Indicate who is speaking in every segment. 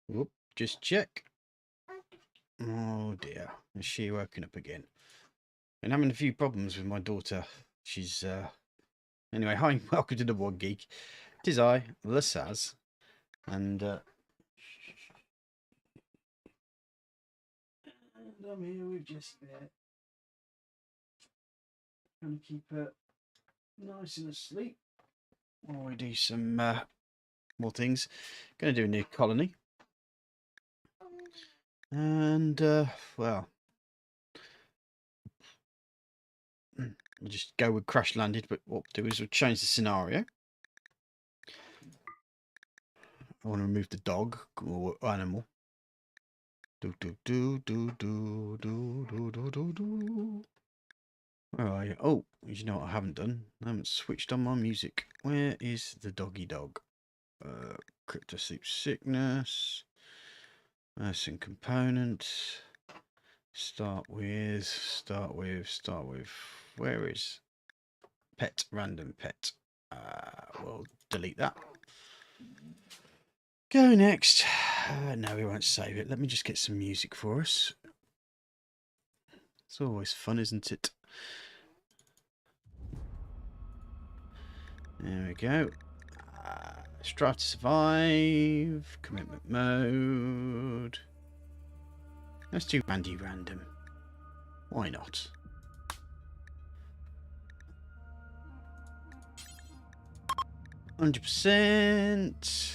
Speaker 1: Whoop, just check. Oh dear, is she woken up again? And having a few problems with my daughter. She's anyway. Hi, welcome to the One Geek. It is I, Lasaz, and I'm here with Jessie there, trying to keep her nice and asleep while we do some more things. Going to do a new colony, and well, we'll just go with crash landed. But what we'll do is we'll change the scenario. I want to remove the dog or animal. Do do do do do do do do do do. Where are you? Oh, you know what I haven't done? I haven't switched on my music. Where is the doggy dog? Crypto sleep sickness. Nursing components. Start with. Where is pet? Random pet. We'll delete that. Go next. No, we won't save it. Let me just get some music for us. It's always fun, isn't it? There we go. Strive to survive. Commitment mode. Let's do Randy Random. Why not? %.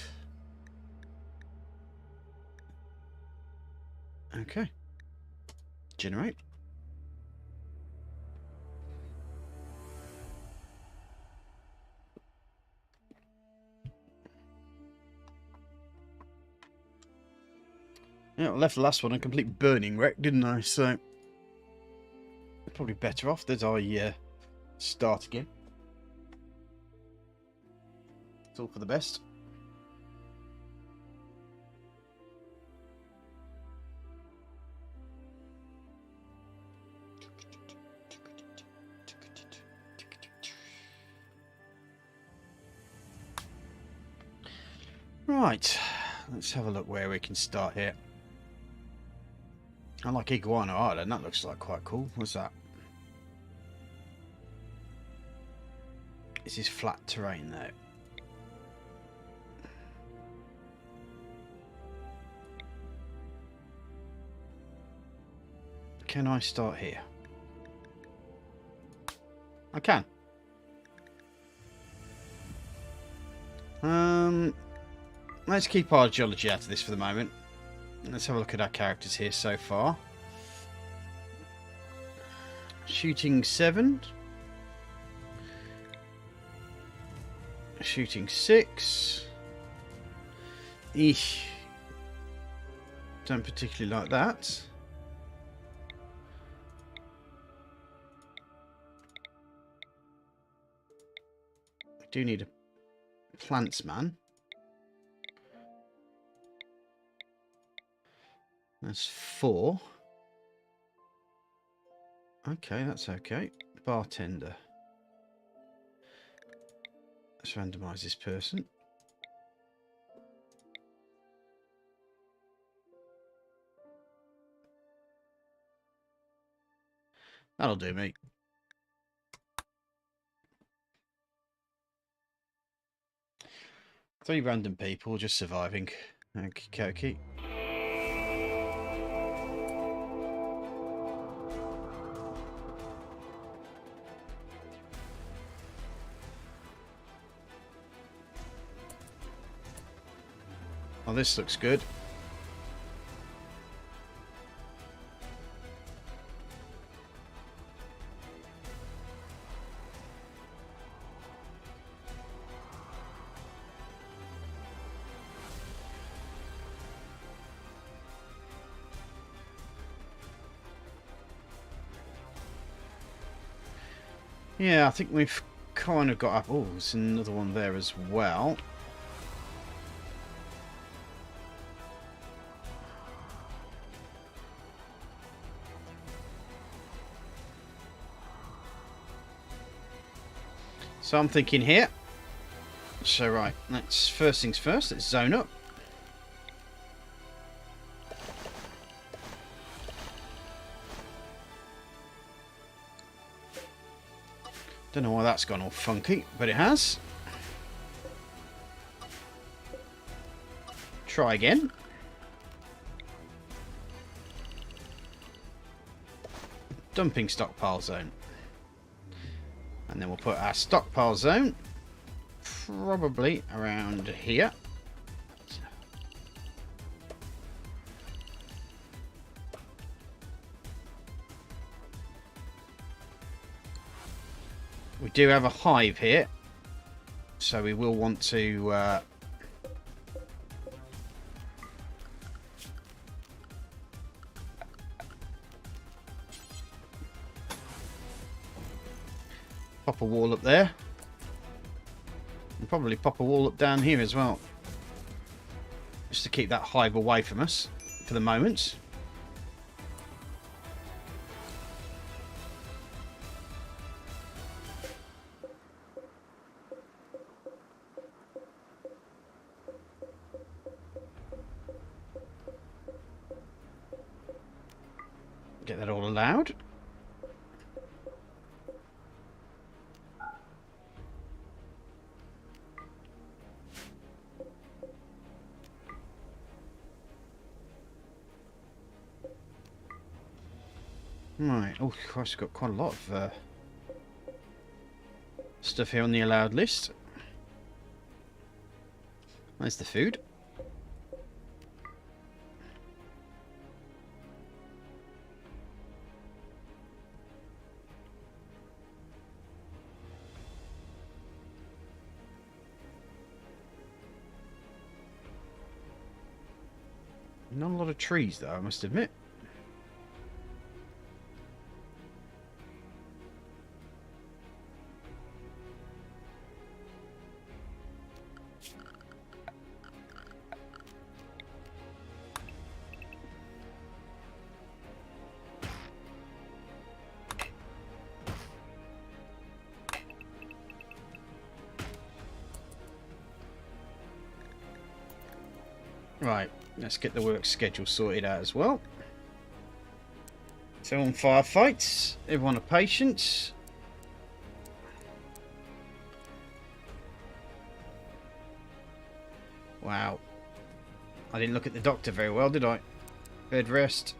Speaker 1: Okay. Generate. Yeah, I left the last one a complete burning wreck, didn't I? So probably better off that I start again. It's all for the best. Right, let's have a look where we can start here. I like Iguana Island, that looks like quite cool. What's that? This is flat terrain though. Can I start here? I can. Let's keep our geology out of this for the moment. Let's have a look at our characters here so far. Shooting 7. Shooting 6. Eesh. Don't particularly like that. I do need a plants man. That's 4. Okay, that's okay. Bartender. Let's randomise this person. That'll do me. Three random people just surviving. Okie dokie. Oh, this looks good. Yeah, I think we've kind of got up. Oh, there's another one there as well. So I'm thinking here. So right, let's first things first. Let's zone up. Don't know why that's gone all funky, but it has. Try again. Dumping stockpile zone. And then we'll put our stockpile zone probably around here. We do have a hive here, so we will want to pop a wall up there, and probably pop a wall up down here as well, just to keep that hive away from us for the moment. Get that all allowed. Right. Oh, Christ, got quite a lot of stuff here on the allowed list. There's the food. Not a lot of trees, though, I must admit. Right, let's get the work schedule sorted out as well. So on firefights, everyone are patient. Wow. I didn't look at the doctor very well, did I? Bed rest.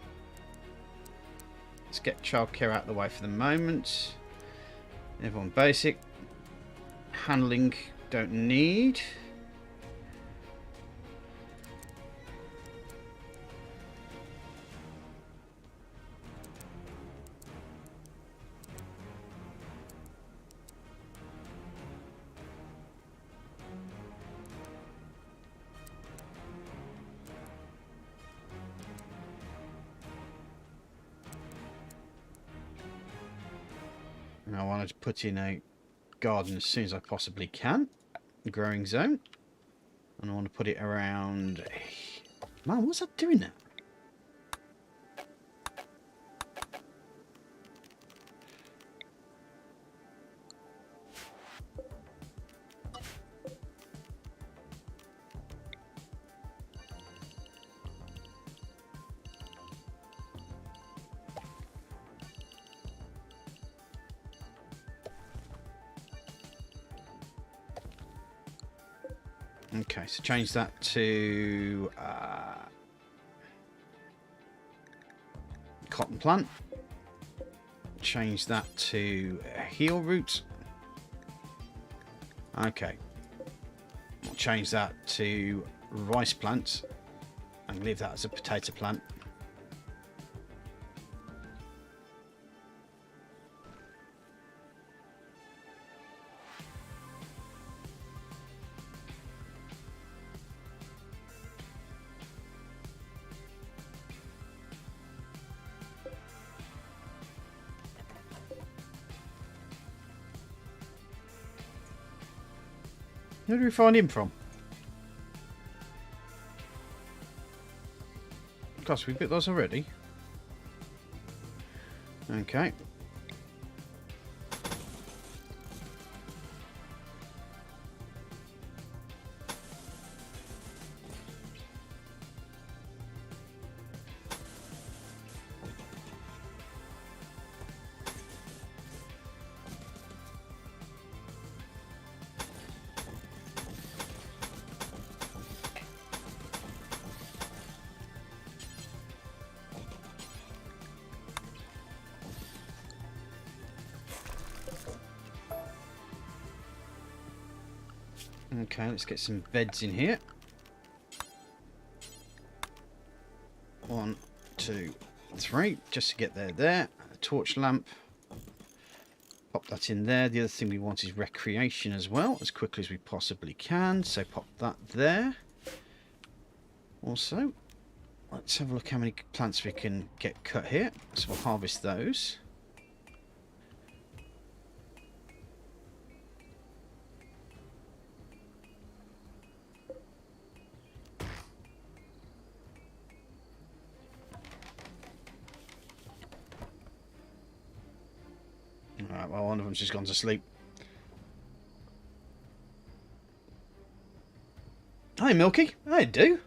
Speaker 1: Let's get childcare out of the way for the moment. Everyone basic. Handling, don't need. And I wanted to put in a garden as soon as I possibly can. Growing zone. And I want to put it around... Man, what's that doing now? Okay, so change that to cotton plant. Change that to heel root. Okay, we'll change that to rice plant and leave that as a potato plant. Where do we find him from? Gosh, we bit those already. Okay. Okay, let's get some beds in here. 1, 2, 3, just to get there. A torch lamp. Pop that in there. The other thing we want is recreation as well, as quickly as we possibly can. So pop that there. Also, let's have a look how many plants we can get cut here. So we'll harvest those. Alright, well, one of them's just gone to sleep. Hi, Milky. I do.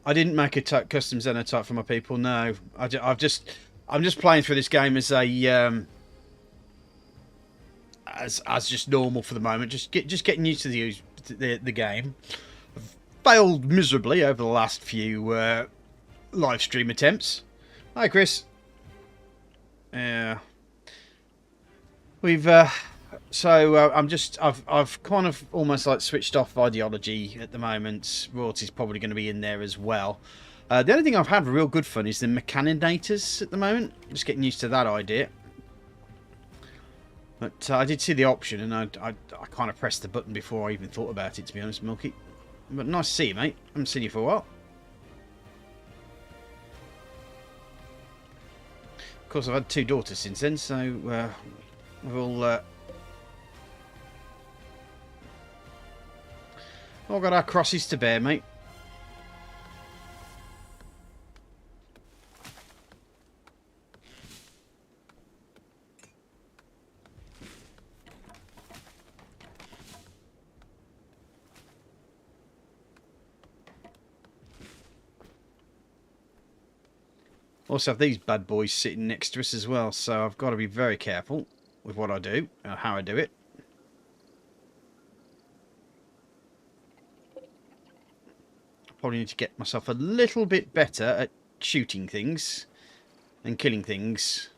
Speaker 1: I didn't make a custom xenotype for my people. No, I'm just playing through this game as a as just normal for the moment. Just getting used to the game. I've failed miserably over the last few live stream attempts. Hi, Chris. Yeah, we've I've kind of almost like switched off ideology at the moment. Royalty's probably going to be in there as well. The only thing I've had real good fun is the mechanizators at the moment. Just getting used to that idea. But I did see the option, and I kind of pressed the button before I even thought about it, to be honest, Milky. But nice to see you, mate. I haven't seen you for a while. Of course, I've had 2 daughters since then, so we'll all got our crosses to bear, mate. Also have these bad boys sitting next to us as well, so I've got to be very careful with what I do, how I do it. Probably need to get myself a little bit better at shooting things and killing things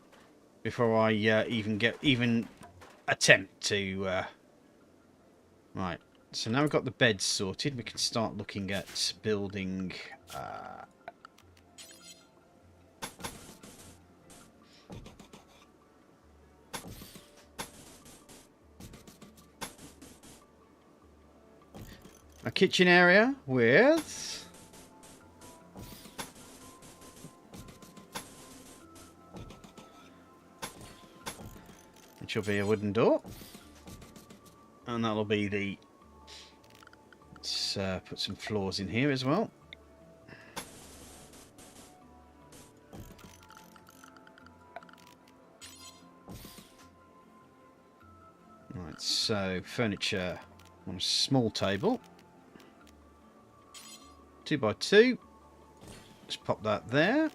Speaker 1: before I even attempt to. Right, so now we've got the beds sorted, we can start looking at building. A kitchen area with which will be a wooden door, and that'll be the. Let's put some floors in here as well. Right, so furniture on a small table. 2x2. Just pop that there.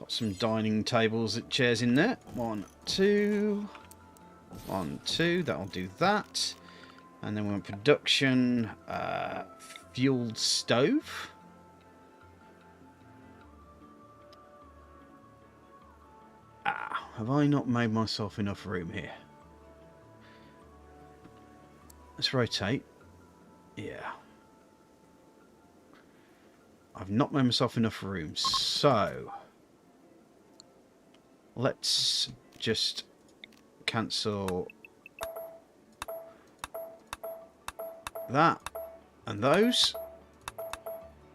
Speaker 1: Put some dining tables, chairs in there. 1, 2. 1, 2. That'll do that. And then we want production. Fueled stove. Have I not made myself enough room here? Let's rotate. Yeah. I've not made myself enough room, so let's just cancel that and those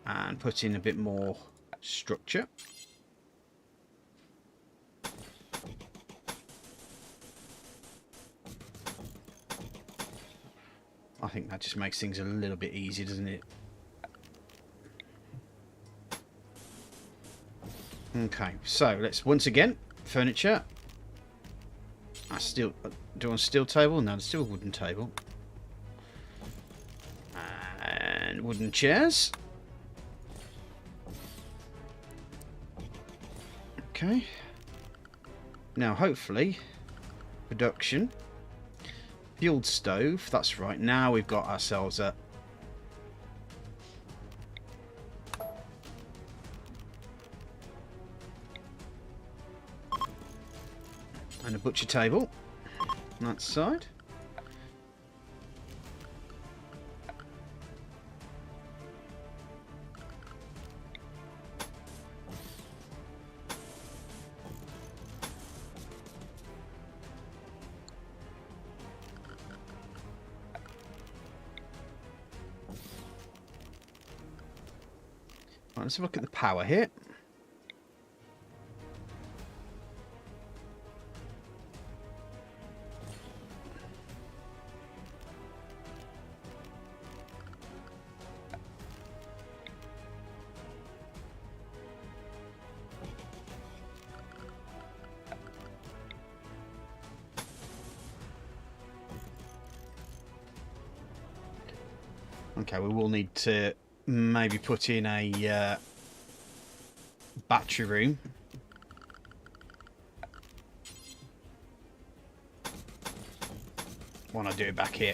Speaker 1: and put in a bit more structure. I think that just makes things a little bit easier, doesn't it? Okay, so let's once again furniture. I still do on a steel table. No, it's still a wooden table. And wooden chairs. Okay. Now, hopefully, production. Fueled stove. That's right. Now we've got ourselves a. And a butcher table on that side. Right, let's have a look at the power here. Okay, we will need to maybe put in a battery room. Why not do it back here?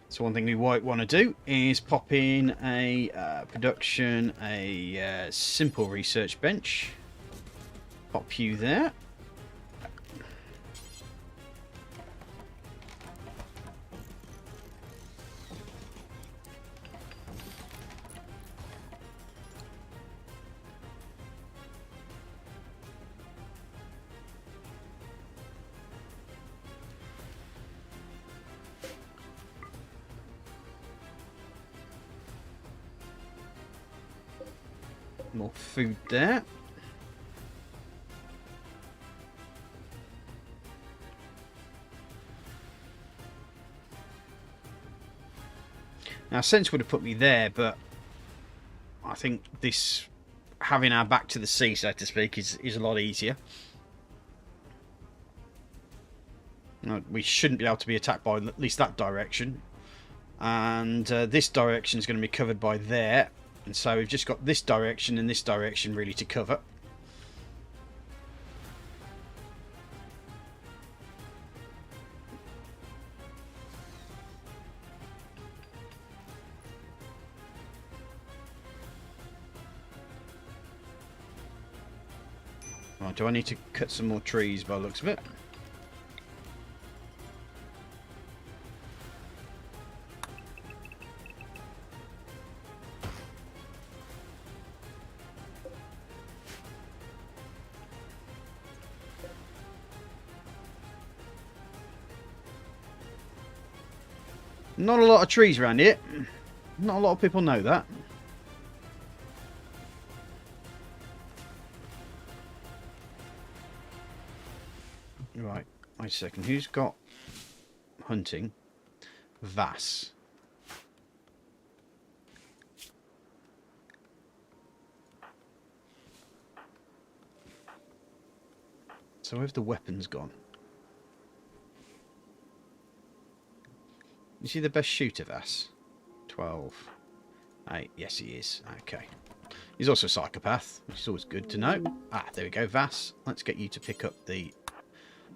Speaker 1: So one thing we might want to do is pop in a production, a simple research bench. Pop you there. More food there. Now, Sense would have put me there, but I think this, having our back to the sea, so to speak, is a lot easier. We shouldn't be able to be attacked by at least that direction. And this direction is going to be covered by there. And so we've just got this direction and this direction really to cover. Right, do I need to cut some more trees by the looks of it? Not a lot of trees around here. Not a lot of people know that. Right, wait a second. Who's got hunting? Vass. So where've the weapons gone? Is he the best shooter, Vass? 12. 8. Yes, he is. Okay. He's also a psychopath, which is always good to know. Ah, there we go, Vass. Let's get you to pick up the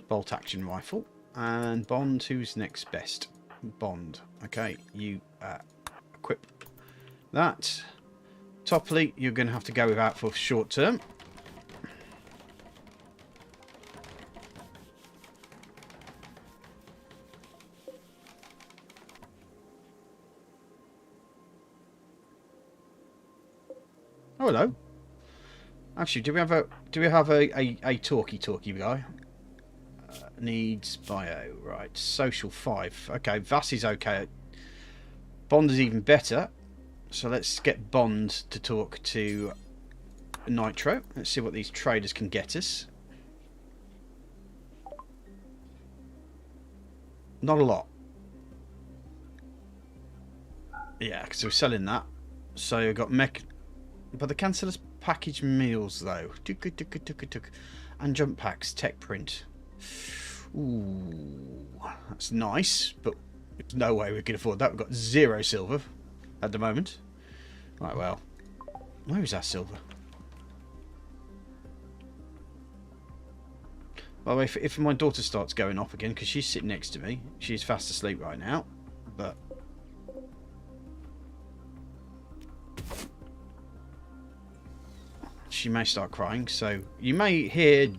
Speaker 1: bolt-action rifle. And Bond, who's next best? Bond. Okay, you equip that. Topley, you're going to have to go without for short term. Oh, hello. Actually, do we have a talkie guy? Needs bio, right? Social 5. Okay, Vass is okay. Bond is even better. So let's get Bond to talk to Nitro. Let's see what these traders can get us. Not a lot. Yeah, because we're selling that. So we've got mech. But they can sell us packaged meals though. And jump packs, tech print. Ooh, that's nice, but there's no way we can afford that. We've got 0 silver at the moment. Right, well, where is our silver? By the way, if my daughter starts going off again, because she's sitting next to me, she's fast asleep right now, but she may start crying, so you may hear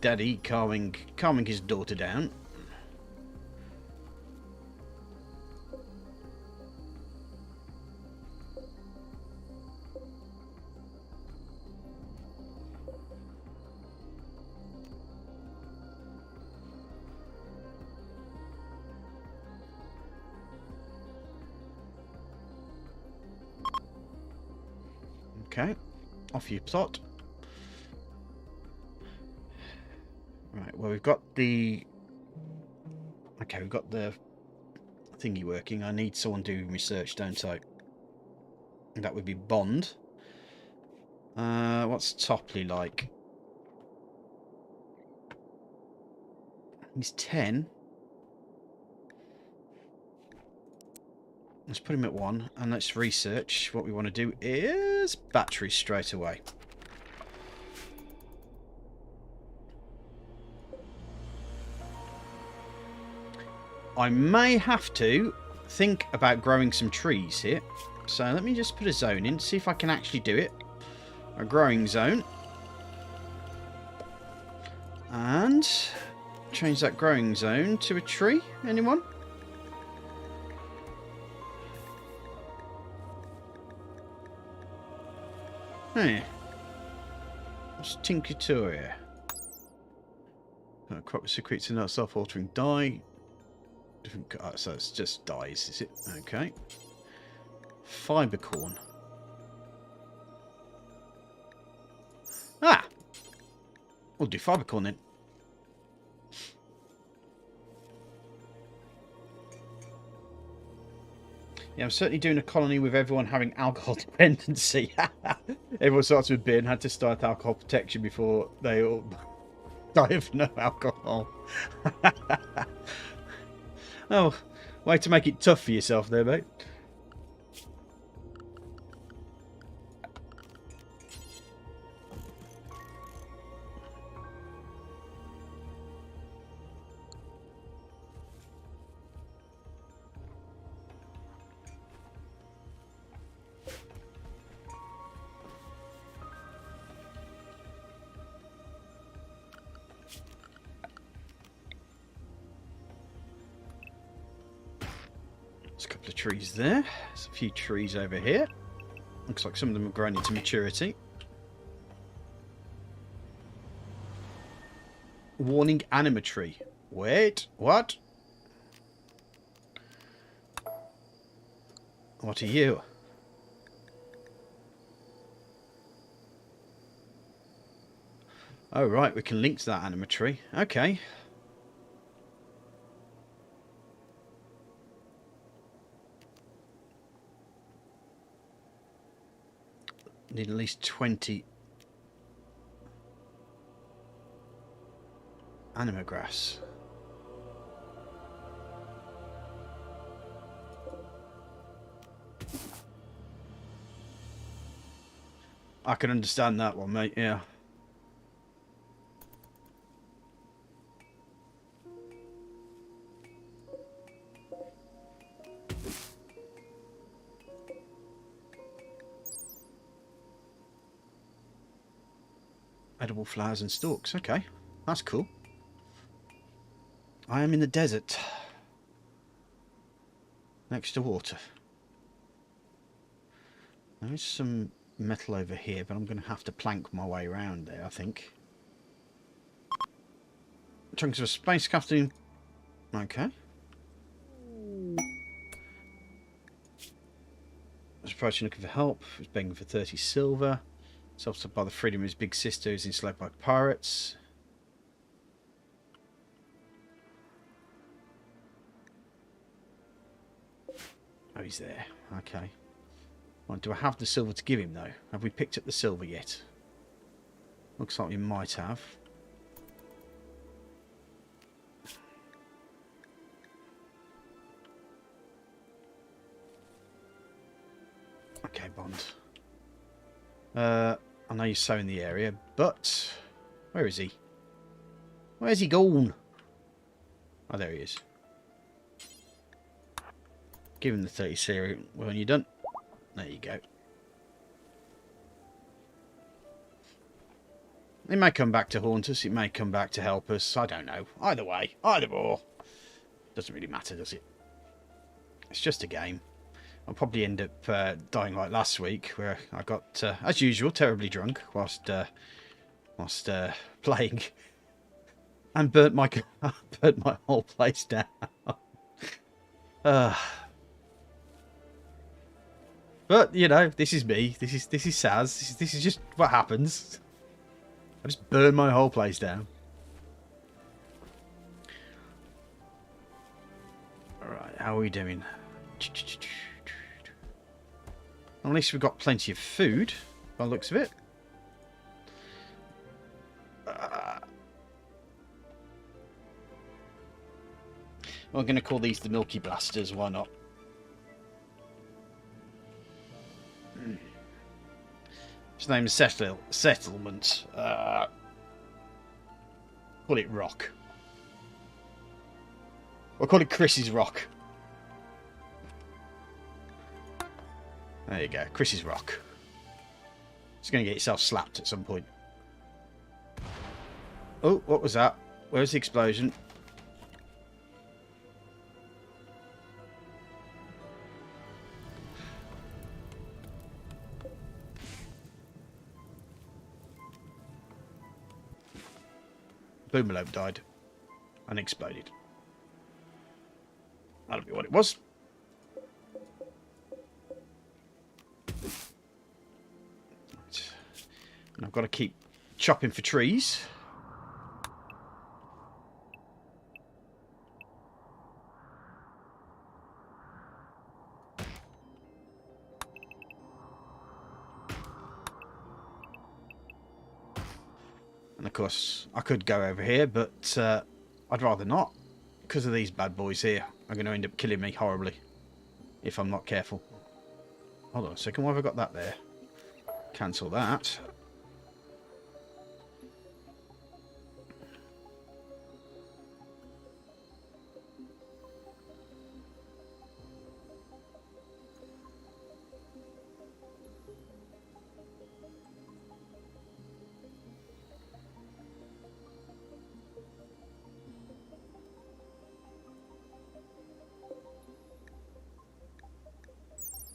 Speaker 1: Daddy calming his daughter down. Okay. Off you plot. Right, well, we've got the... Okay, we've got the thingy working. I need someone doing research, don't I? That would be Bond. What's Topley like? He's 10. Let's put him at 1, and let's research. What we want to do is batteries straight away. I may have to think about growing some trees here. So let me just put a zone in, see if I can actually do it. A growing zone. And change that growing zone to a tree. Anyone? Hey. What's Tinkaturia? Crop secretes in that self-altering dye. Different, so it's just dyes, is it? Okay. Fiber corn. Ah! We'll do fiber corn then. Yeah, I'm certainly doing a colony with everyone having alcohol dependency. Everyone starts with beer and had to start alcohol protection before they all die of no alcohol. Oh, way to make it tough for yourself there, mate. There's a couple of trees there. There's a few trees over here. Looks like some of them have grown into maturity. Warning animatry. Wait, what? What are you? Oh, right, we can link to that animatry. Okay. Need at least 20 animagrass. I can understand that one, mate, yeah. Edible flowers and stalks. Okay, that's cool. I am in the desert. Next to water. There is some metal over here, but I'm going to have to plank my way around there, I think. Chunks of a space captain. Okay. I was approaching looking for help. I was begging for 30 silver. Self-taught by the freedom of his big sister who's enslaved by pirates. Oh, he's there. Okay. Right, do I have the silver to give him, though? Have we picked up the silver yet? Looks like we might have. Okay, Bond. I know you're so in the area, but... Where is he? Where's he gone? Oh, there he is. Give him the 30 cereal when you're done. There you go. It may come back to haunt us. It may come back to help us. I don't know. Either way. Either or. Doesn't really matter, does it? It's just a game. I'll probably end up dying like last week, where I got, as usual, terribly drunk whilst playing, and burnt my whole place down. But you know, this is me. This is Saz. This is just what happens. I just burn my whole place down. All right, how are we doing? At least we've got plenty of food, by the looks of it. We're going to call these the Milky Blasters. Why not? His name is Settlement. Call it Rock. We'll call it Chris's Rock. There you go, Chris's Rock. It's going to get yourself slapped at some point. Oh, what was that? Where's the explosion? Boomalope died and exploded. That'll be what it was. Right. And I've got to keep chopping for trees. And of course, I could go over here, but I'd rather not. Because of these bad boys here, are going to end up killing me horribly. If I'm not careful. Hold on a second, why have I got that there? Cancel that.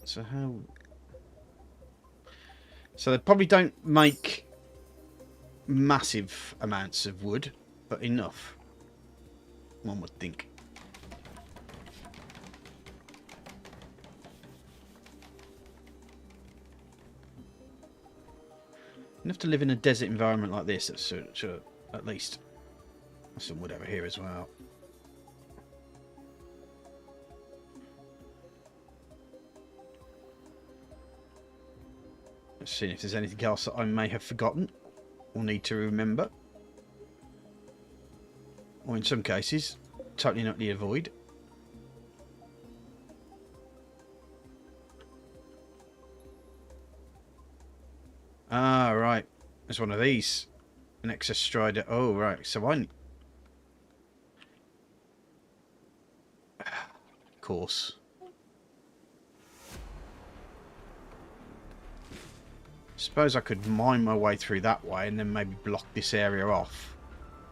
Speaker 1: So how... So they probably don't make massive amounts of wood, but enough. One would think. Enough to live in a desert environment like this, so at least. There's some wood over here as well. Let's see if there's anything else that I may have forgotten or need to remember. Or in some cases, totally not to avoid. Ah, right. There's one of these. An excess strider. Oh, right. So I... Of course. Suppose I could mine my way through that way and then maybe block this area off.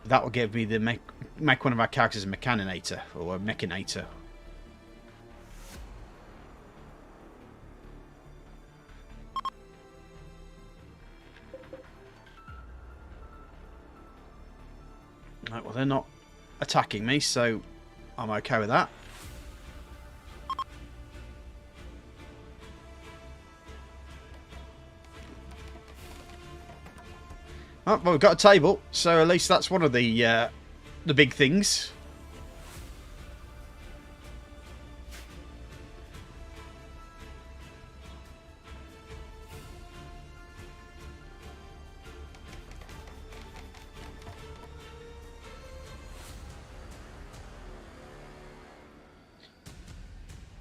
Speaker 1: That will give me the make one of our characters a mechaninator or a mechanator. Right, well, they're not attacking me, so I'm okay with that. Oh, well, we've got a table, so at least that's one of the big things.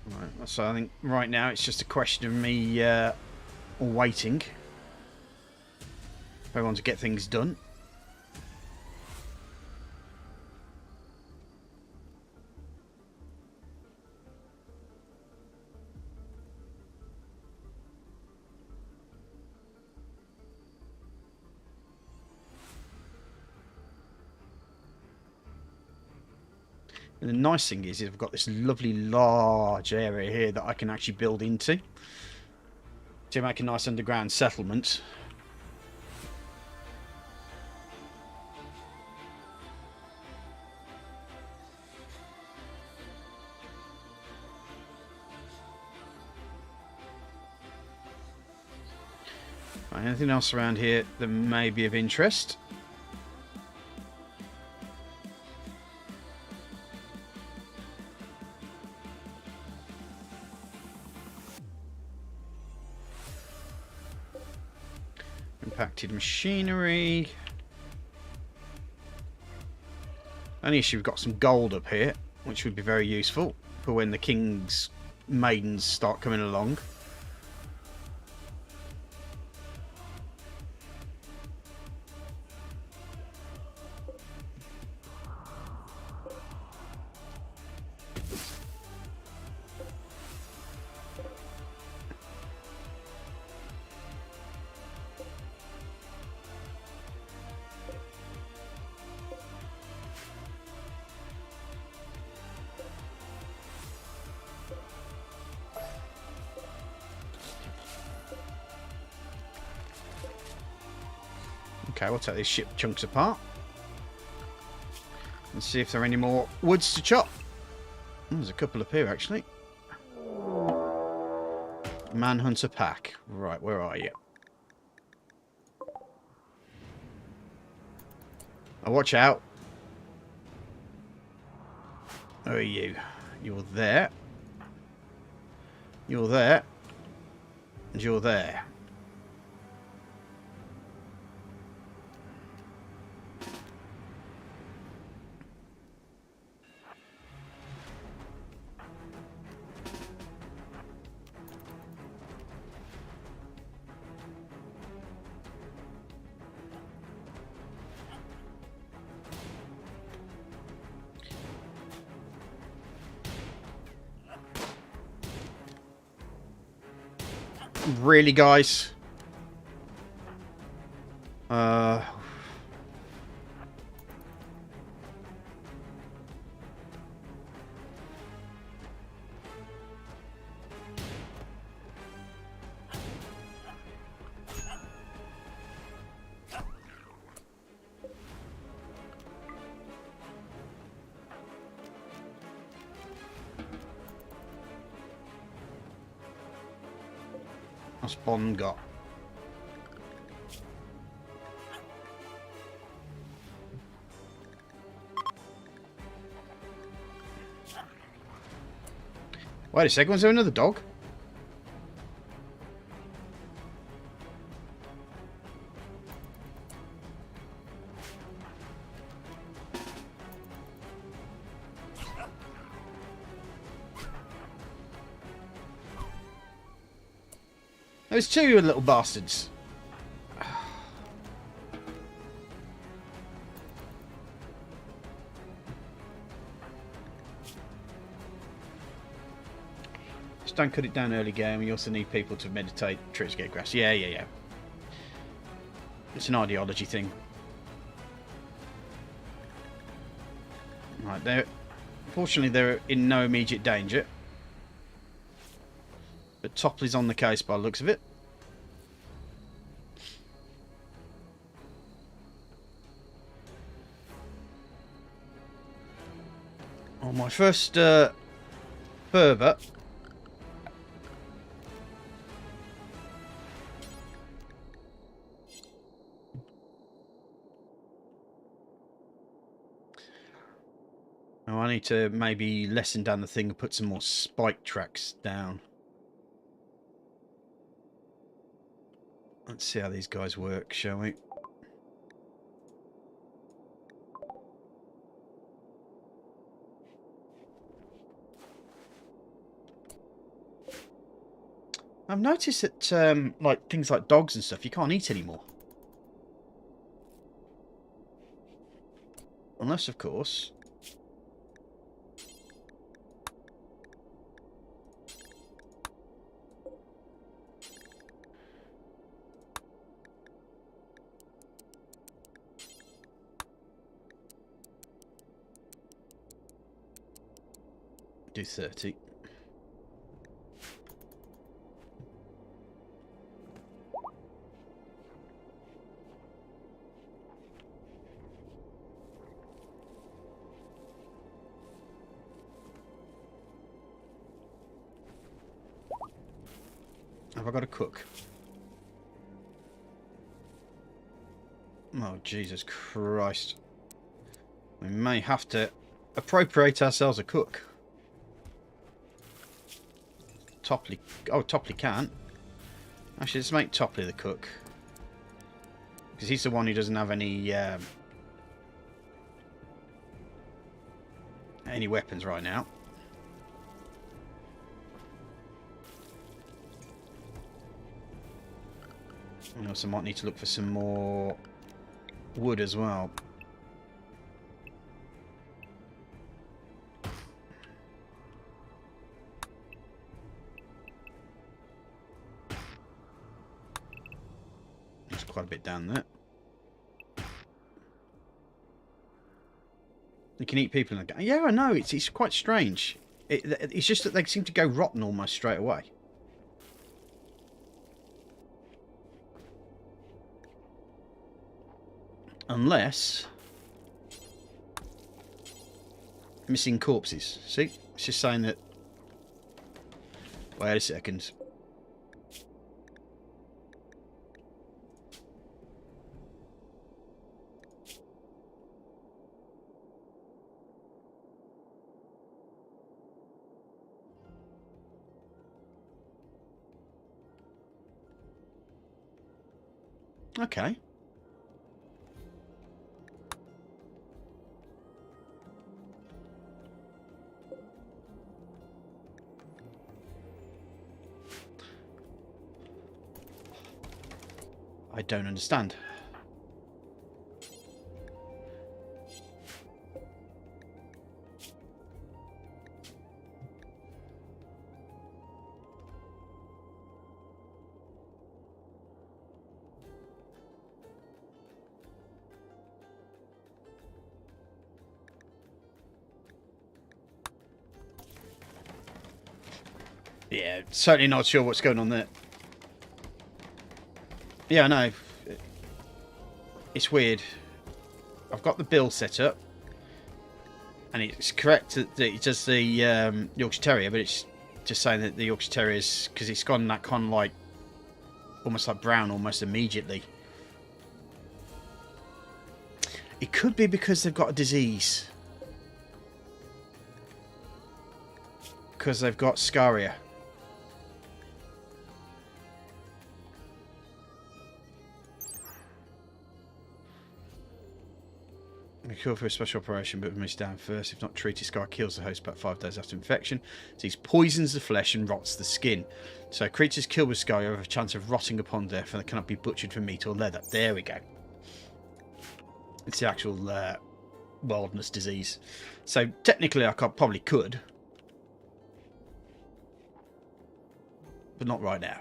Speaker 1: Right, so I think right now it's just a question of me waiting. If I want to get things done. And the nice thing is I've got this lovely large area here that I can actually build into to make a nice underground settlement. Anything else around here that may be of interest? Impacted machinery. Only issue, we've got some gold up here, which would be very useful for when the king's maidens start coming along. Okay, we'll take these ship chunks apart and see if there are any more woods to chop. There's a couple up here, actually. Manhunter pack. Right, where are you? Oh, watch out. Where are you? You're there. You're there. And you're there. Really, guys? What's Bond got? Wait a second, was there another dog? There's two little bastards. Just don't cut it down early game. You also need people to meditate, trips to get grass. Yeah. It's an ideology thing. Right, fortunately they're in no immediate danger. But Topley's on the case by the looks of it. On my first fervor. Now I need to maybe lessen down the thing and put some more spike tracks down. Let's see how these guys work, shall we? I've noticed that like things like dogs and stuff you can't eat anymore. Unless, of course, do 30. Have I got a cook? Oh, Jesus Christ. We may have to appropriate ourselves a cook. Topley. Oh, Topley can't. Actually, let's make Topley the cook. Because he's the one who doesn't have any weapons right now. We also might need to look for some more wood as well. There's quite a bit down there. You can eat people in the game. Yeah, I know. It's quite strange. It's just that they seem to go rotten almost straight away. Unless... missing corpses. See? It's just saying that... Wait a second. Okay. I don't understand. Yeah, certainly not sure what's going on there. Yeah, I know. It's weird. I've got the bill set up, and it's correct that it does the Yorkshire Terrier, but it's just saying that the Yorkshire Terriers, because it's gone that kind of like, almost like brown almost immediately. It could be because they've got a disease. Because they've got scaria. We call for a special operation, but we must down first. If not treated, scar kills the host about 5 days after infection. Disease poisons the flesh and rots the skin. So creatures killed with scaria have a chance of rotting upon death, and they cannot be butchered for meat or leather. There we go. It's the actual wildness disease. So technically, I probably could, but not right now.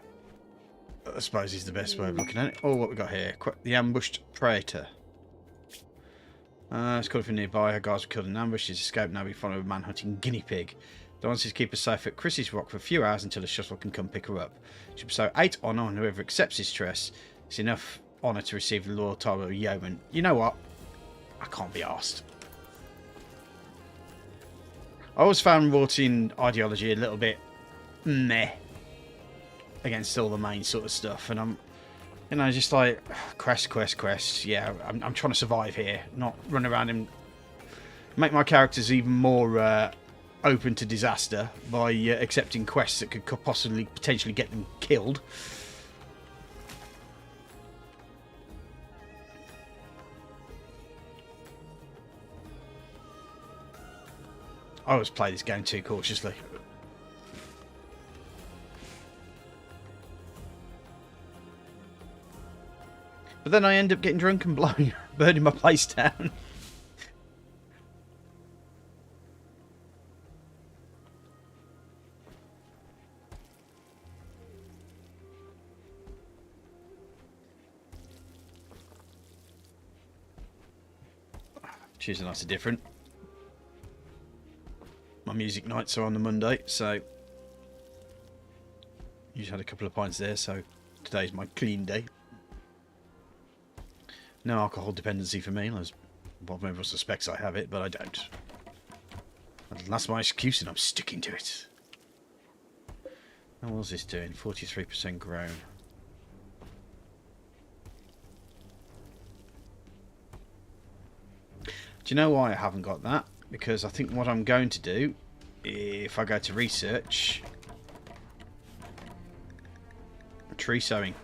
Speaker 1: I suppose is the best way of looking at it. Oh, what we got here? The ambushed praetor. It's called from nearby. Her guards were killed in ambush. She's escaped. Now we follow a man hunting guinea pig. The wants to keep her safe at Chris's Rock for a few hours until a shuttle can come pick her up. She'll bestow 8 honour on whoever accepts his trust. It's enough honour to receive the loyal title of yeoman. You know what? I can't be arsed. I always found royalty ideology a little bit meh against all the main sort of stuff, and I'm, you know, just like quest. Yeah, I'm trying to survive here, not run around and make my characters even more open to disaster by accepting quests that could possibly potentially get them killed. I always play this game too cautiously. But then I end up getting drunk and burning my place down. Tuesday nights are different. My music nights are on the Monday, so usually had a couple of pints there, so today's my clean day. No alcohol dependency for me, as Bob everyone suspects I have it, but I don't. That's my excuse and I'm sticking to it. How was this doing? 43% grown. Do you know why I haven't got that? Because I think what I'm going to do, if I go to research, tree sowing.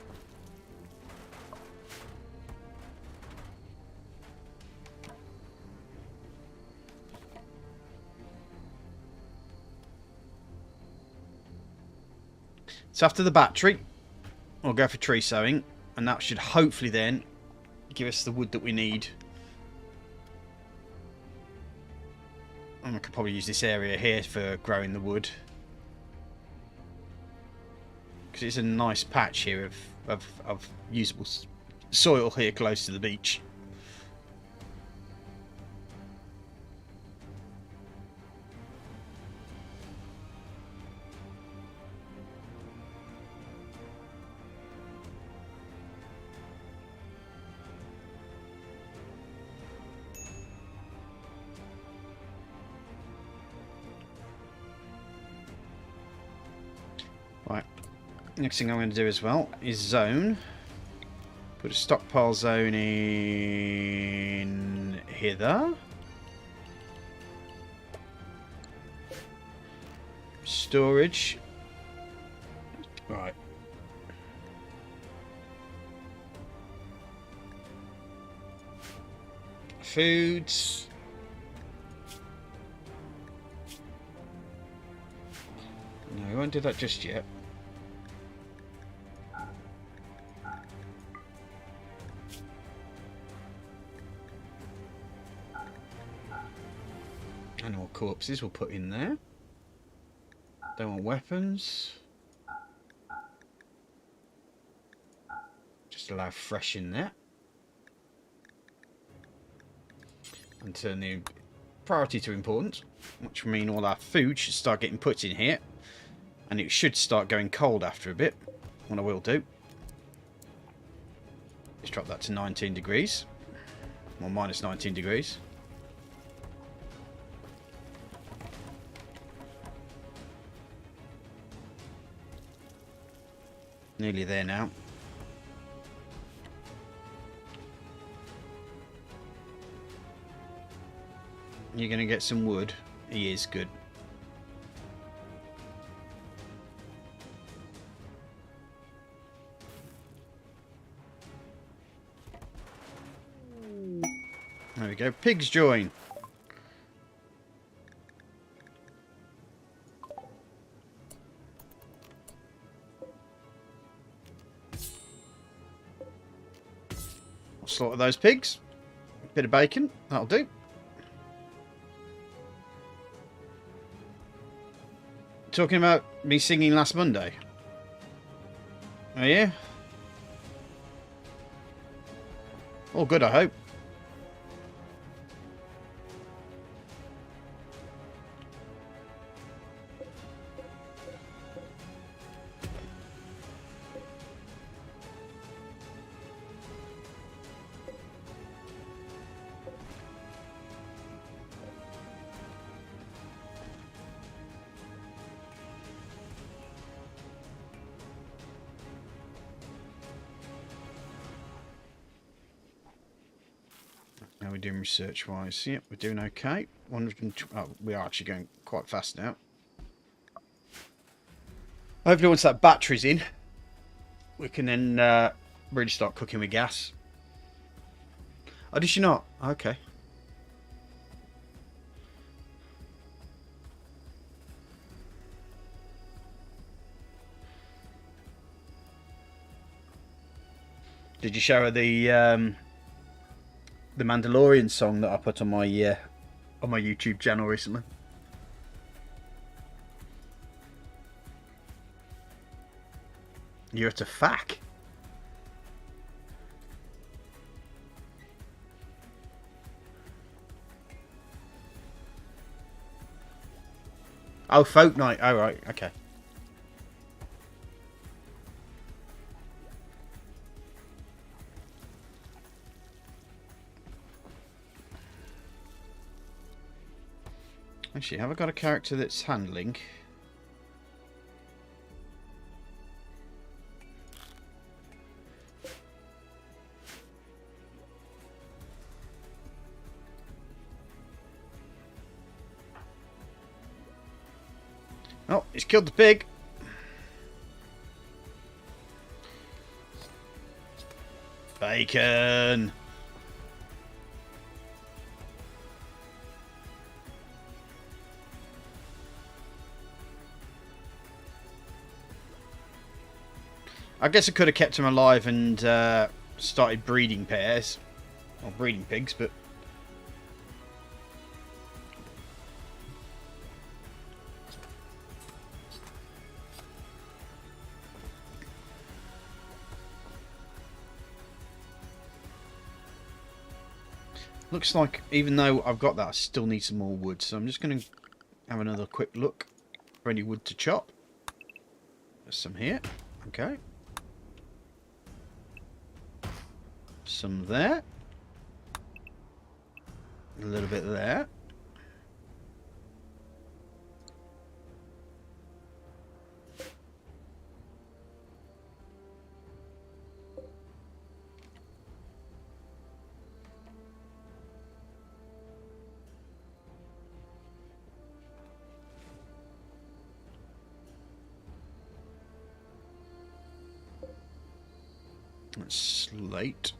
Speaker 1: So after the battery, we'll go for tree sowing, and that should hopefully then give us the wood that we need. And I could probably use this area here for growing the wood, because it's a nice patch here of usable soil here close to the beach. Right, next thing I'm going to do as well is zone. Put a stockpile zone in hither. Storage. Right. Foods. No, we won't do that just yet. Animal corpses we'll put in there. Don't want weapons. Just allow fresh in there. And turn the priority to important, which will mean all our food should start getting put in here. And it should start going cold after a bit. What I will do is drop that to 19 degrees. Or minus 19 degrees. Nearly there now. You're going to get some wood. He is good. There we go. Pigs join. I'll slaughter those pigs. Bit of bacon. That'll do. Talking about me singing last Monday. Oh yeah? All good, I hope. How are we doing research wise? Yep, we're doing okay. 120. Oh, we are actually going quite fast now. Hopefully once that battery's in, we can then really start cooking with gas. Oh, did she not? Okay. Did you show her the Mandalorian song that I put on my YouTube channel recently? You're at a fack. Oh, folk night. Oh, right. Okay. Actually, have I got a character that's handling? Oh, he's killed the pig. Bacon. I guess I could have kept him alive and started breeding pairs. Or breeding pigs, but... Looks like, even though I've got that, I still need some more wood. So I'm just going to have another quick look for any wood to chop. There's some here. Okay. Some there. A little bit there. That's slate.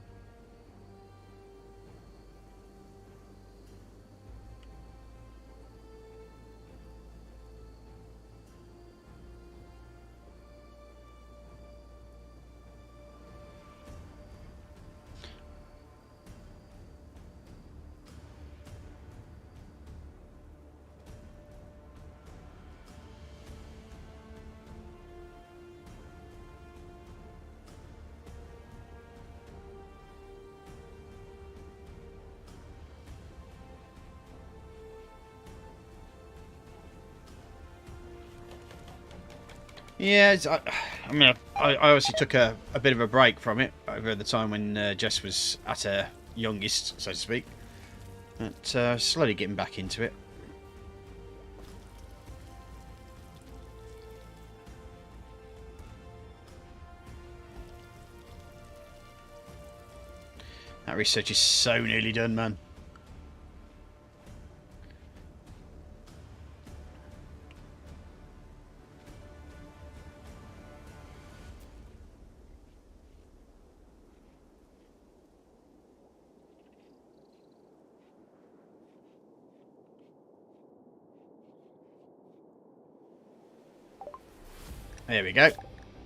Speaker 1: Yeah, I mean, I obviously took a bit of a break from it over the time when Jess was at her youngest, so to speak. But slowly getting back into it. That research is so nearly done, man. There we go.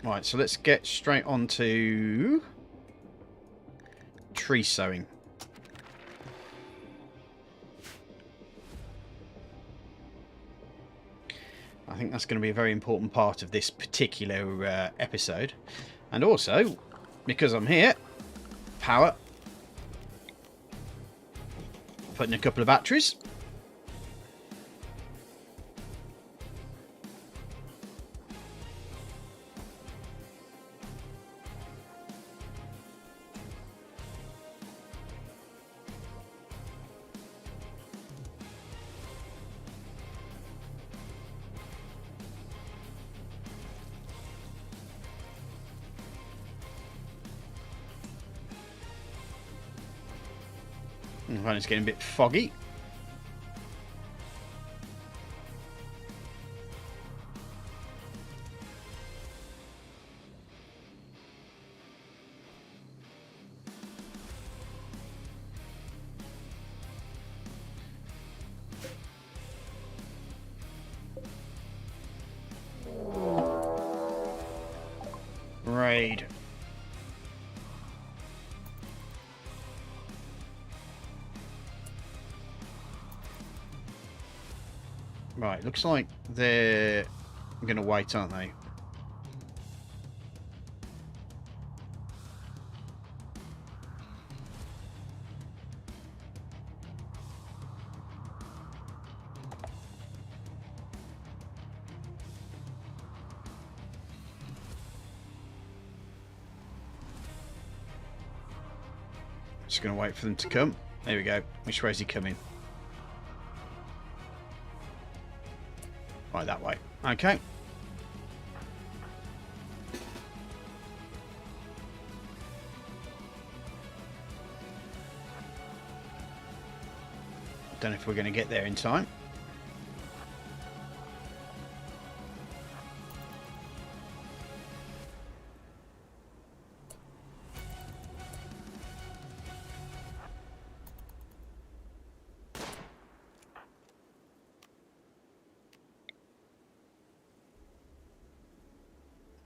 Speaker 1: Right, so let's get straight on to tree sowing. I think that's going to be a very important part of this particular episode. And also, because I'm here, power. Put in a couple of batteries. And it's getting a bit foggy. Raid. Right, looks like they're going to wait, aren't they? Just going to wait for them to come. There we go. Which way is he coming? Right, that way. Okay. Don't know if we're going to get there in time.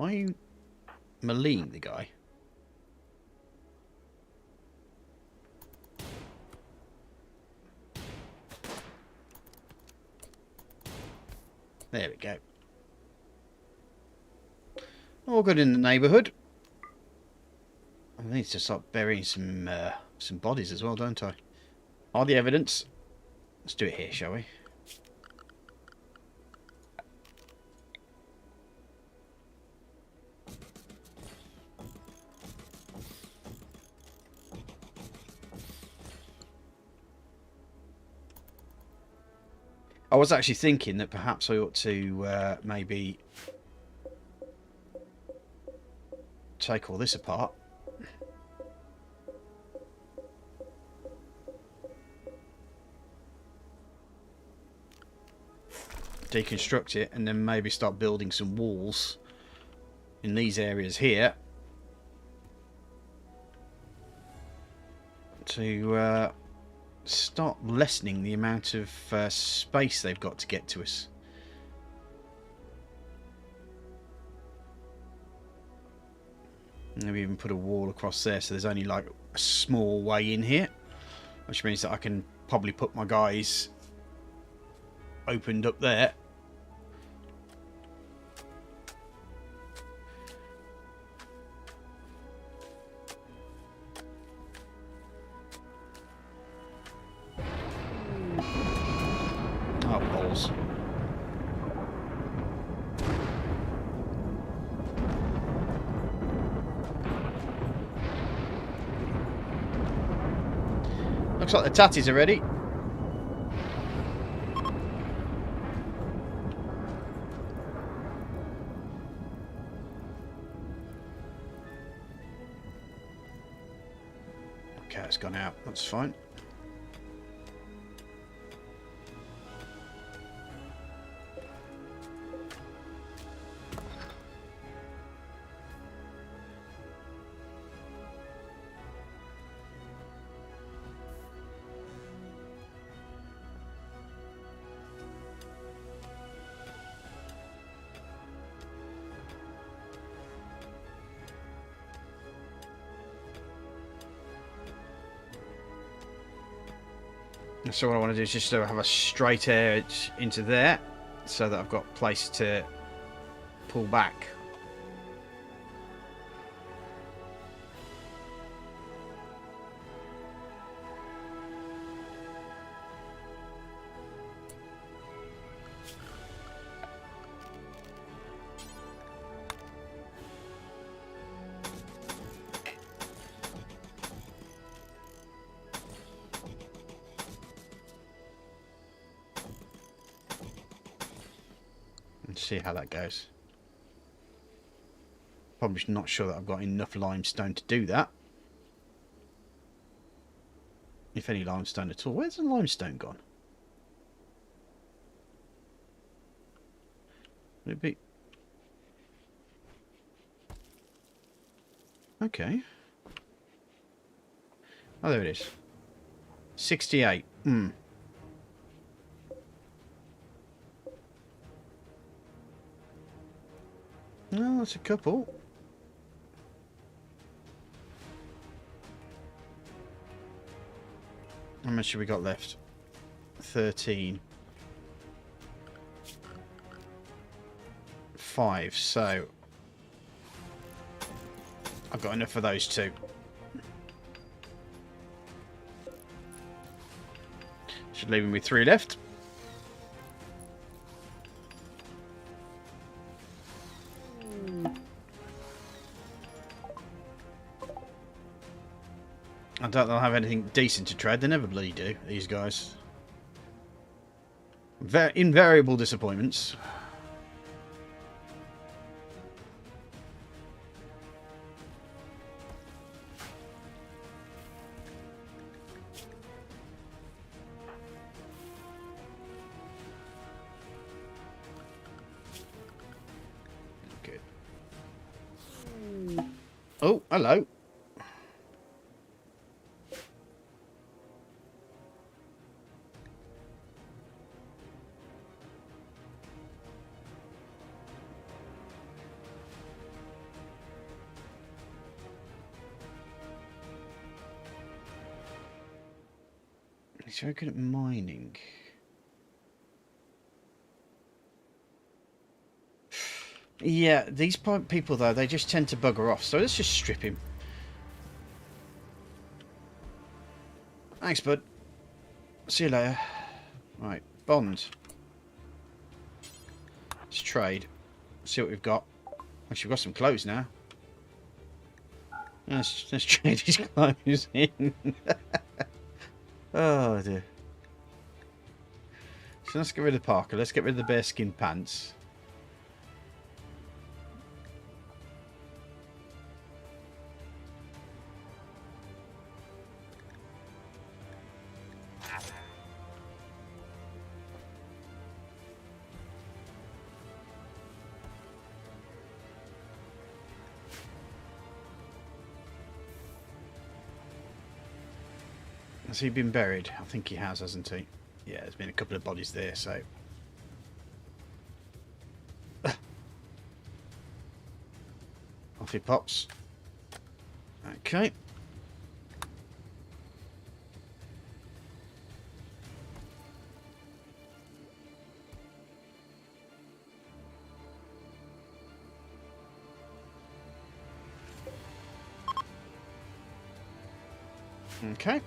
Speaker 1: Why are you meleeing the guy? There we go. All good in the neighbourhood. I need to start burying some bodies as well, don't I? All the evidence. Let's do it here, shall we? I was actually thinking that perhaps I ought to maybe take all this apart. Deconstruct it and then maybe start building some walls in these areas here to start lessening the amount of space they've got to get to us. Maybe even put a wall across there so there's only like a small way in here, which means that I can probably put my guys opened up there. Oh, balls. Looks like the tatties are ready. Okay, it's gone out. That's fine. So what I want to do is just have a straight edge into there so that I've got place to pull back. And see how that goes. Probably not sure that I've got enough limestone to do that. If any limestone at all. Where's the limestone gone? Would it be... Okay. Oh, there it is. 68. No, that's a couple. How much have we got left? 13. 5. So I've got enough for those two. Should leave me with 3 left. I doubt they'll have anything decent to trade. They never bloody do, these guys. Invariable disappointments. Good. Oh, hello. He's very good at mining. Yeah, these people though, they just tend to bugger off. So let's just strip him. Thanks, bud. See you later. Right, bond. Let's trade. See what we've got. Actually, we've got some clothes now. Let's trade his clothes in. Oh dear. So let's get rid of Parker. Let's get rid of the bearskin pants. Has he been buried? I think he has, hasn't he? Yeah, there's been a couple of bodies there, so... Off he pops. Okay. Okay.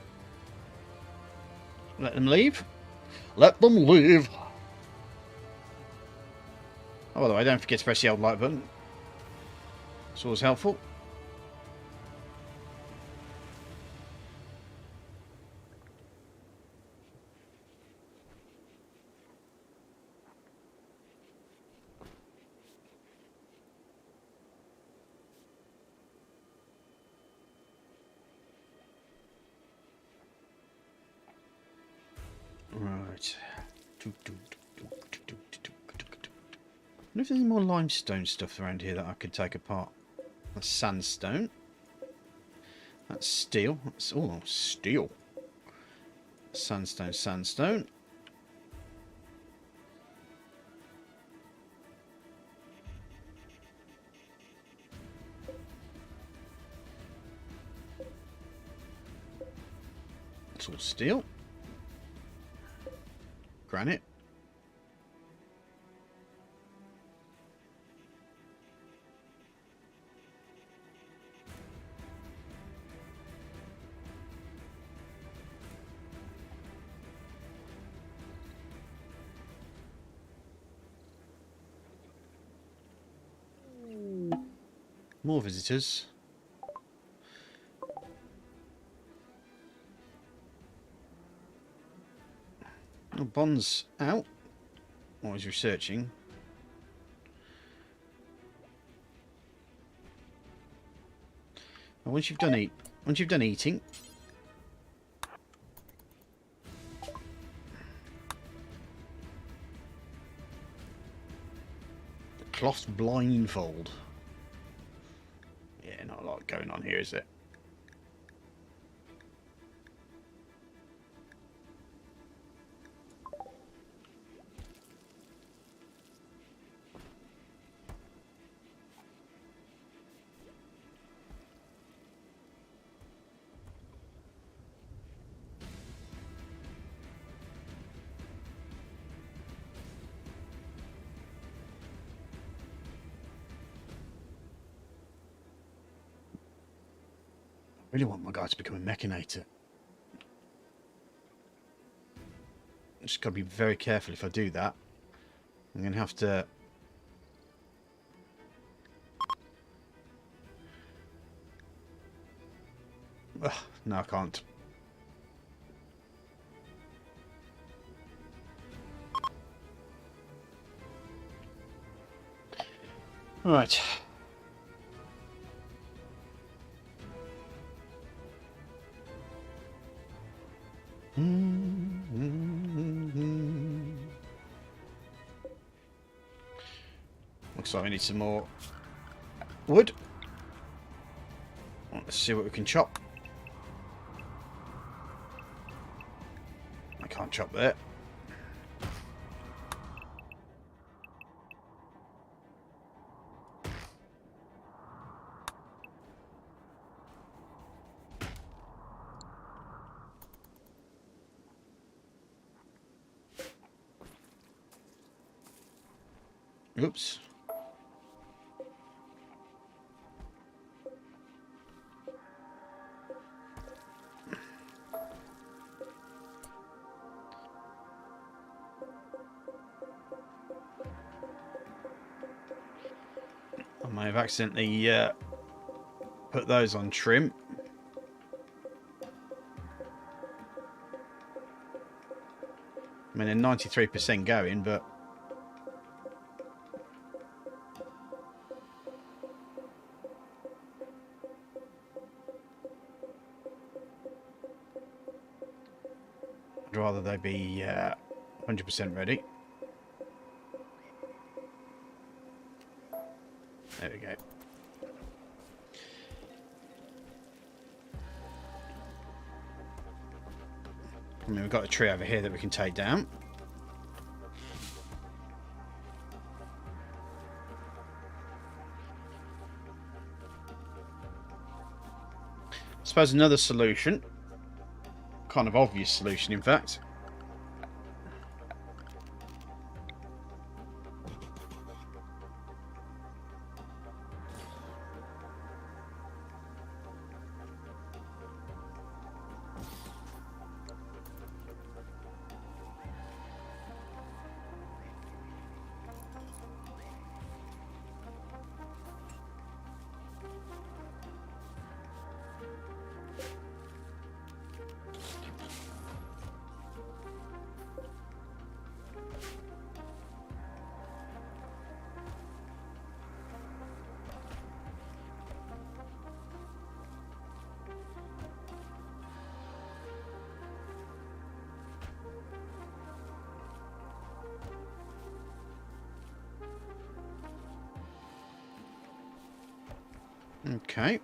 Speaker 1: Let them leave. Let them leave. Oh, by the way, don't forget to press the old like button. It's always helpful. Right. I wonder if there's any more limestone stuff around here that I could take apart. That's sandstone. That's steel. That's oh, steel. Sandstone, sandstone. It's all steel. Granite. More visitors. Oh, Bond's out. Oh, he's researching. And once you've done eating, the cloth blindfold. Yeah, not a lot going on here, is it? I really want my guy to become a mechanator. Just got to be very careful if I do that. I'm going to have to... Ugh, no, I can't. Right. Looks like we need some more wood. Let's see what we can chop. I can't chop there. Oops. I may have accidentally put those on trim. I mean, they're 93% going, but I'd rather they be 100% ready. There we go. I mean, we've got a tree over here that we can take down. I suppose another solution, kind of obvious solution in fact, okay.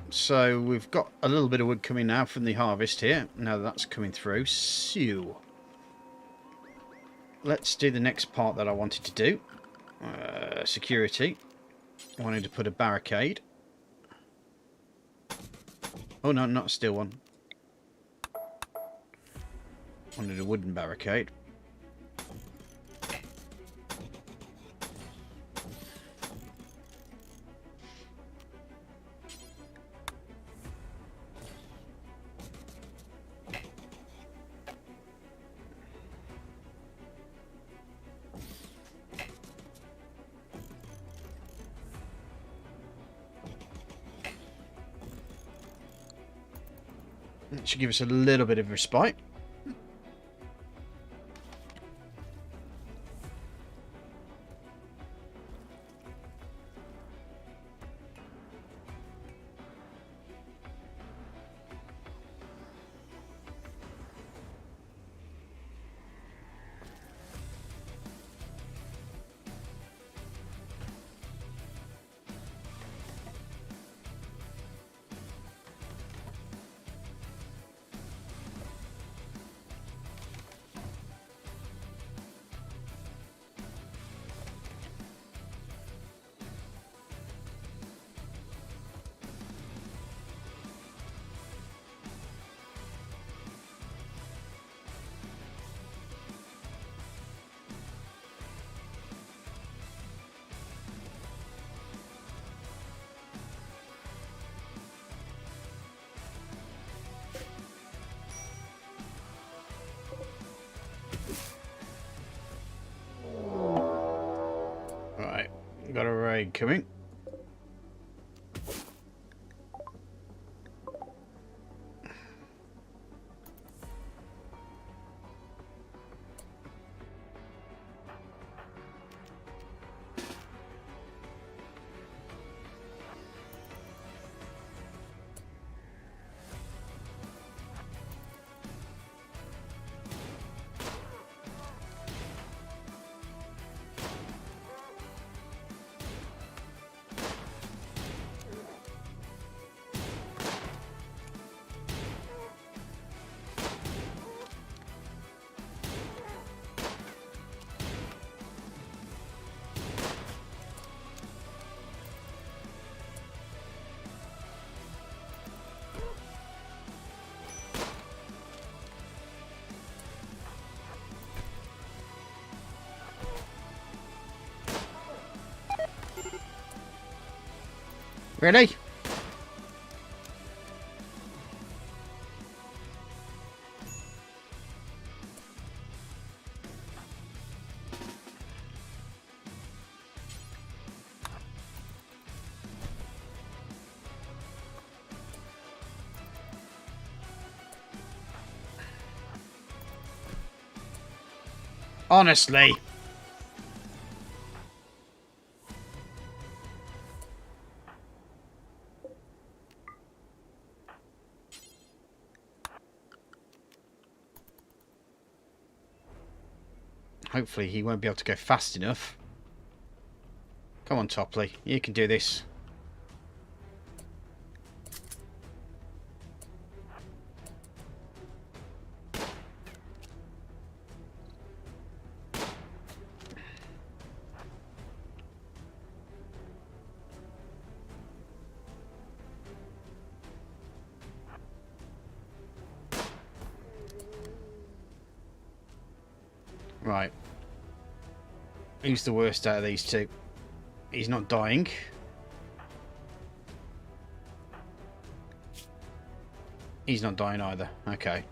Speaker 1: So we've got a little bit of wood coming now from the harvest here. Now that's coming through. So let's do the next part that I wanted to do. Security. I wanted to put a barricade. Oh no, not a steel one. I wanted a wooden barricade. It should give us a little bit of respite. Right, got a raid coming. Really? Honestly. Hopefully he won't be able to go fast enough. Come on, Topley. You can do this. Right. Who's the worst out of these two? He's not dying. He's not dying either. Okay.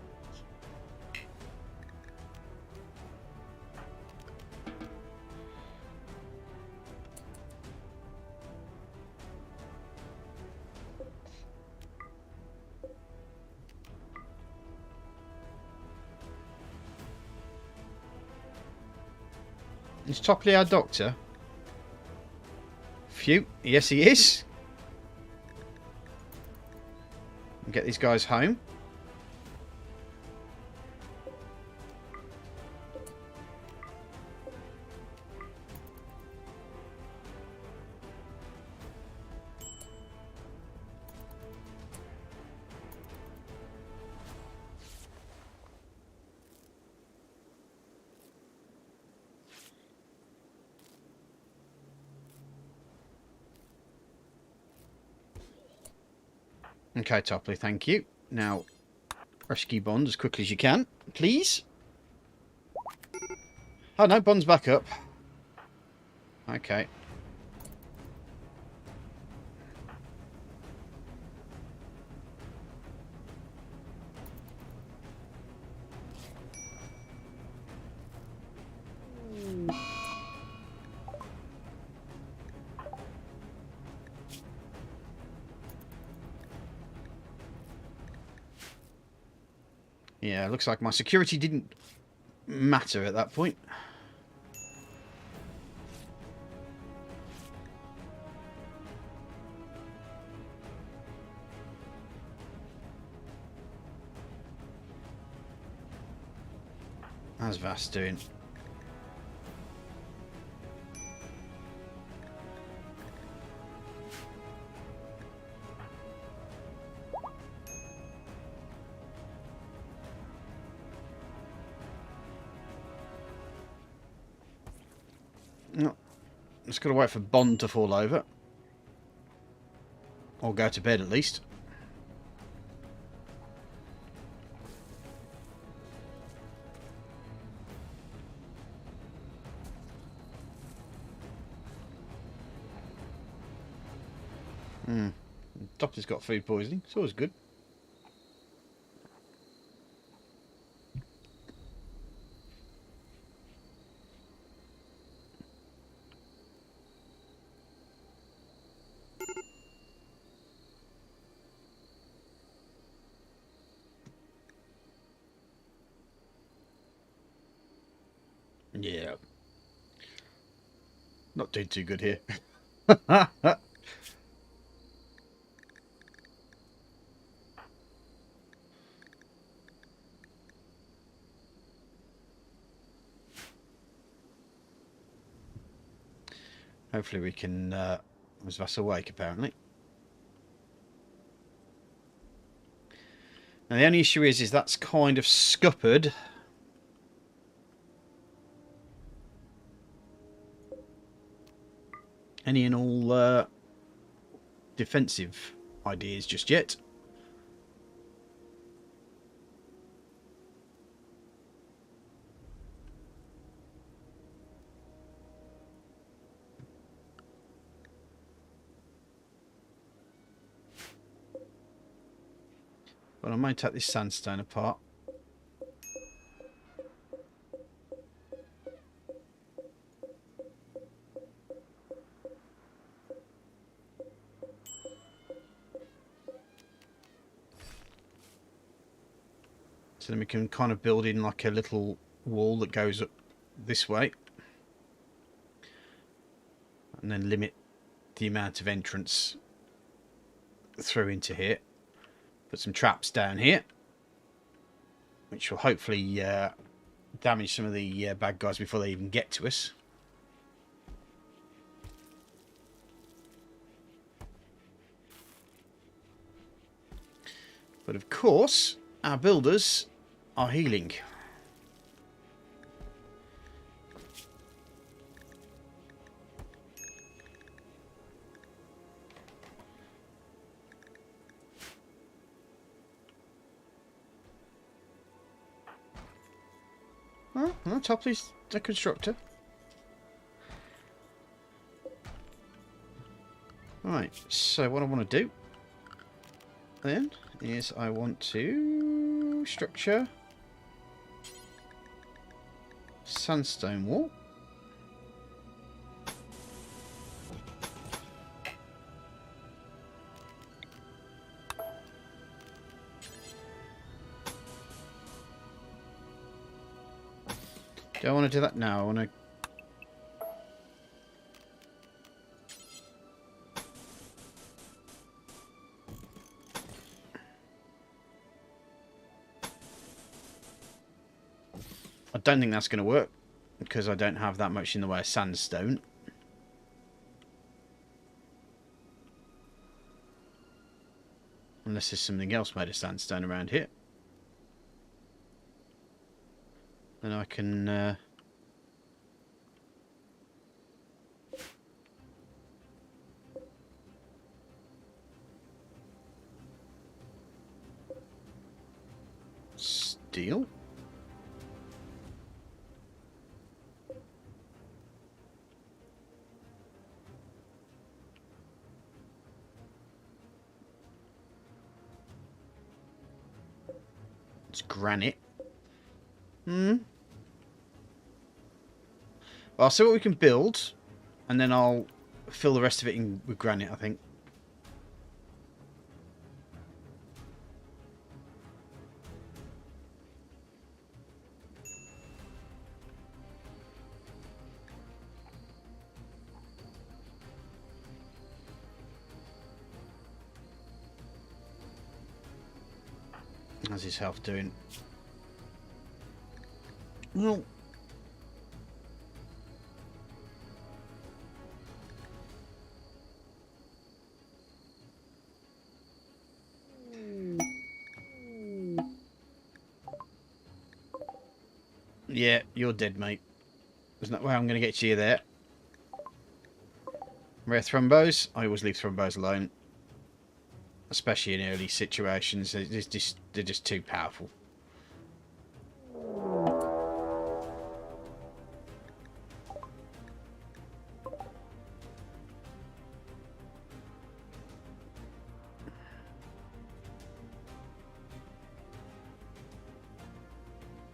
Speaker 1: Is Topley our doctor? Phew. Yes, he is. Get these guys home. Okay, Topley, thank you. Now, rescue Bond as quickly as you can, please. Oh no, Bond's back up. Okay. Yeah, looks like my security didn't matter at that point. How's Vass doing? No, just got to wait for Bond to fall over. Or go to bed at least. Doctor's got food poisoning. It's always good. Yeah. Not doing too good here. Hopefully we can... was Vass awake, apparently. Now the only issue is that's kind of scuppered. Any and all defensive ideas just yet. But I might take this sandstone apart. So then we can kind of build in like a little wall that goes up this way. And then limit the amount of entrance through into here. Put some traps down here, which will hopefully damage some of the bad guys before they even get to us. But of course, our builders are healing. Oh, well, Topley's the constructor. Right, so what I want to do then is I want to structure sandstone wall. Do I want to do that now? I want to... I don't think that's going to work because I don't have that much in the way of sandstone. Unless there's something else made of sandstone around here. Then I can... steel. It's granite. Well, I'll see what we can build, and then I'll fill the rest of it in with granite, I think. How's his health doing? Well, yeah, you're dead, mate. There's no way I'm going to get you there. Rare thrombos. I always leave thrombos alone. Especially in early situations. They're just too powerful.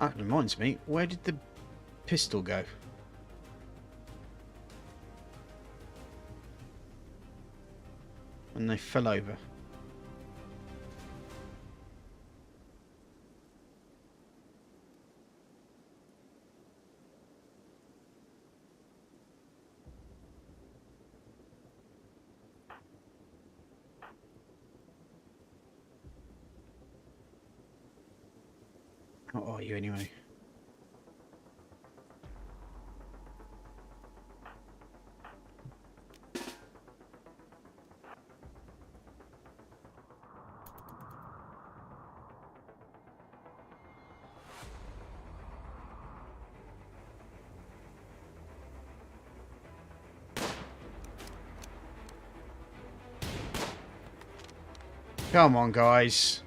Speaker 1: That reminds me, where did the pistol go? And they fell over. What are you anyway? Come on, guys.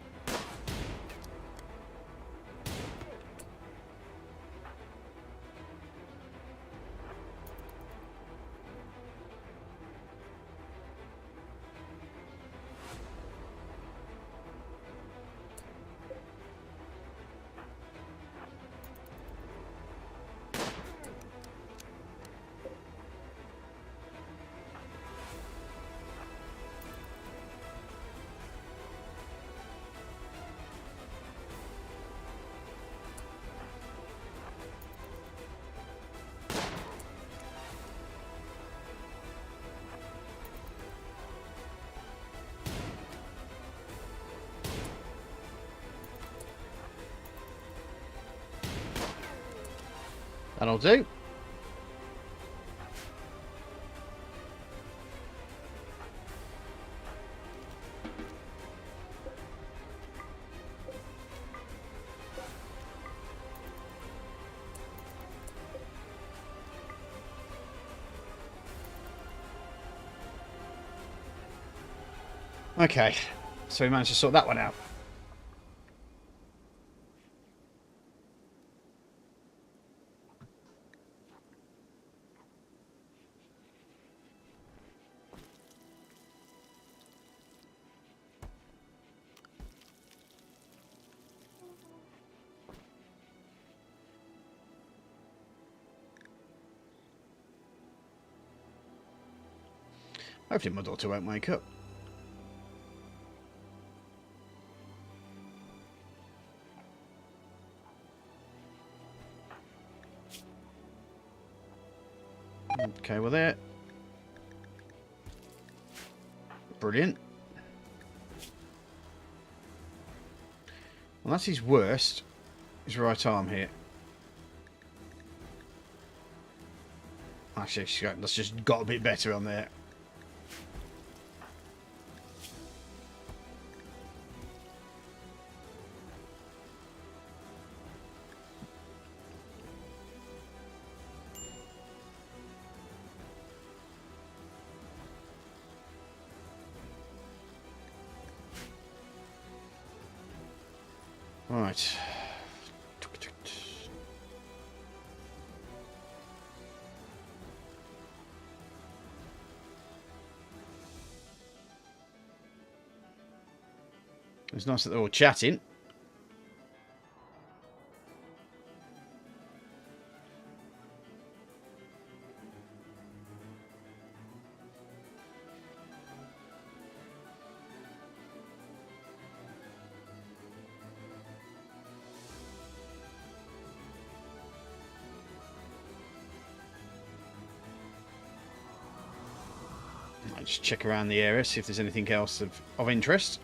Speaker 1: That'll do. Okay, so we managed to sort that one out. Hopefully my daughter won't wake up. Okay, well there. Brilliant. Well, that's his worst. His right arm here. Actually, that's just got a bit better on there. Right. It's nice that they're all chatting. I'll just check around the area, see if there's anything else of interest.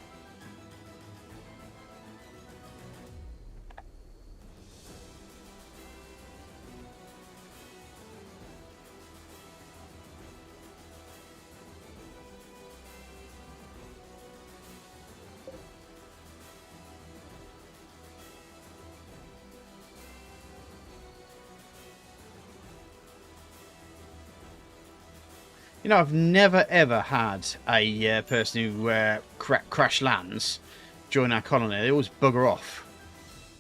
Speaker 1: You know, I've never ever had a person who crash lands join our colony. They always bugger off.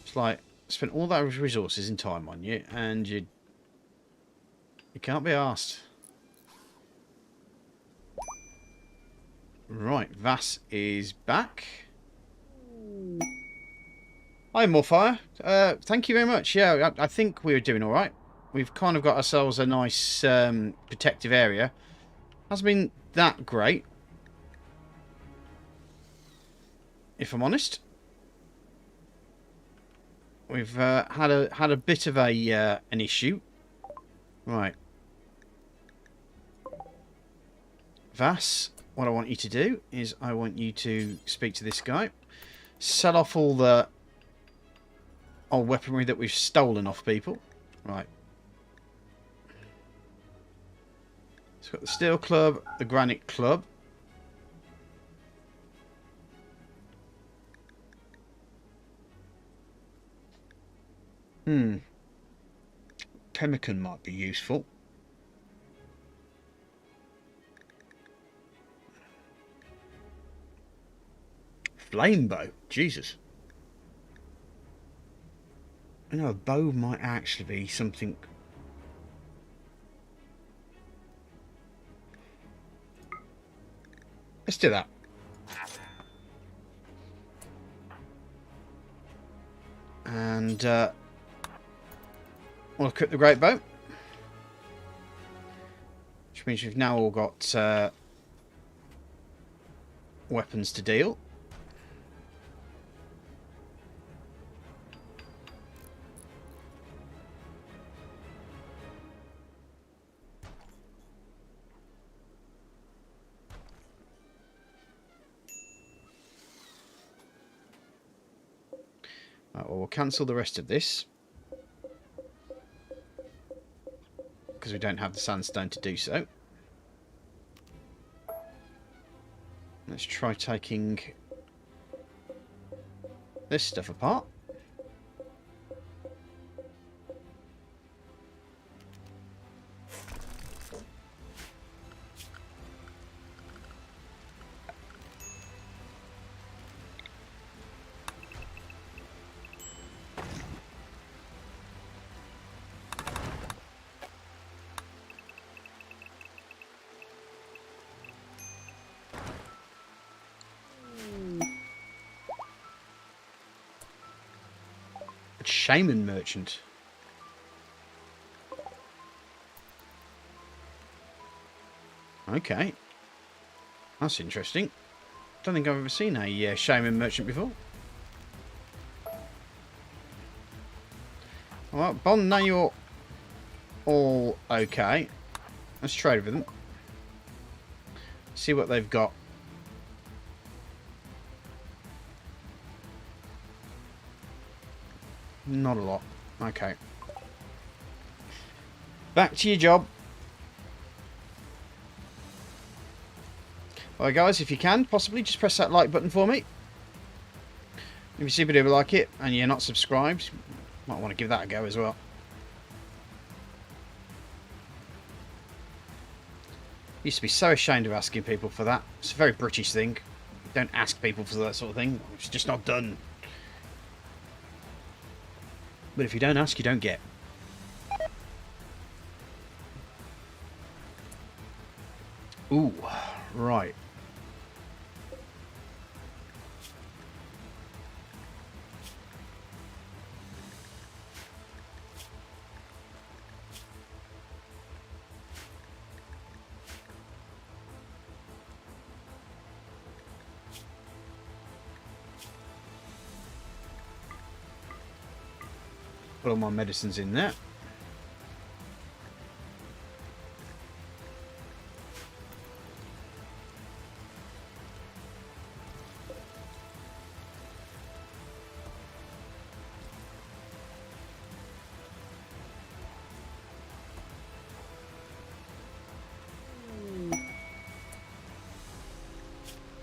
Speaker 1: It's like, spent all those resources and time on you, and you can't be asked. Right, Vass is back. Hi, Morfire. Thank you very much. Yeah, I think we're doing all right. We've kind of got ourselves a nice protective area. Hasn't been that great, if I'm honest. We've had a bit of an issue. Right, Vass, what I want you to do is I want you to speak to this guy, sell off all the old weaponry that we've stolen off people. Right. It's got the steel club, the granite club. Pemmican might be useful. Flame bow, Jesus. You know, a bow might actually be something. Let's do that. And we'll equip the great bow. Which means we've now all got weapons to deal. Right, well, we'll cancel the rest of this. we don't have the sandstone to do so. Let's try taking this stuff apart. Shaman merchant. Okay. That's interesting. Don't think I've ever seen a shaman merchant before. Well, Bond, now you're all okay. Let's trade with them. See what they've got. Not a lot. Okay. Back to your job. Alright guys, if you can, possibly just press that like button for me. If you see a video like it and you're not subscribed, you might want to give that a go as well. Used to be so ashamed of asking people for that. It's a very British thing. Don't ask people for that sort of thing. It's just not done. But if you don't ask, you don't get. Ooh, right. Put all my medicines in there.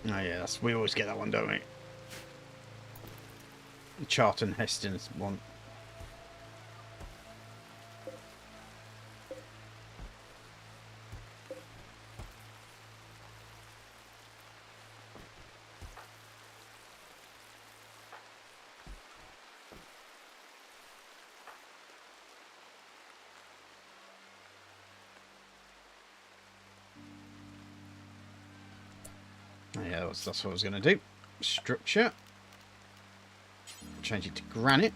Speaker 1: Oh yeah, we always get that one, don't we? The Charlton Heston one. Yeah, that's what I was going to do. Structure. Change it to granite.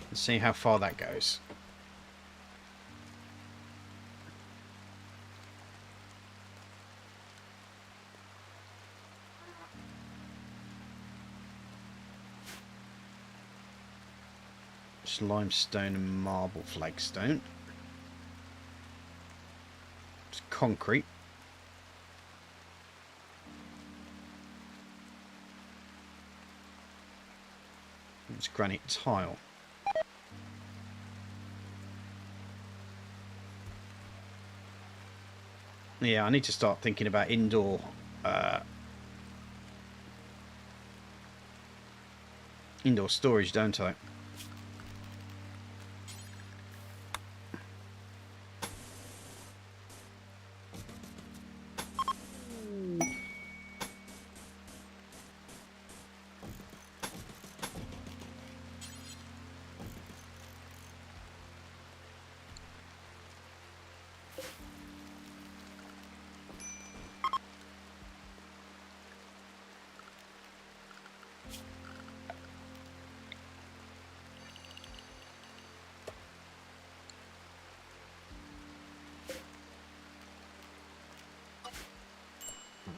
Speaker 1: And see how far that goes. Just limestone and marble flagstone. It's concrete. It's granite tile. Yeah, I need to start thinking about indoor storage, don't I?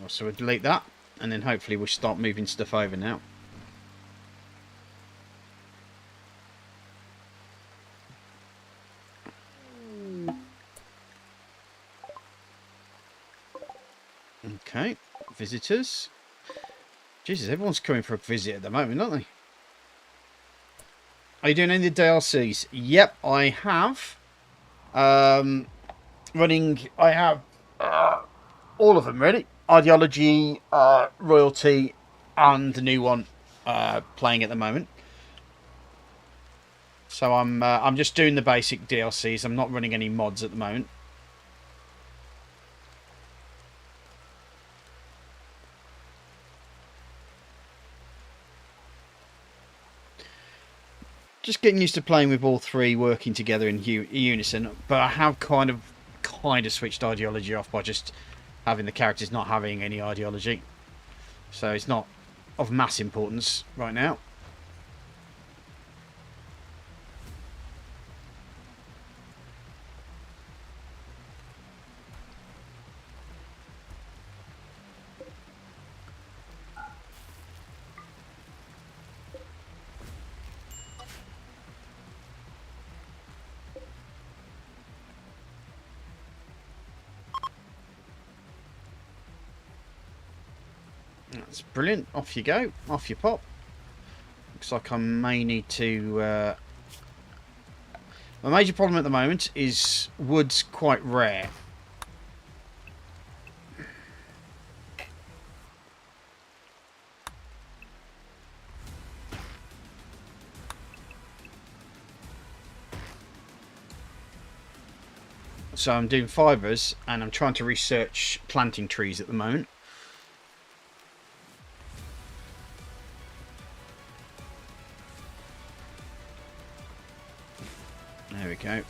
Speaker 1: So we'll delete that, and then hopefully we'll start moving stuff over now. Okay, visitors. Jesus, everyone's coming for a visit at the moment, aren't they? Are you doing any of the DLCs? Yep, I have. Running, I have all of them ready. Ideology, Royalty, and the new one playing at the moment. So I'm just doing the basic DLCs. I'm not running any mods at the moment. Just getting used to playing with all three working together in unison. But I have kind of switched ideology off by just having the characters not having any ideology. So it's not of mass importance right now. That's brilliant. Off you go. Off you pop. Looks like I may need to... My major problem at the moment is wood's quite rare. So I'm doing fibres and I'm trying to research planting trees at the moment. There we go.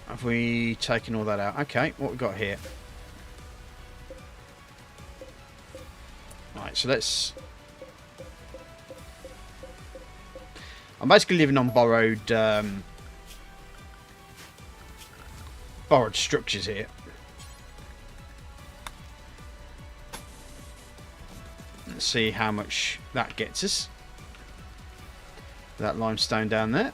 Speaker 1: Have we taken all that out? Okay, what we got here? Right, so let's... I'm basically living on borrowed structures here. Let's see how much that gets us. That limestone down there.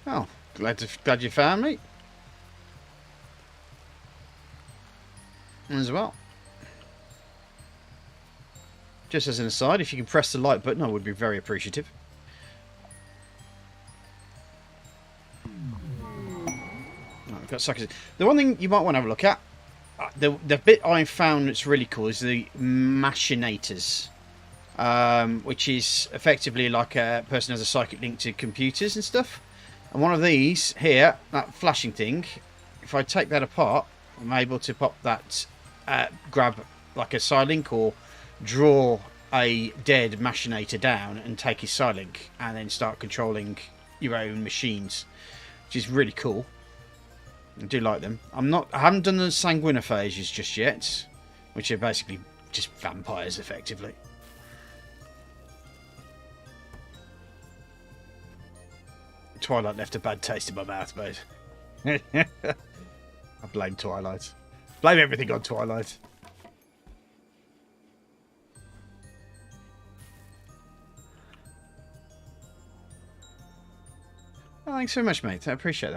Speaker 1: Oh, glad you found me. As well. Just as an aside, if you can press the like button, I would be very appreciative. Oh, we've got suckers. The one thing you might want to have a look at, the bit I found that's really cool is the machinators. Which is effectively like a person has a psychic link to computers and stuff. And one of these here, that flashing thing, if I take that apart, I'm able to pop that, grab like a Psylink or draw a dead machinator down and take his Psylink and then start controlling your own machines, which is really cool. I do like them. I haven't done the sanguinophages just yet, which are basically just vampires effectively. Twilight left a bad taste in my mouth, mate. I blame Twilight. Blame everything on Twilight. Oh, thanks so much, mate. I appreciate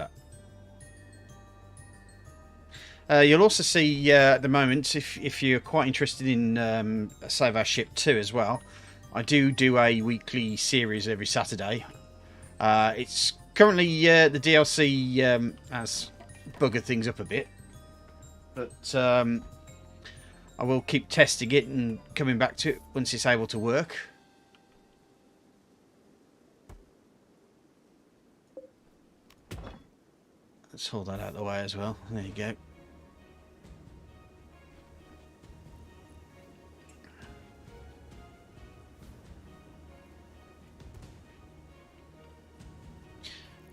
Speaker 1: that. You'll also see at the moment, if you're quite interested in Save Our Ship 2 as well, I do a weekly series every Saturday. It's currently the DLC has buggered things up a bit, but I will keep testing it and coming back to it once it's able to work. Let's hold that out of the way as well. There you go.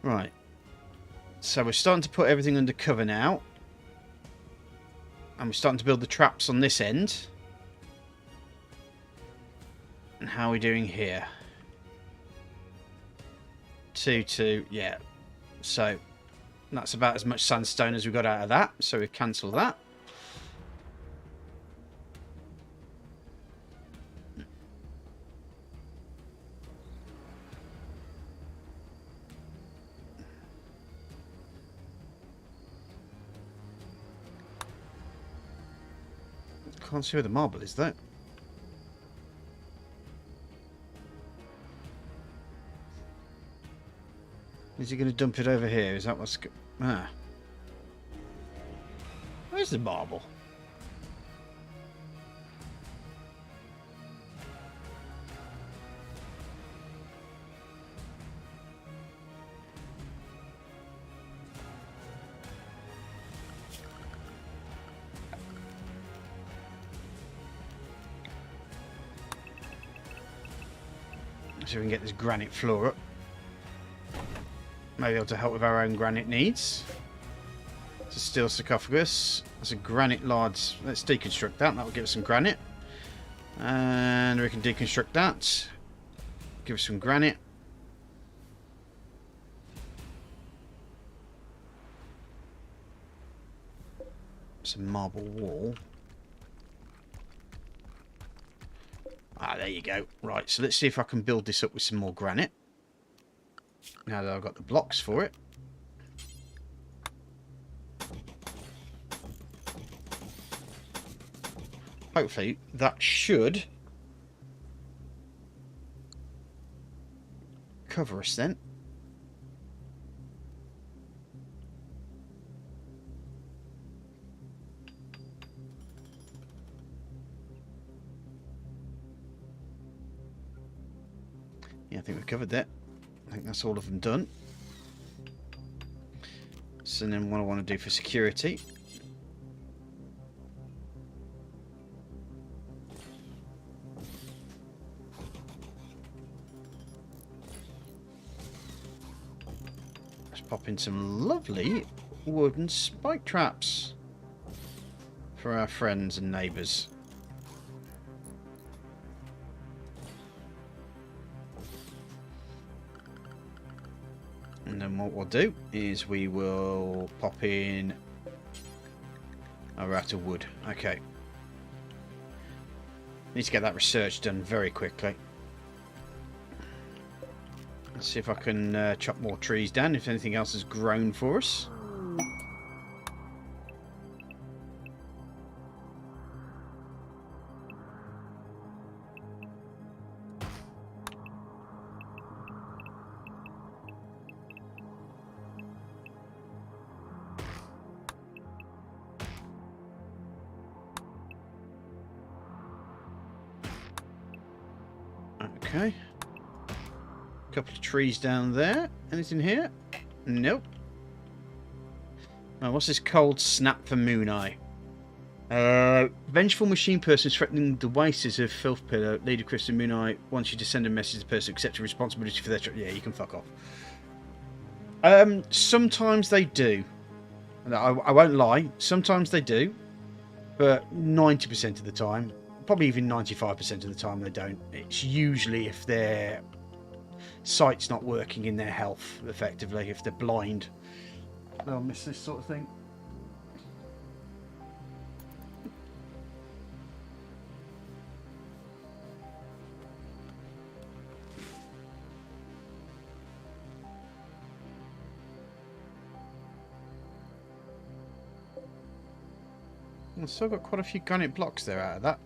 Speaker 1: Right. So we're starting to put everything under cover now. And we're starting to build the traps on this end. And how are we doing here? 2, 2, yeah. So that's about as much sandstone as we got out of that. So we cancel that. Can't see where the marble is though. Is he going to dump it over here? Is that what's... Ah. Where's the marble? So we can get this granite floor up. Maybe able to help with our own granite needs. It's a steel sarcophagus. That's a granite large. Let's deconstruct that. That will give us some granite. And we can deconstruct that. Give us some granite. Some marble wall. Ah, there you go. Right, so let's see if I can build this up with some more granite. Now that I've got the blocks for it. Hopefully that should cover us then. Yeah, I think we've covered that. I think that's all of them done. So then what I want to do for security. Let's pop in some lovely wooden spike traps for our friends and neighbours. And then what we'll do is we will pop in a rat of wood. Okay. Need to get that research done very quickly. Let's see if I can chop more trees down, if anything else has grown for us. Okay. Couple of trees down there. Anything here? Nope. What's this cold snap for Moon Eye? Vengeful machine person threatening the wastes of Filth Pillar. Leader Christian Moon Eye wants you to send a message to the person accepting responsibility for their... Yeah, you can fuck off. Sometimes they do. I won't lie. Sometimes they do. But 90% of the time, probably even 95% of the time, they don't. It's usually if their sight's not working in their health, effectively, if they're blind. They'll miss this sort of thing. I've still got quite a few granite blocks there out of that.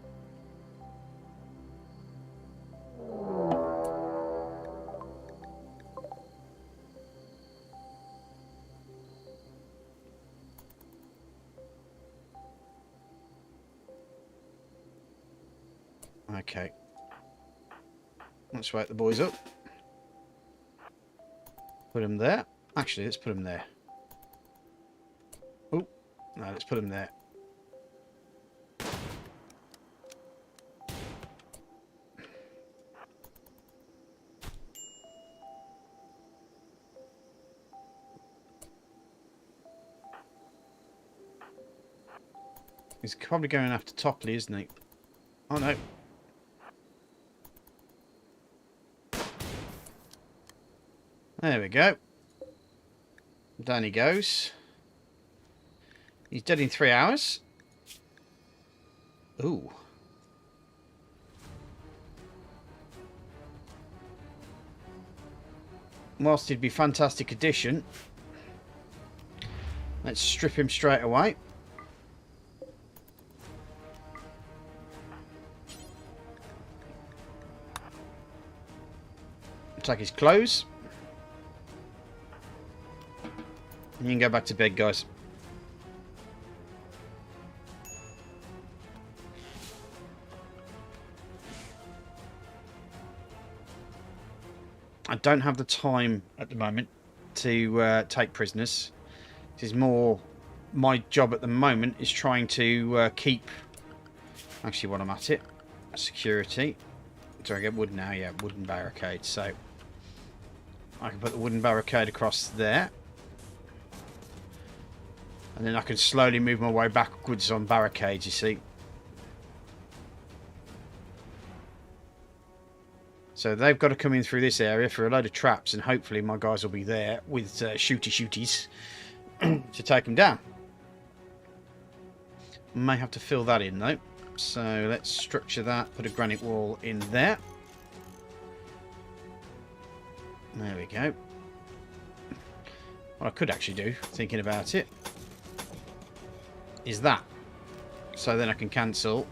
Speaker 1: Okay. Let's wake the boys up. Put them there. Actually, let's put them there. Oh, no, let's put them there. He's probably going after Topley, isn't he? Oh no. There we go. Down he goes. He's dead in 3 hours. Ooh. Whilst he'd be a fantastic addition, let's strip him straight away. Take his clothes. And you can go back to bed, guys. I don't have the time at the moment to take prisoners. It is more my job at the moment is trying to keep. Actually, while I'm at it, security. Do I get wood now? Yeah, wooden barricade. So I can put the wooden barricade across there, and then I can slowly move my way backwards on barricades. You see. So they've got to come in through this area for a load of traps, and hopefully my guys will be there with shooties to take them down. May have to fill that in though. So let's structure that, put a granite wall in there. There we go. What I could actually do, thinking about it, is that. So then I can cancel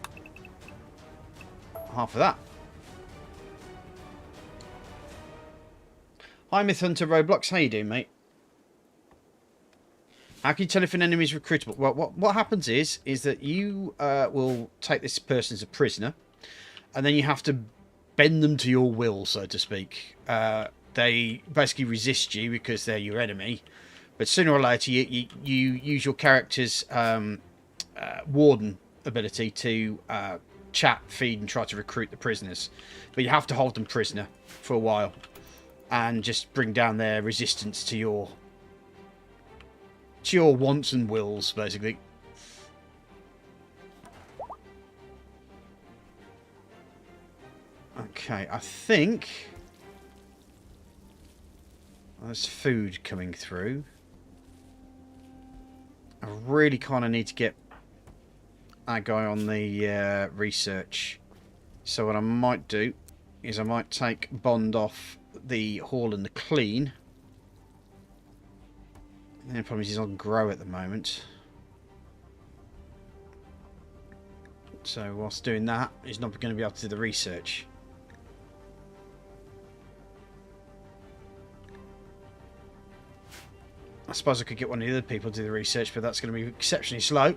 Speaker 1: half of that. Hi Myth Hunter Roblox, how you doing, mate? How can you tell if an enemy is recruitable? Well, what happens is that you will take this person as a prisoner, and then you have to bend them to your will, so to speak. They basically resist you because they're your enemy, but sooner or later you use your character's warden ability to chat, feed, and try to recruit the prisoners. But you have to hold them prisoner for a while, and just bring down their resistance to your wants and wills, basically. Okay, I think there's food coming through. I really kind of need to get that guy on the research. So what I might do is I might take Bond off the haul and the clean. The problem is he's on grow at the moment. So whilst doing that, he's not going to be able to do the research. I suppose I could get one of the other people to do the research, but that's going to be exceptionally slow.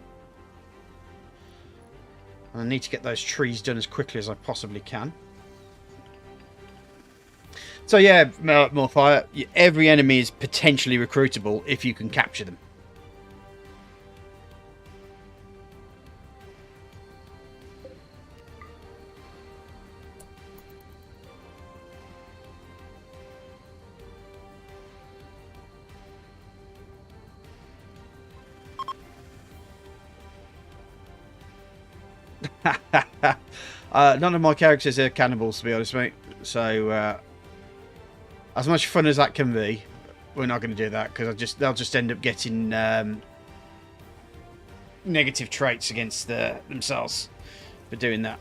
Speaker 1: And I need to get those trees done as quickly as I possibly can. So yeah, Morfire, every enemy is potentially recruitable if you can capture them. None of my characters are cannibals, to be honest, mate. So as much fun as that can be, we're not going to do that because they'll just end up getting negative traits against themselves for doing that.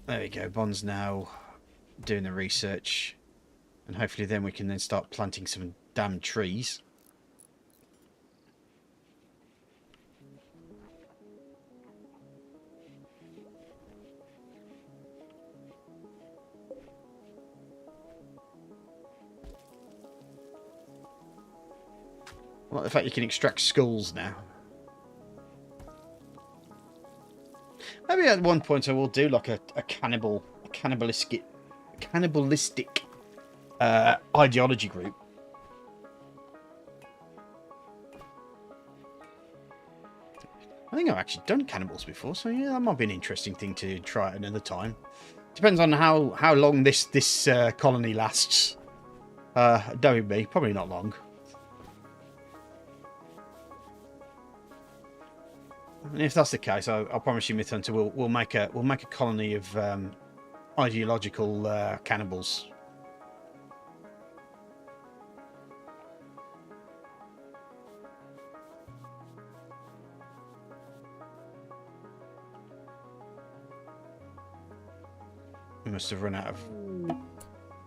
Speaker 1: There we go. Bond's now doing the research, and hopefully then we can then start planting some damn trees. I like the fact you can extract skulls now. Maybe at one point I will do like a cannibalistic ideology group. I think I've actually done cannibals before, so yeah, that might be an interesting thing to try at another time. Depends on how long this colony lasts. Knowing me, probably not long. And if that's the case, I'll promise you, Myth Hunter, we'll make a colony of ideological cannibals. We must have run out of...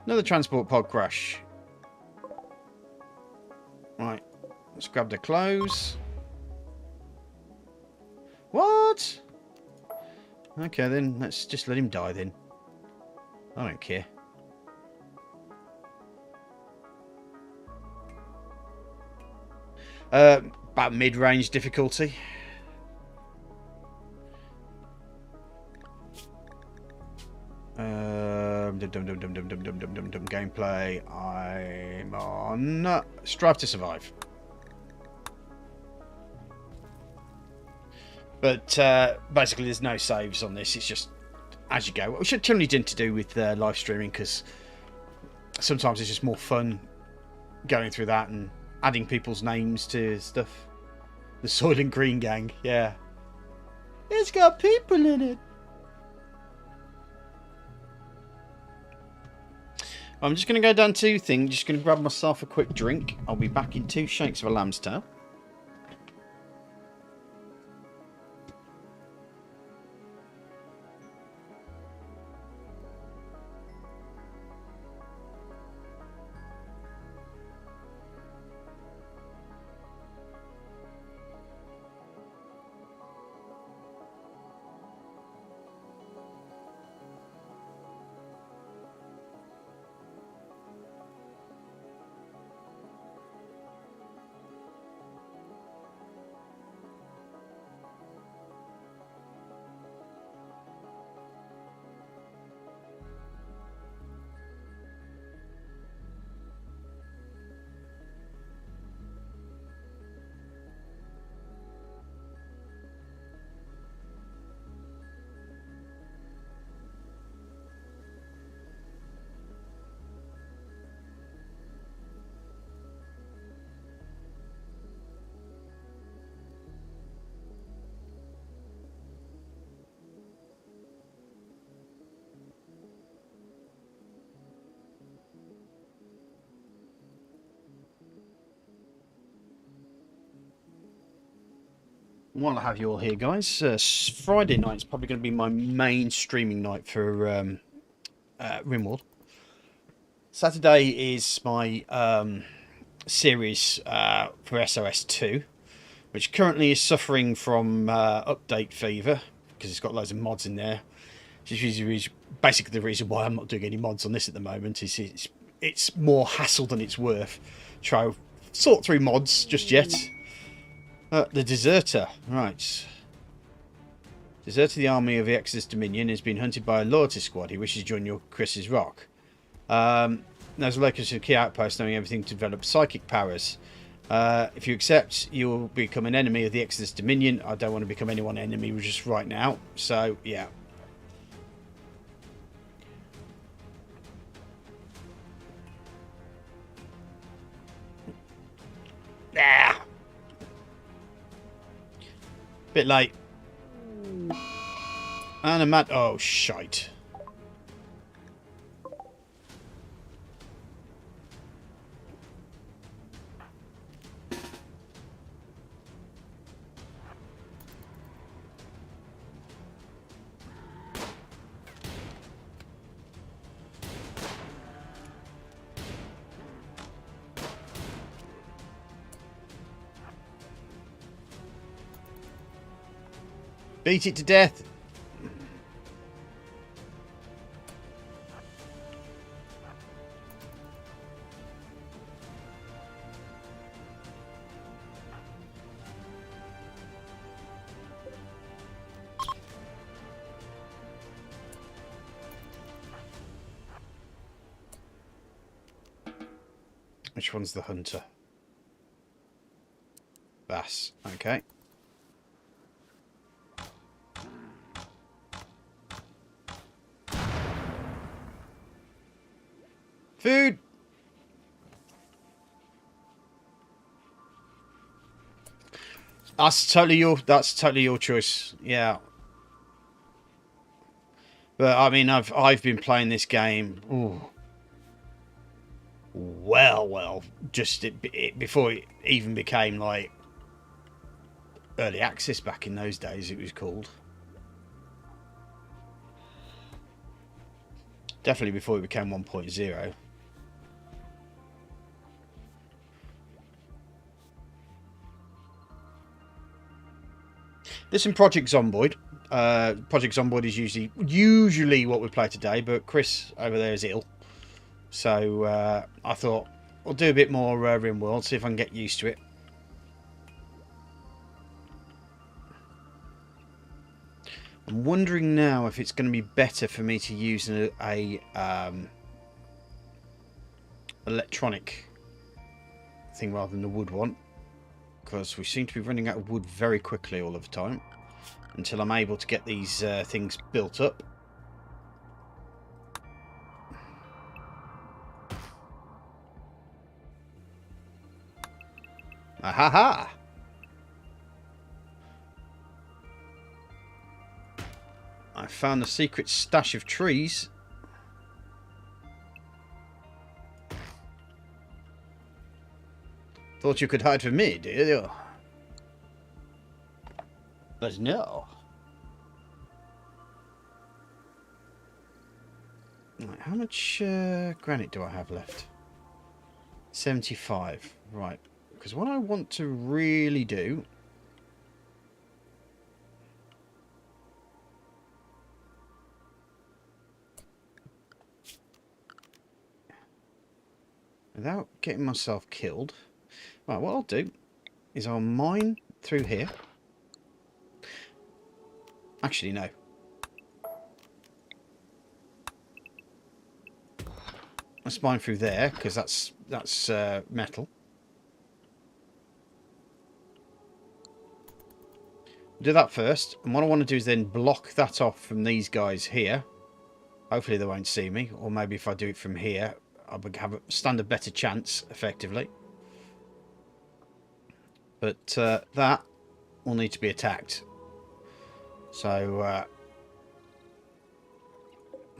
Speaker 1: Another transport pod crash. Right. Let's grab the clothes. What? Okay, then. Let's just let him die, then. I don't care. About mid-range difficulty. Gameplay. I'm on Strive to Survive. But basically, there's no saves on this. It's just as you go, which I generally tend to do with live streaming, because sometimes it's just more fun going through that and adding people's names to stuff. The Soylent Green Gang, yeah. It's got people in it. I'm just going to go down to thing. Just going to grab myself a quick drink. I'll be back in 2 shakes of a lamb's tail. While I have you all here, guys, Friday night is probably going to be my main streaming night for Rimworld. Saturday is my series for SOS 2, which currently is suffering from update fever, because it's got loads of mods in there. Which is basically the reason why I'm not doing any mods on this at the moment. Is it's more hassle than it's worth. Try to sort through mods just yet. The Deserter, right. Deserter, the army of the Exodus Dominion, has been hunted by a loyalty squad. He wishes to join your Chris's Rock. There's a location of key outpost knowing everything to develop psychic powers. If you accept, you will become an enemy of the Exodus Dominion. I don't want to become anyone enemy just right now. So, yeah. Ah! Bit late. And a mad... Oh, shite. Beat it to death. Which one's the hunter? Bass. Okay. Food! That's totally your choice. Yeah. But I mean, I've been playing this game. Ooh, well, just before it even became like early access back in those days. It was called. Definitely before it became 1.0. This in Project Zomboid. Project Zomboid is usually what we play today, but Chris over there is ill, so I thought I'll do a bit more Rimworld, see if I can get used to it. I'm wondering now if it's going to be better for me to use a electronic thing rather than the wood one, because we seem to be running out of wood very quickly all of the time until I'm able to get these things built up. Ahaha! I found the secret stash of trees. Thought you could hide from me, did you? But no. Right, how much granite do I have left? 75. Right. Because what I want to really do... without getting myself killed... Right, what I'll do is I'll mine through here. Actually, no. Let's mine through there, because that's metal. Do that first, and what I want to do is then block that off from these guys here. Hopefully they won't see me, or maybe if I do it from here, I'll stand a better chance, effectively. But that will need to be attacked. So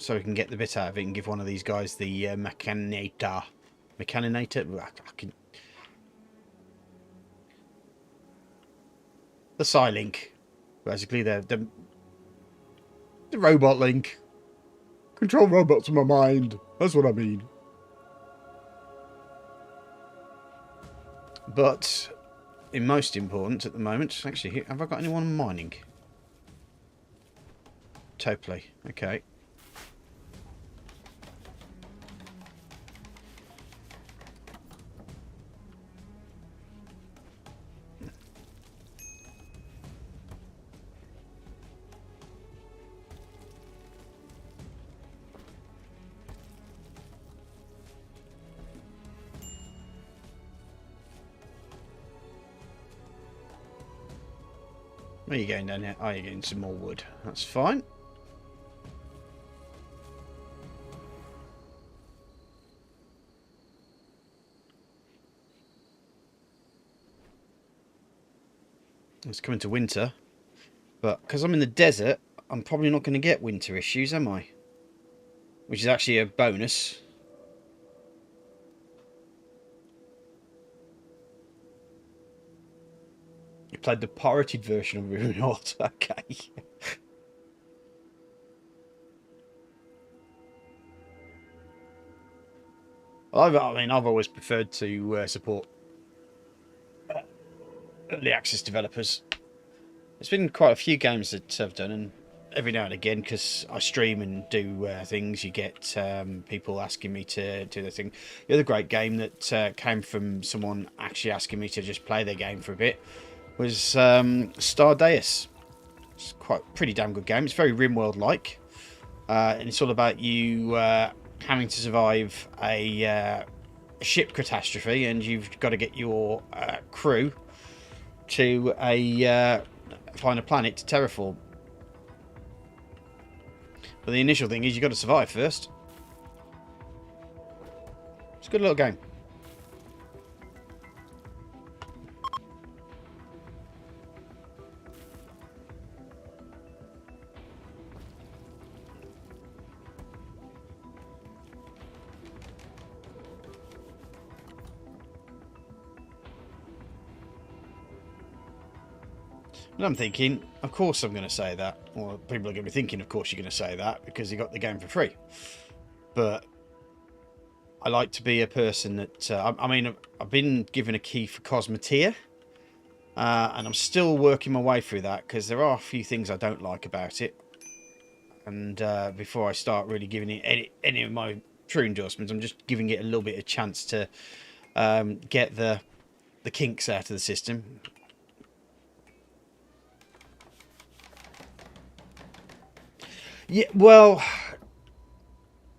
Speaker 1: we can get the bit out of it and give one of these guys the Mechaninator. The Psylink. Basically, the robot link. Control robots in my mind. That's what I mean. But... most important at the moment, actually, have I got anyone mining? Totally. Okay. Where are you going down here? Oh, you're getting some more wood. That's fine. It's coming to winter. But because I'm in the desert, I'm probably not going to get winter issues, am I? Which is actually a bonus. You played the pirated version of Rimworld. Okay. I mean, I've always preferred to support early access developers. There's been quite a few games that I've done, and every now and again, because I stream and do things, you get people asking me to do the thing. The other great game that came from someone actually asking me to just play their game for a bit was Stardeus. It's quite pretty damn good game. It's very Rimworld-like, and it's all about you having to survive a ship catastrophe, and you've got to get your crew to find a planet to terraform. But the initial thing is you've got to survive first. It's a good little game. And I'm thinking, of course I'm going to say that. Well, people are going to be thinking, of course you're going to say that because you got the game for free. But I like to be a person that... I mean, I've been given a key for Cosmetia. And I'm still working my way through that because there are a few things I don't like about it. And before I start really giving it any of my true endorsements, I'm just giving it a little bit of chance to get the kinks out of the system. Yeah, well,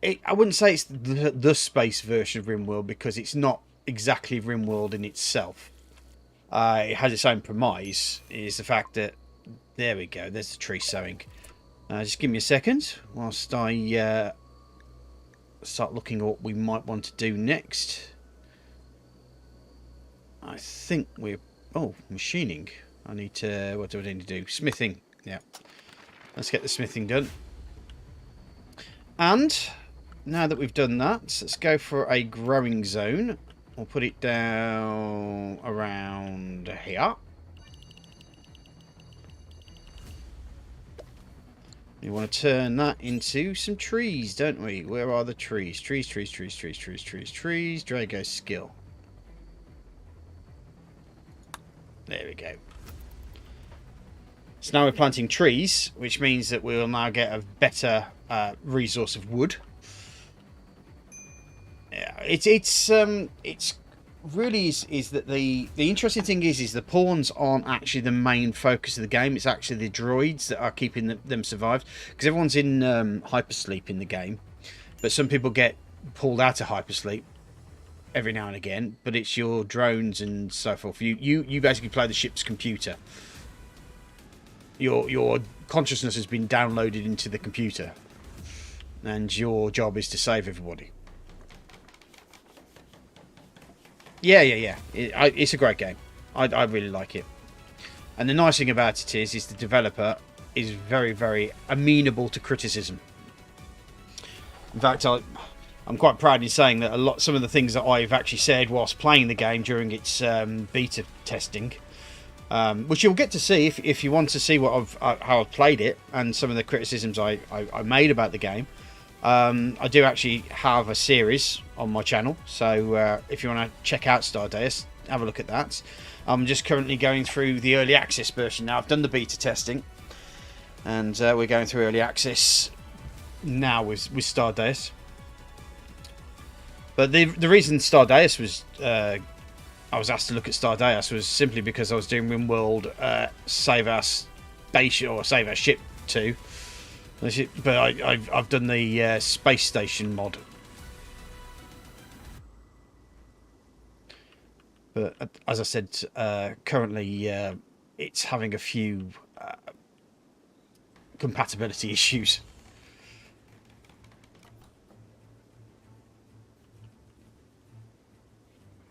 Speaker 1: I wouldn't say it's the space version of Rimworld because it's not exactly Rimworld in itself. It has its own premise, is the fact that... There we go, there's the tree sowing. Just give me a second whilst I start looking at what we might want to do next. I think we're... Oh, machining. I need to... What do I need to do? Smithing. Yeah. Let's get the smithing done. And now that we've done that, let's go for a growing zone. We'll put it down around here. We want to turn that into some trees, don't we? Where are the trees? Trees. Drago skill. There we go. So now we're planting trees, which means that we'll now get a better resource of wood. Yeah, it's really is that the interesting thing is the pawns aren't actually the main focus of the game. It's actually the droids that are keeping them survived, because everyone's in hypersleep in the game, but some people get pulled out of hypersleep every now and again. But it's your drones and so forth. You basically play the ship's computer. Your consciousness has been downloaded into the computer, and your job is to save everybody. Yeah. It's a great game. I really like it. And the nice thing about it is the developer is very, very amenable to criticism. In fact, I'm quite proud in saying that some of the things that I've actually said whilst playing the game during its beta testing, which you'll get to see if you want to see how I've played it and some of the criticisms I made about the game. I do actually have a series on my channel, so if you want to check out Stardeus, have a look at that. I'm just currently going through the early access version now. I've done the beta testing, and we're going through early access now with Stardeus. But the reason Stardeus was I was asked to look at Stardeus was simply because I was doing Rimworld Save Our Space or Save Our Ship 2. But I've done the space station mod. But as I said, currently it's having a few compatibility issues.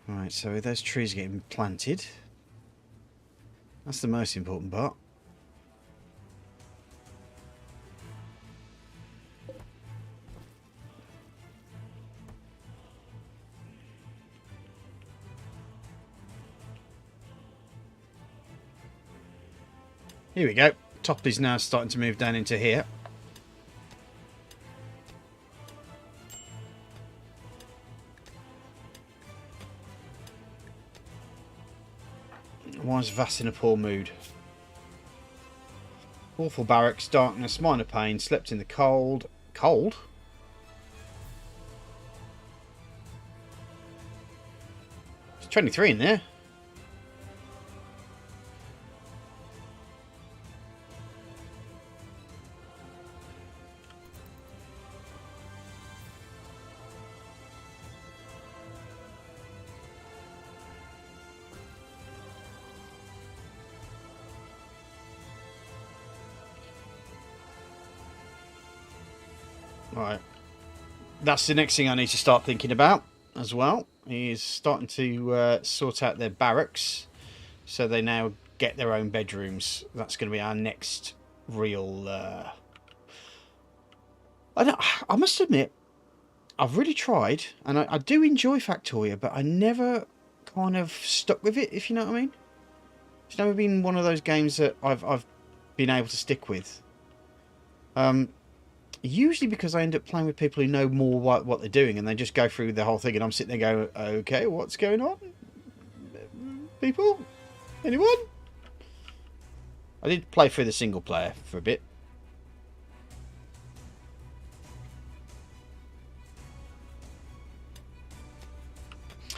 Speaker 1: Right, so those trees are getting planted. That's the most important part. Here we go. Top is now starting to move down into here. Why is Vass in a poor mood? Awful barracks, darkness, minor pain, slept in the cold. Cold? There's 23 in there. Right, that's the next thing I need to start thinking about as well, is starting to sort out their barracks so they now get their own bedrooms. That's going to be our next real I must admit, I've really tried, and I do enjoy Factoria, but I never kind of stuck with it, if you know what I mean. It's never been one of those games that I've been able to stick with. Usually because I end up playing with people who know more what they're doing, and they just go through the whole thing, and I'm sitting there going, okay, what's going on? People? Anyone? I did play through the single player for a bit.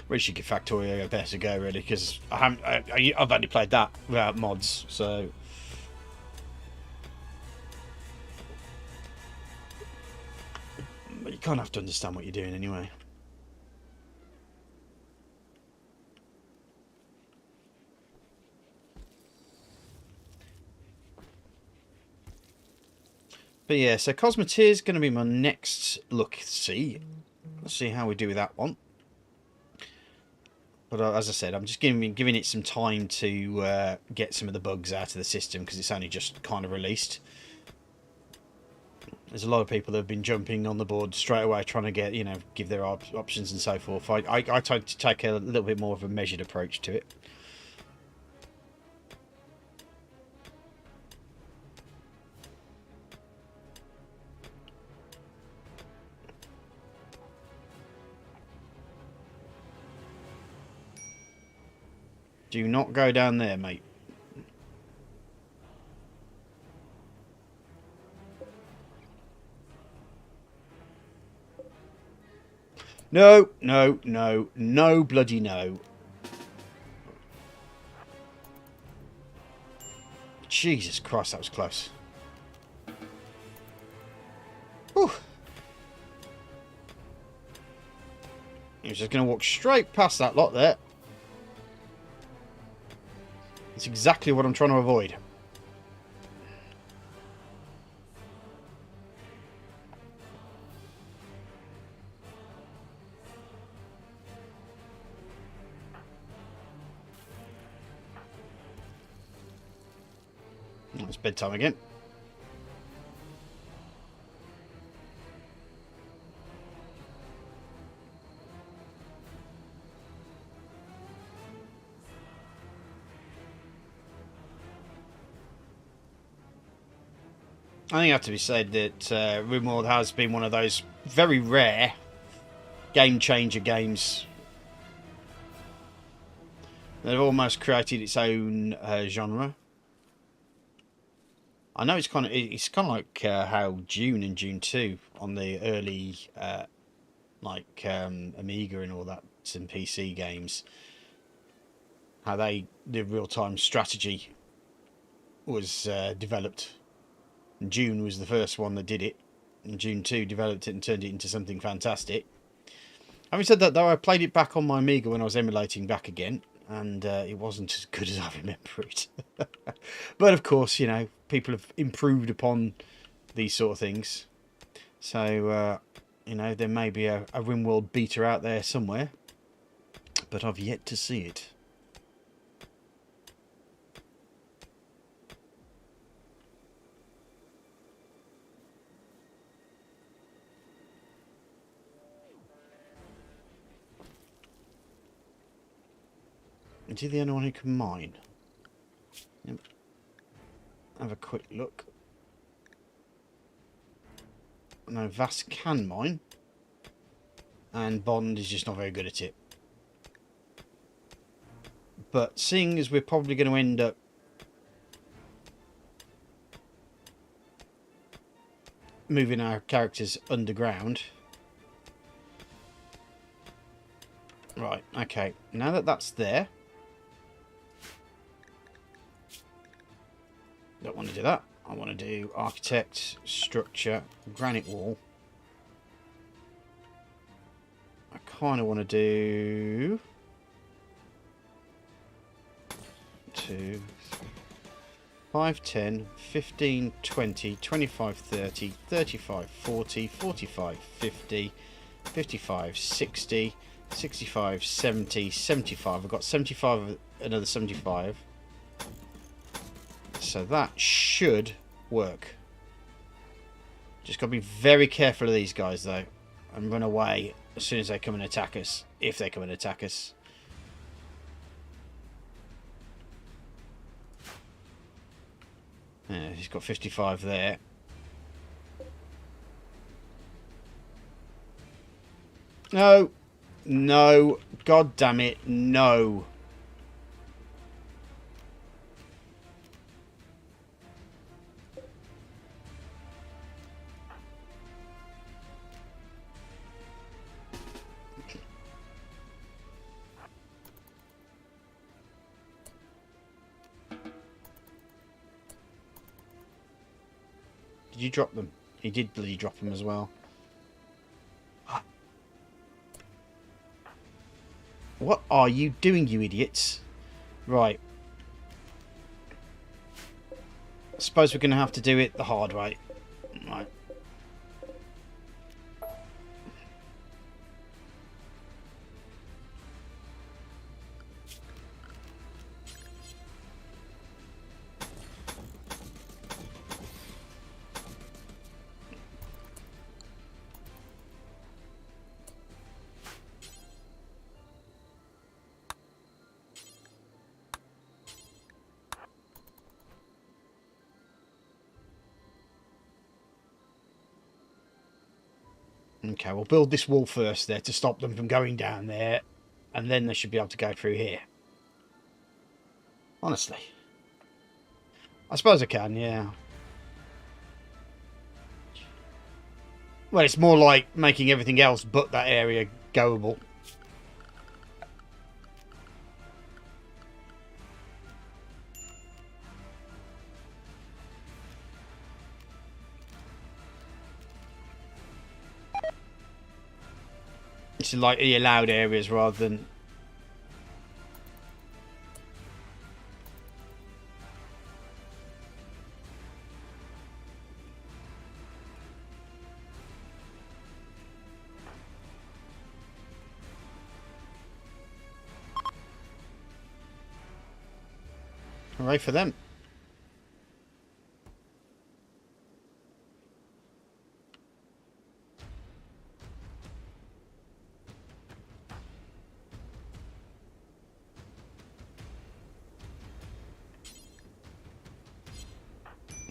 Speaker 1: Really should give Factorio a better go, really, because I've only played that without mods, so... But you kind of have to understand what you're doing anyway. But yeah, so Cosmeteer is going to be my next look-see. Let's see how we do with that one. But as I said, I'm just giving it some time to get some of the bugs out of the system, because it's only just kind of released. There's a lot of people that have been jumping on the board straight away, trying to get, give their options and so forth. I try to take a little bit more of a measured approach to it. Do not go down there, mate. No, no, no, no, bloody no. Jesus Christ, that was close. Whew. He was just going to walk straight past that lot there. It's exactly what I'm trying to avoid. It's bedtime again. I think it has to be said that Rimworld has been one of those very rare game changer games that have almost created its own genre. I know it's kind of like how Dune and Dune 2 on the early Amiga and all that, some PC games, how the real-time strategy was developed. And Dune was the first one that did it, and Dune 2 developed it and turned it into something fantastic. Having said that, though, I played it back on my Amiga when I was emulating back again, and it wasn't as good as I remember it. But of course, people have improved upon these sort of things. So, there may be a Rimworld beta out there somewhere, but I've yet to see it. Is he the only one who can mine? Yep. Have a quick look. No, Vass can mine. And Bond is just not very good at it. But seeing as we're probably going to end up moving our characters underground. Right, okay. Now that that's there. Don't want to do that. I want to do architect, structure, granite wall. I kind of want to do 2, 5, 10, 15, 20, 25, 30, 35, 40, 45, 50, 55, 60, 65, 70, 75. I've got 75, another 75. So that should work. Just got to be very careful of these guys, though, and run away as soon as they come and attack us, if they come and attack us. He's got 55 there. No. No. God damn it. No. Did you drop them? He did bloody drop them as well. What are you doing, you idiots? Right. I suppose we're going to have to do it the hard way. Right. Okay, we'll build this wall first there to stop them from going down there, and then they should be able to go through here. Honestly. I suppose I can, yeah. Well, it's more like making everything else but that area goable. It's like the allowed areas rather than... Hooray for them.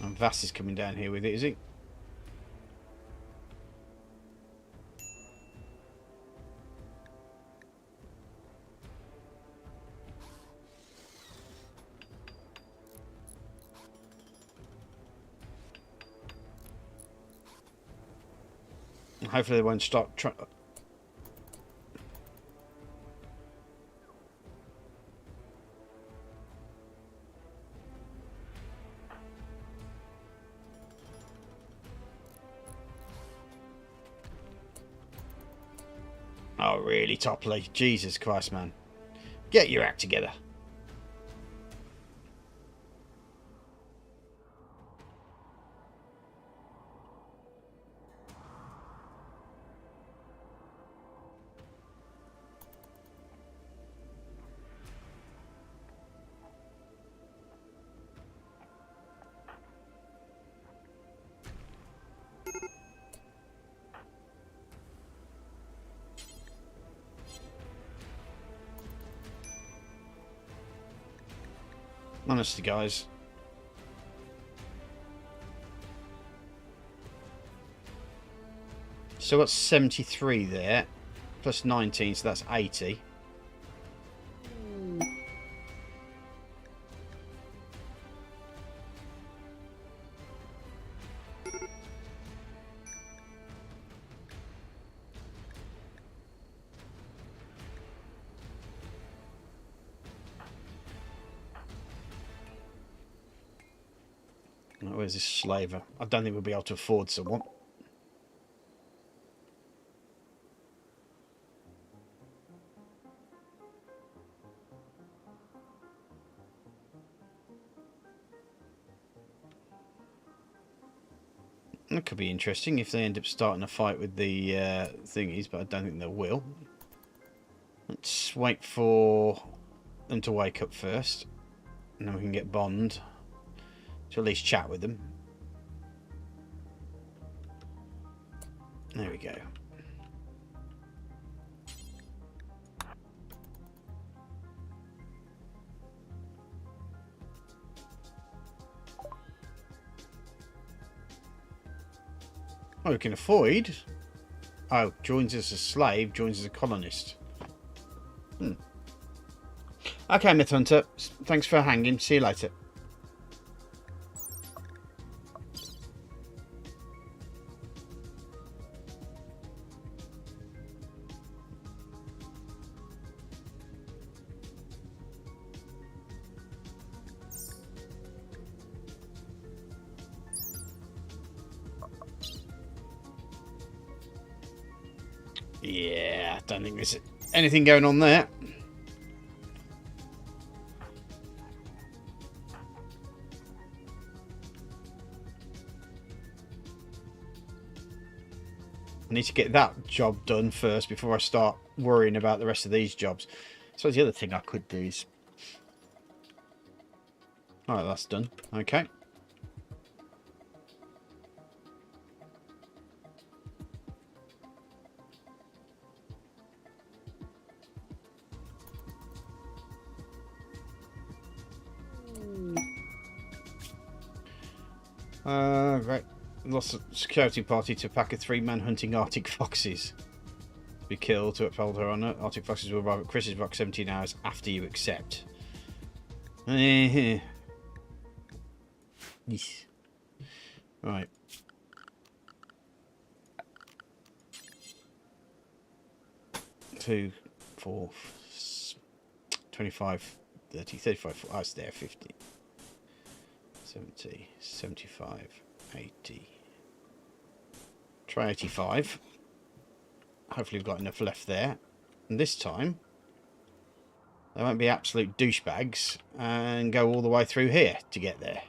Speaker 1: And Vass is coming down here with it, is he? Hopefully they won't stop trying... Oh, really, Topley? Jesus Christ, man. Get your act together. Honestly, guys. So what's 73 there? Plus 19, so that's 80. Where's this slaver? I don't think we'll be able to afford someone. That could be interesting if they end up starting a fight with the thingies, but I don't think they will. Let's wait for them to wake up first, and then we can get Bond to at least chat with them. There we go. Oh, we can avoid. Oh, joins as a slave, joins as a colonist. Okay, Myth Hunter. Thanks for hanging. See you later. Yeah, I don't think there's anything going on there. I need to get that job done first before I start worrying about the rest of these jobs. So the other thing I could do is... Alright, that's done. Okay. Right. Lost a security party to pack of 3-man hunting Arctic foxes. Be killed to uphold her honour. Arctic foxes will arrive at Chris's Rock 17 hours after you accept. Right. 2, 4, 25, 30, 35. Oh, it's there. 50, 70, 75, 80. Try 85. Hopefully we've got enough left there. And this time, they won't be absolute douchebags and go all the way through here to get there.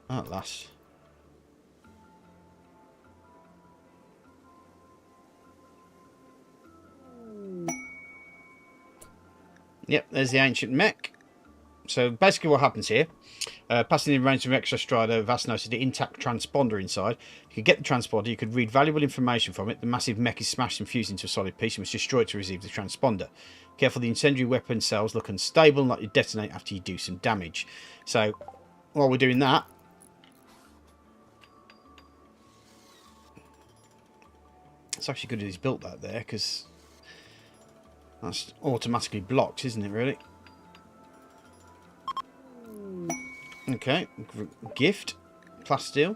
Speaker 1: At last. Yep, there's the ancient mech. So basically what happens here, passing the range of extra strider, Vass noted the intact transponder inside. You could get the transponder, you could read valuable information from it. The massive mech is smashed and fused into a solid piece and was destroyed to receive the transponder. Careful, the incendiary weapon cells look unstable and likely to detonate after you do some damage. So while we're doing that, it's actually good that he's built that there, because that's automatically blocked, isn't it, really? Okay, gift, plasteel.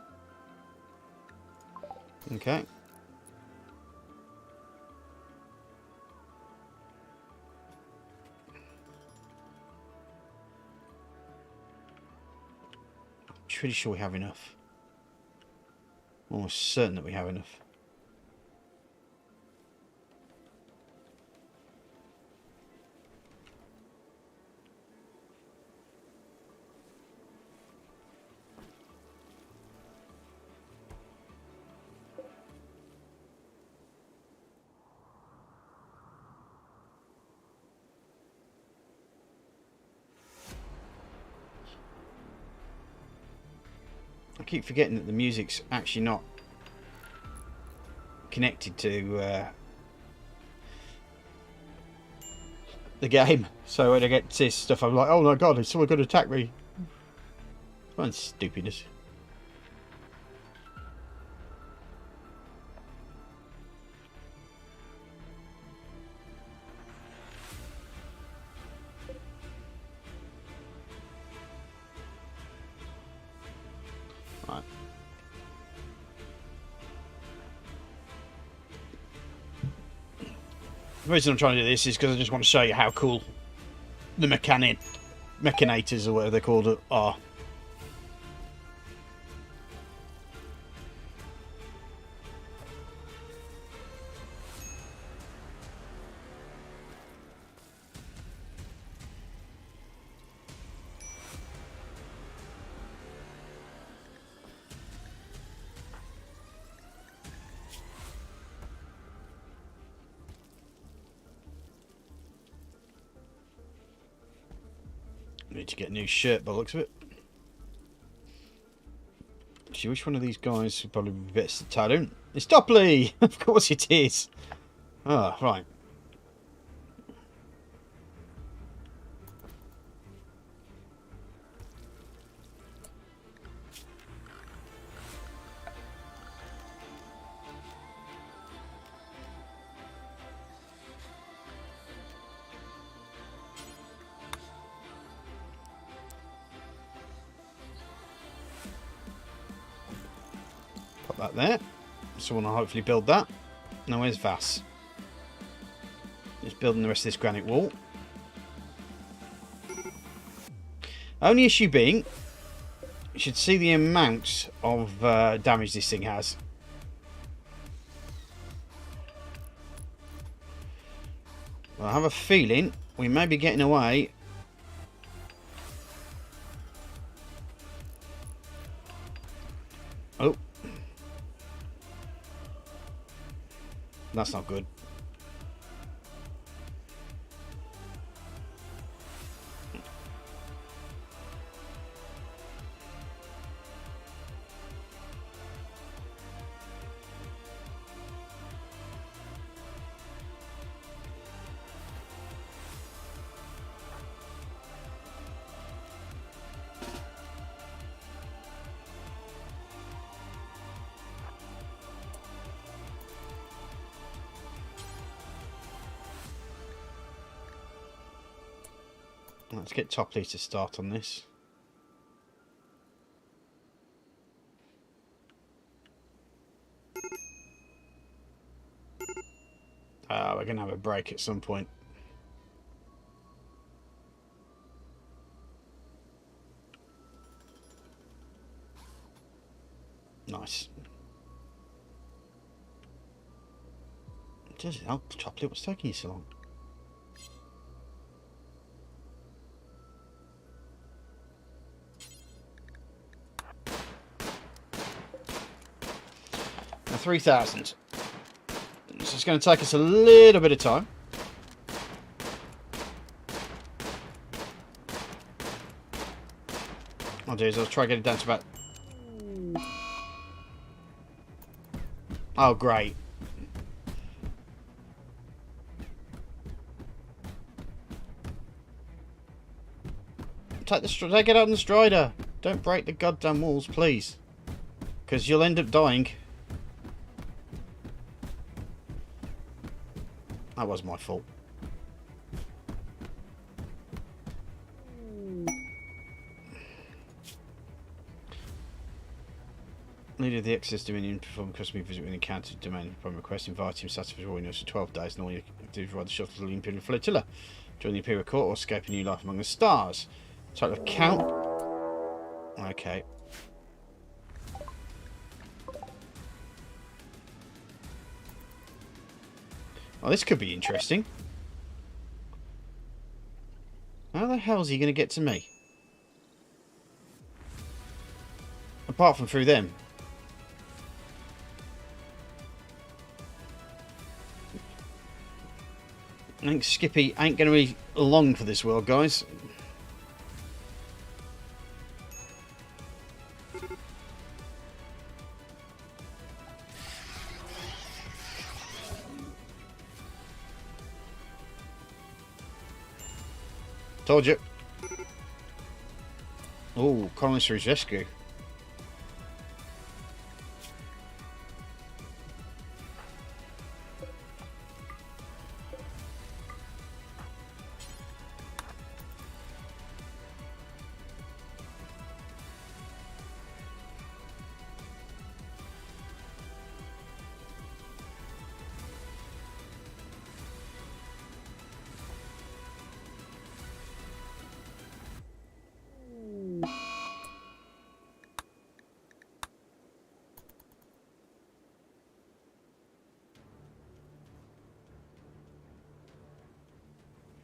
Speaker 1: Okay. Pretty sure we have enough. Almost certain that we have enough. I keep forgetting that the music's actually not connected to the game. So when I get this stuff, I'm like, oh my god, is someone going to attack me? That's stupidness. Right. The reason I'm trying to do this is because I just want to show you how cool the mechanators, or whatever they're called, are. Need to get a new shirt by the looks of it. Actually, which one of these guys would probably be best to tattoo? It's Dopley! Of course it is! Ah, right. that there. Someone will hopefully build that. Now where's Vass? Just building the rest of this granite wall. Only issue being, you should see the amount of damage this thing has. Well, I have a feeling we may be getting away. Oh. That's not good. Let's get Topley to start on this. We're going to have a break at some point. Nice. Oh, Topley, what's taking you so long? Now 3,000. So it's going to take us a little bit of time. I'll do is I'll try to get it down to about... Oh, great. Take it out on the Strider. Don't break the goddamn walls, please. Because you'll end up dying. That was my fault. Leader of the Excess Dominion perform customary visit with an encountered domain upon request. Invite him satisfactory for 12 days, and all you do is ride the shuttle to the Imperial Flotilla. Join the Imperial Court or escape a new life among the stars. Total of count. Okay. Well, this could be interesting. How the hell is he going to get to me? Apart from through them. I think Skippy ain't going to be long for this world, guys. Told you. Oh, Colonister's rescue.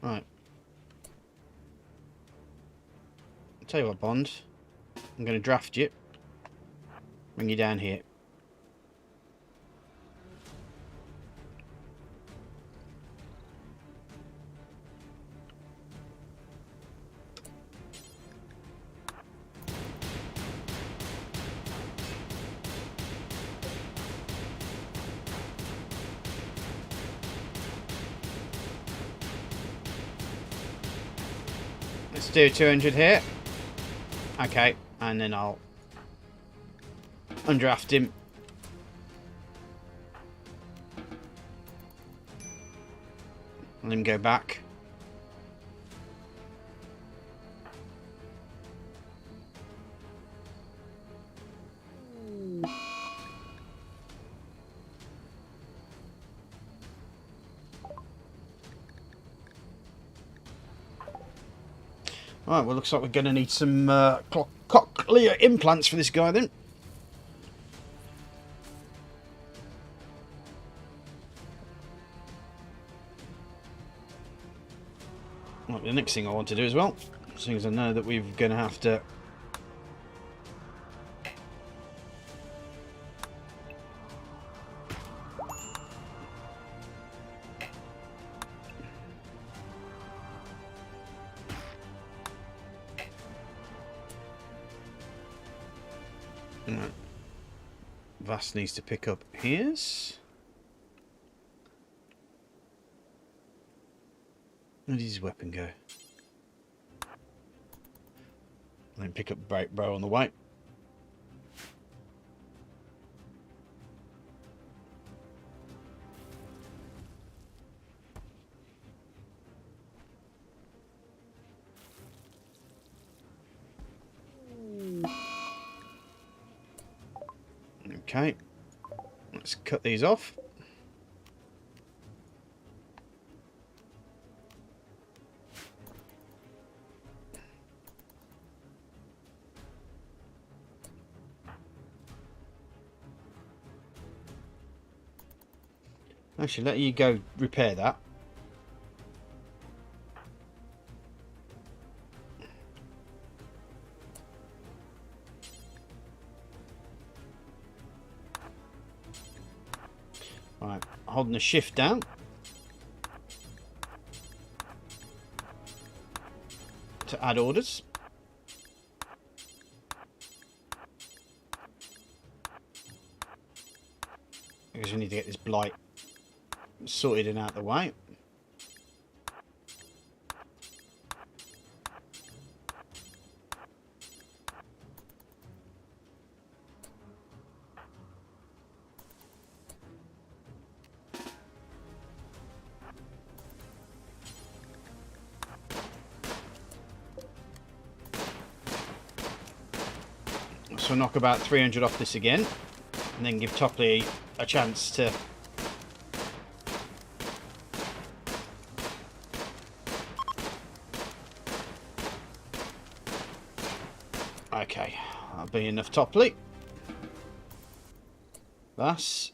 Speaker 1: Right. I'll tell you what, Bond. I'm going to draft you. Bring you down here. Let's do 200 here. Okay, and then I'll undraft him. Let him go back. Alright, well, looks like we're going to need some cochlear implants for this guy then. Right, the next thing I want to do as well, seeing as I know that we're going to have to Vass needs to pick up his. Where did his weapon go? And then pick up Break Bro on the way. Okay, let's cut these off. Actually, let you go repair that. Right, holding the shift down. To add orders. Because we need to get this blight sorted and out of the way. So knock about 300 off this again, and then give Topley a chance to okay, that'll be enough Topley. That's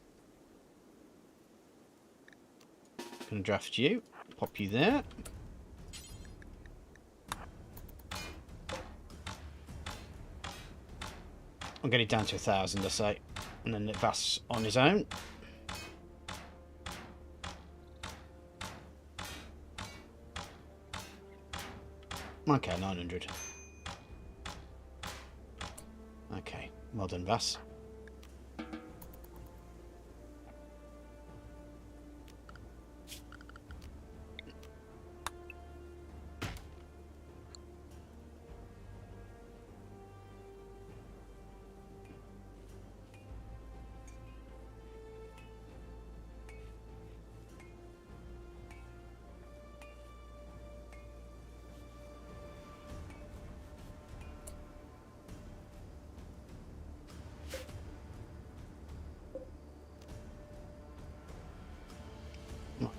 Speaker 1: gonna draft you, pop you there. I'll get it down to 1,000, I say, and then Vass on his own. Okay, 900. Okay, well done, Vass.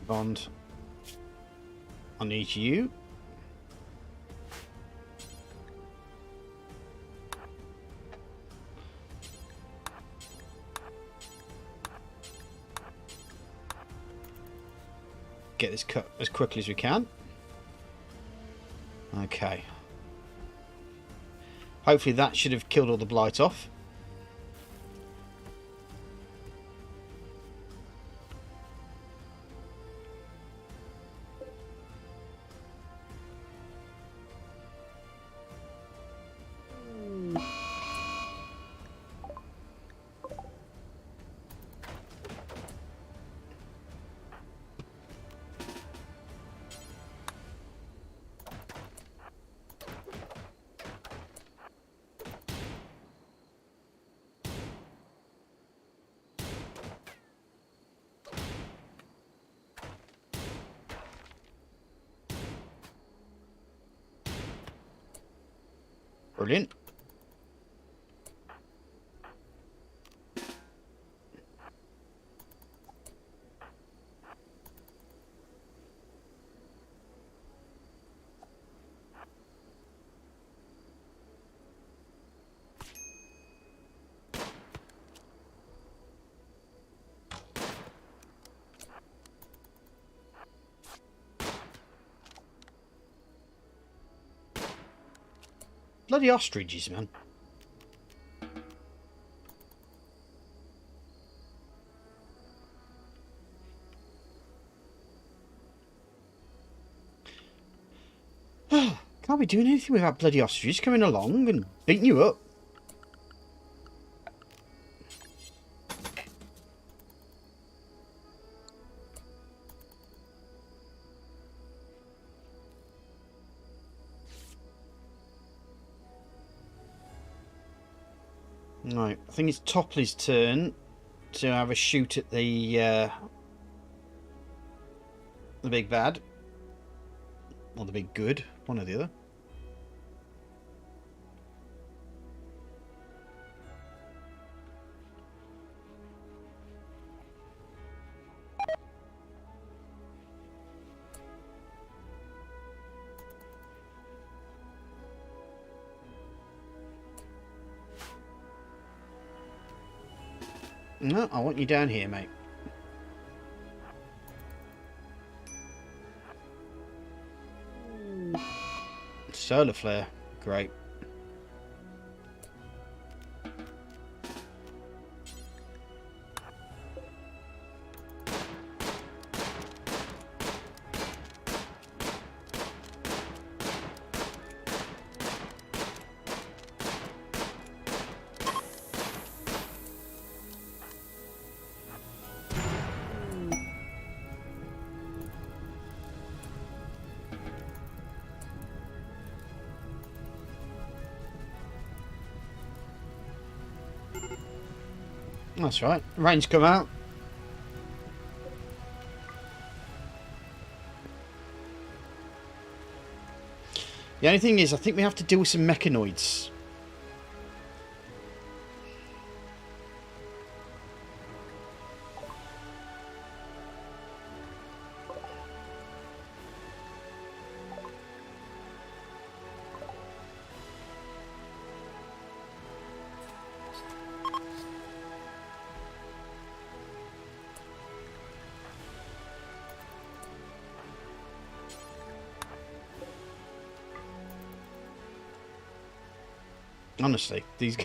Speaker 1: Bond. I need you. Get this cut as quickly as we can. Okay. Hopefully that should have killed all the blight off. Brilliant. Bloody ostriches, man. Can't be doing anything without bloody ostriches coming along and beating you up. Right, I think it's Topley's turn to have a shoot at the big bad. Or the big good, one or the other. No, I want you down here, mate. Solar flare, great. That's right. Rain's come out. The only thing is, I think we have to deal with some mechanoids. Honestly, these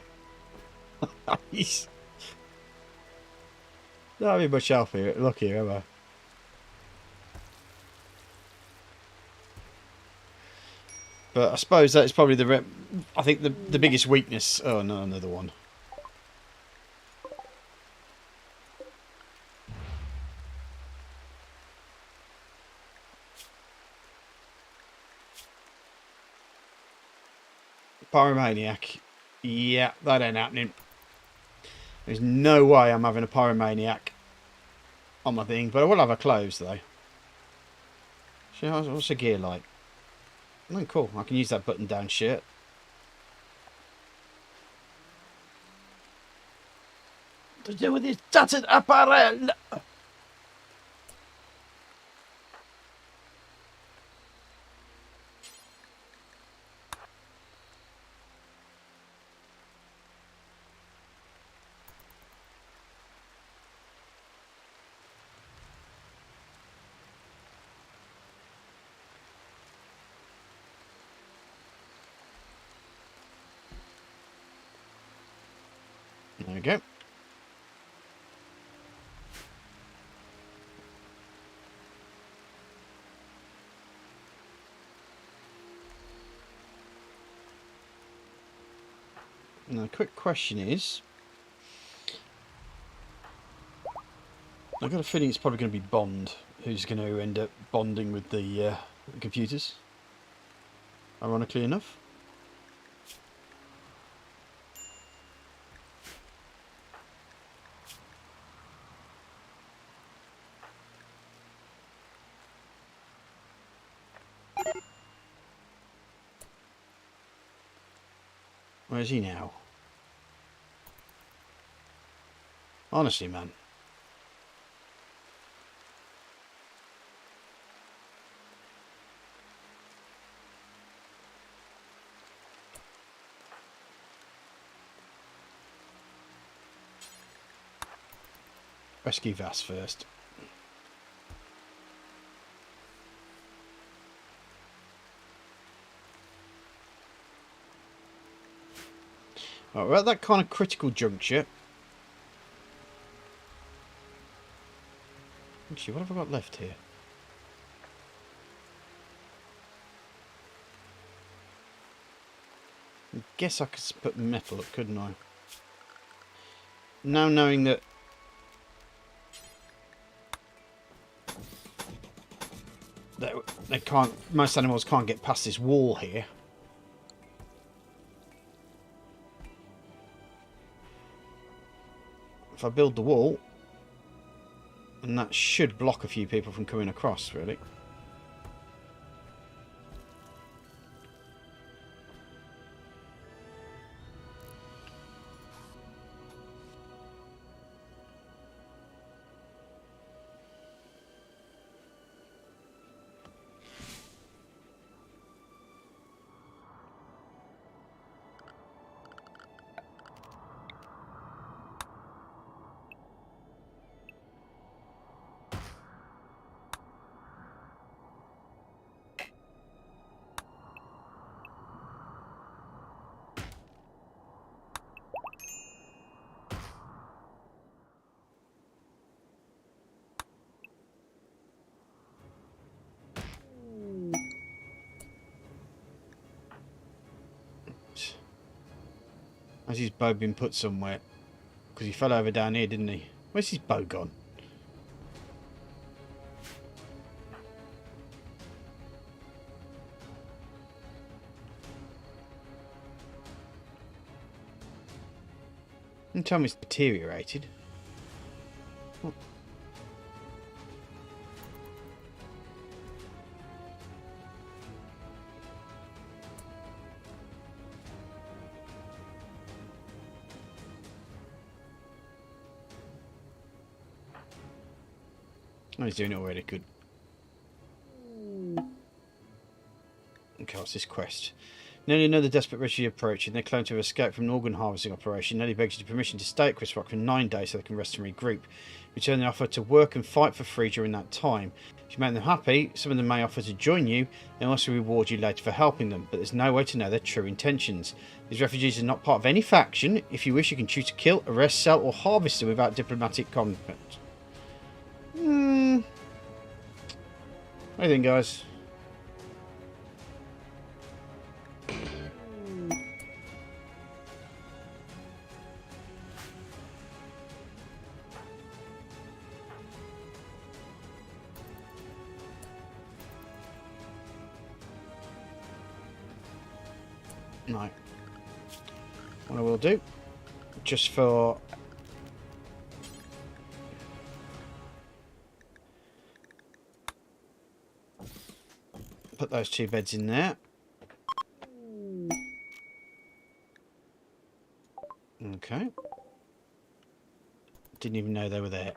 Speaker 1: guys. Not be much help here. Look here, am I? But I suppose that's probably the. I think the biggest weakness. Oh no, another one. Pyromaniac. Yeah, that ain't happening. There's no way I'm having a pyromaniac on my thing, but I will have her closed though. So what's the gear like? Oh, cool. I can use that button down shirt. To do with this tattered apparel. There we go. Now, the quick question is, I've got a feeling it's probably going to be Bond who's going to end up bonding with the computers. Ironically enough. Where is he now? Honestly, man. Rescue Vass first. Right, we're at that kind of critical juncture. Actually, what have I got left here? I guess I could put metal up, couldn't I? Now knowing that they can't, most animals can't get past this wall here. If I build the wall, and that should block a few people from coming across, really. Has his bow been put somewhere? Because he fell over down here, didn't he? Where's his bow gone? Don't tell me it's deteriorated. What? Oh, he's doing it already. Good. Okay, what's this quest? Nelly know the desperate wretched approaching. They claim to have escaped from an organ harvesting operation. Nelly begs you permission to stay at Chris Rock for 9 days so they can rest and regroup. Return the offer to work and fight for free during that time. If you make them happy, some of them may offer to join you and also reward you later for helping them, but there's no way to know their true intentions. These refugees are not part of any faction. If you wish, you can choose to kill, arrest, sell, or harvest them without diplomatic contact. What do you think, guys? Right. What I will do, just for put those 2 beds in there. Okay. Didn't even know they were there.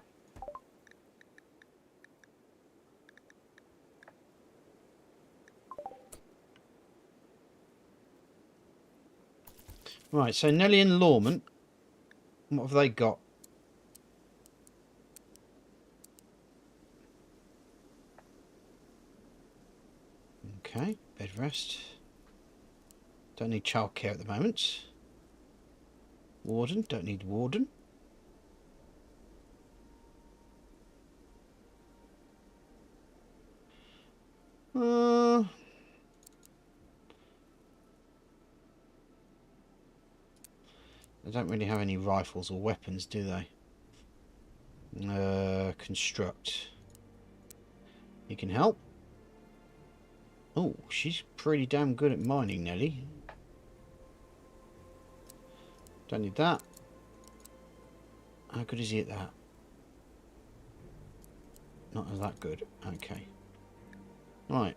Speaker 1: Right, so Nelly and Lawman, what have they got? Okay, bed rest. Don't need childcare at the moment. Warden, don't need warden. They don't really have any rifles or weapons, do they? Construct. You can help. Oh, she's pretty damn good at mining, Nelly. Don't need that. How good is he at that? Not as that good. Okay. Right.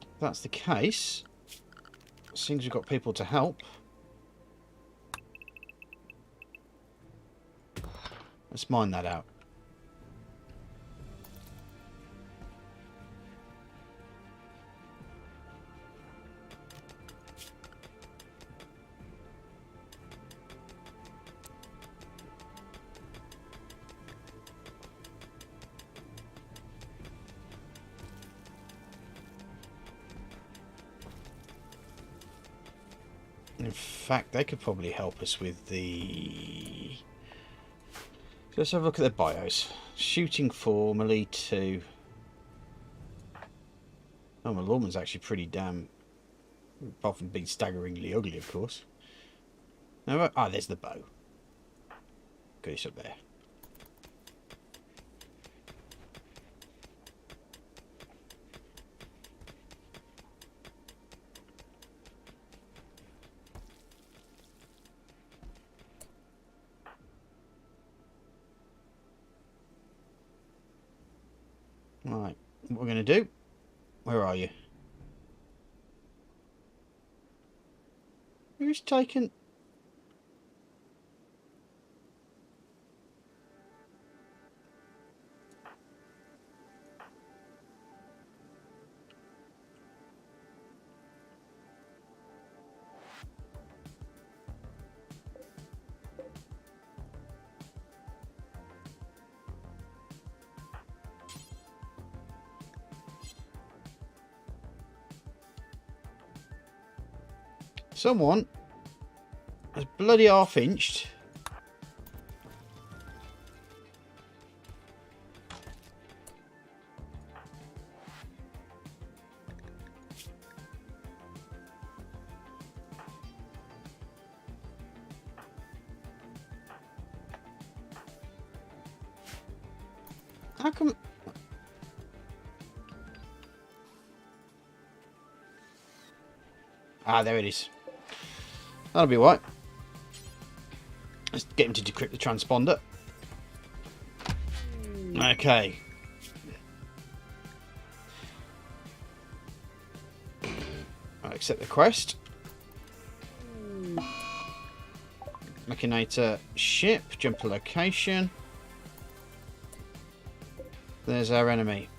Speaker 1: If that's the case, seems we've got people to help. Let's mine that out. In fact, they could probably help us with the... Let's have a look at their bios. Shooting 4, melee 2. Oh, my lawman's actually pretty damn... Apart from being staggeringly ugly, of course. No, there's the bow. Good, it's up there. Right, what we're going to do... Where are you? Who's taken... Someone has bloody half-inched. How come... Ah, there it is. That'll be right. Let's get him to decrypt the transponder. Okay. I'll accept the quest. Machinator ship, jump to location. There's our enemy.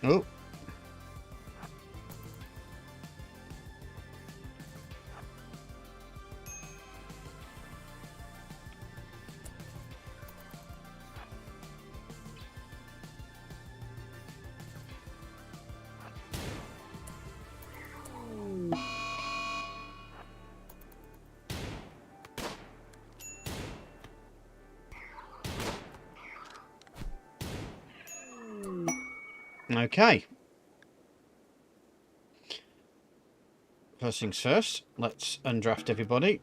Speaker 1: Oh. Okay. First things first, let's undraft everybody.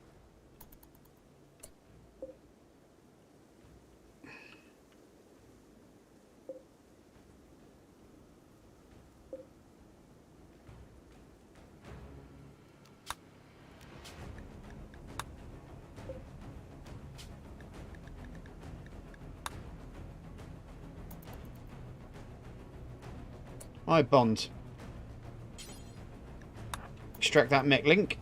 Speaker 1: Hi, Bond. Extract that mech link.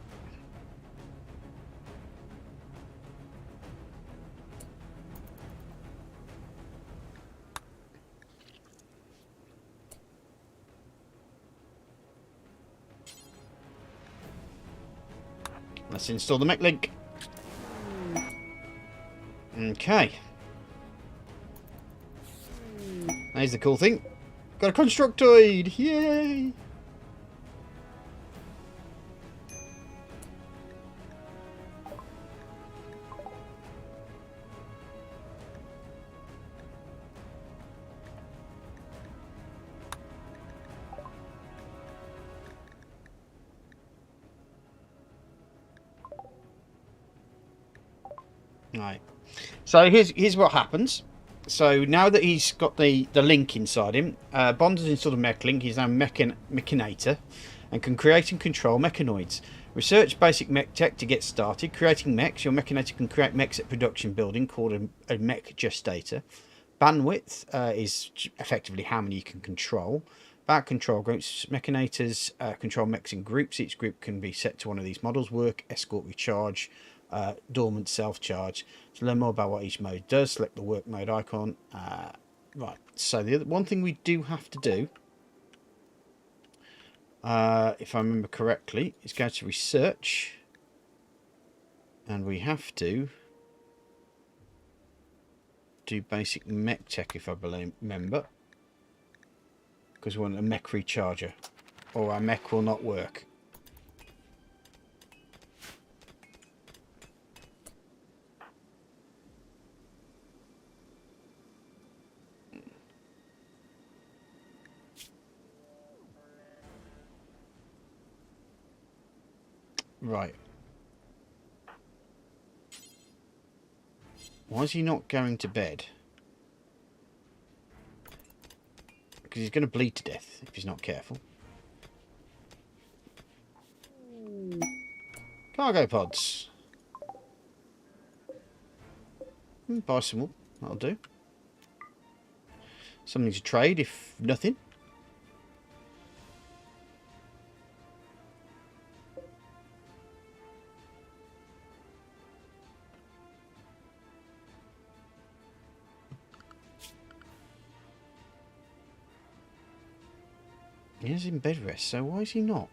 Speaker 1: Let's install the mech link. Okay. There's the cool thing. Got a constructoid! Yay! Right. So here's what happens. So now that he's got the link inside him, Bond has installed a mech link. He's now Mechanator and can create and control mechanoids. Research basic mech tech to get started. Creating mechs. Your Mechanator can create mechs at production building called a mech gestator. Bandwidth is effectively how many you can control. About control groups, Mechanators control mechs in groups. Each group can be set to one of these models: work, escort, recharge, dormant, self-charge. To learn more about what each mode does, select the work mode icon. Right, so the one thing we do have to do If I remember correctly, it's go to research, and we have to do basic mech tech, if I remember, because we want a mech recharger, or our mech will not work. Right. Why is he not going to bed? Because he's going to bleed to death if he's not careful. Cargo pods. Buy some more. That'll do. Something to trade, if nothing. He's in bed rest, so why is he not?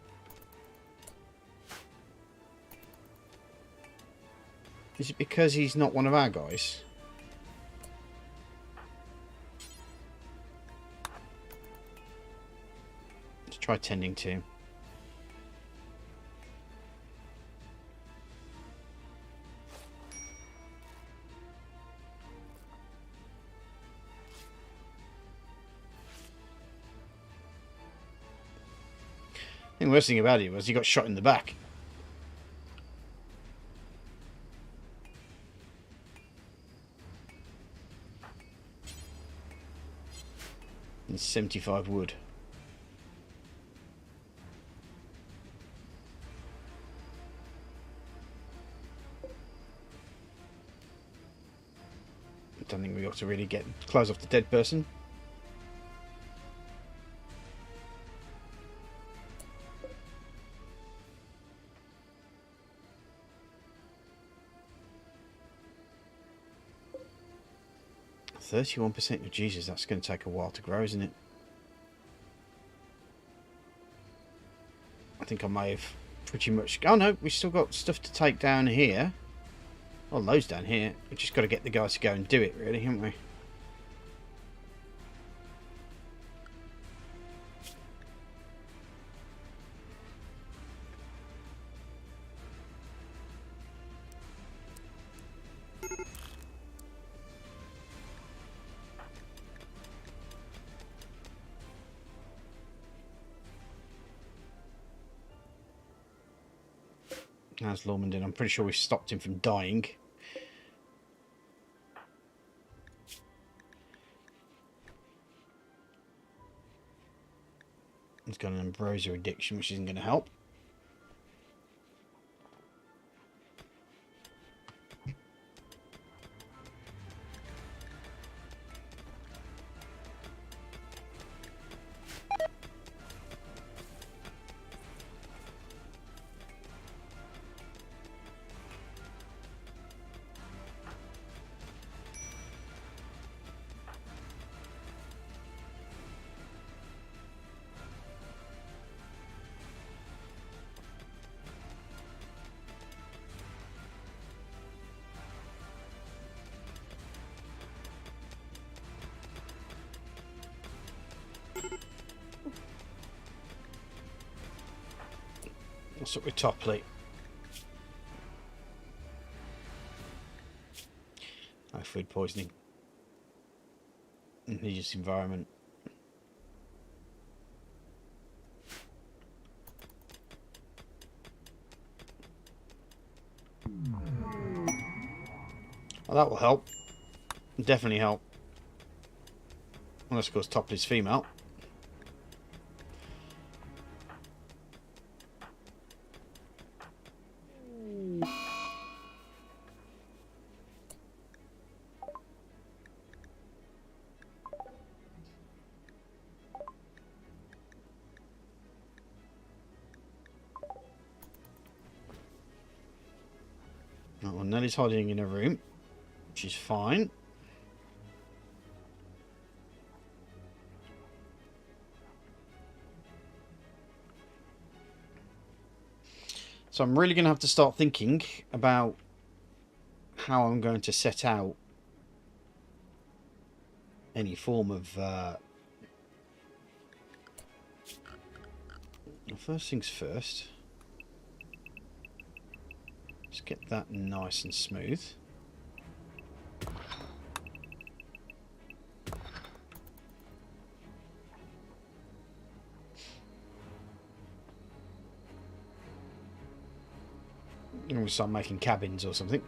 Speaker 1: Is it because he's not one of our guys? Let's try tending to him. I think the worst thing about it was he got shot in the back. And 75 wood. I don't think we ought to really get close off the dead person. %. Oh, Jesus, that's going to take a while to grow, isn't it? I think I may have pretty much... Oh no, we've still got stuff to take down here. Well, loads down here. We've just got to get the guys to go and do it, really, haven't we? How's Lormondon? I'm pretty sure we stopped him from dying. He's got an ambrosia addiction, which isn't going to help. What's up with top plate? Oh, food poisoning. Indigenous environment. Well, that will help. Definitely help. Unless, of course, top is female. Oh, well, Nellie's hiding in a room, which is fine. So I'm really going to have to start thinking about how I'm going to set out any form of... first things first. Let's get that nice and smooth. And we'll start making cabins or something.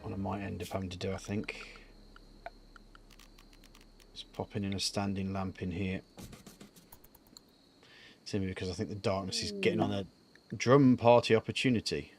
Speaker 1: What I might end up having to do, I think, is popping in a standing lamp in here. Simply because I think the darkness is getting on a drum party opportunity.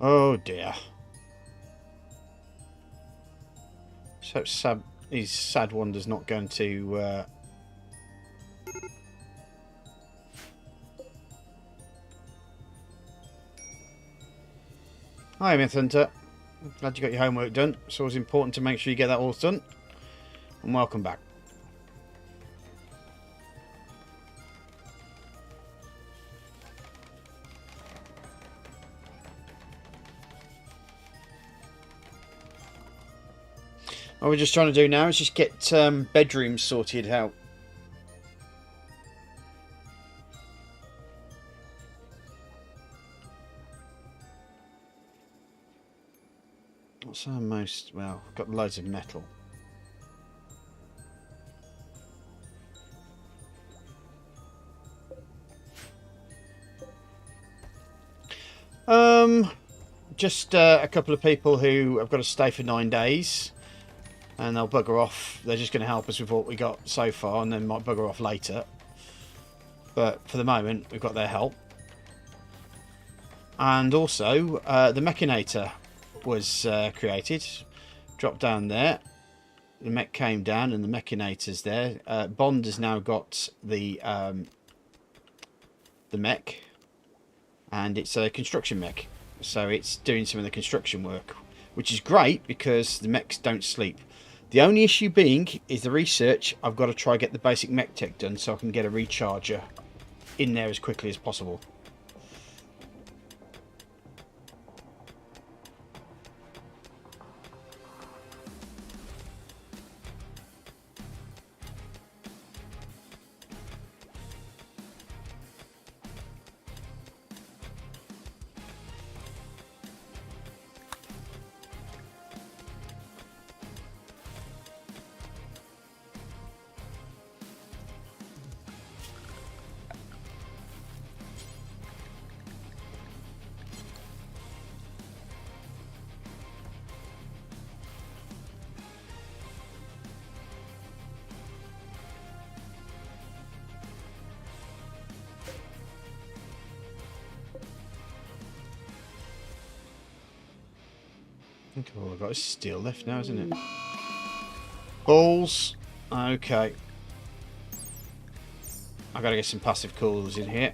Speaker 1: Oh dear. So sad, his sad wander's not going to... Hi, Myth Hunter. Glad you got your homework done. It's always important to make sure you get that all done. And welcome back. What we're just trying to do now is just get bedrooms sorted out. What's our most... Well, I've got loads of metal. Just a couple of people who have got to stay for 9 days. And they'll bugger off. They're just going to help us with what we got so far, and then might bugger off later. But for the moment, we've got their help. And also, the Mechanator was created. Dropped down there. The mech came down, and the Mechanator's there. Bond has now got the mech, and it's a construction mech. So it's doing some of the construction work, which is great because the mechs don't sleep. The only issue being is the research. I've got to try get the basic mech tech done so I can get a recharger in there as quickly as possible. I think all I've got is steel left now, isn't it? Balls. Okay. I've got to get some passive coolers in here.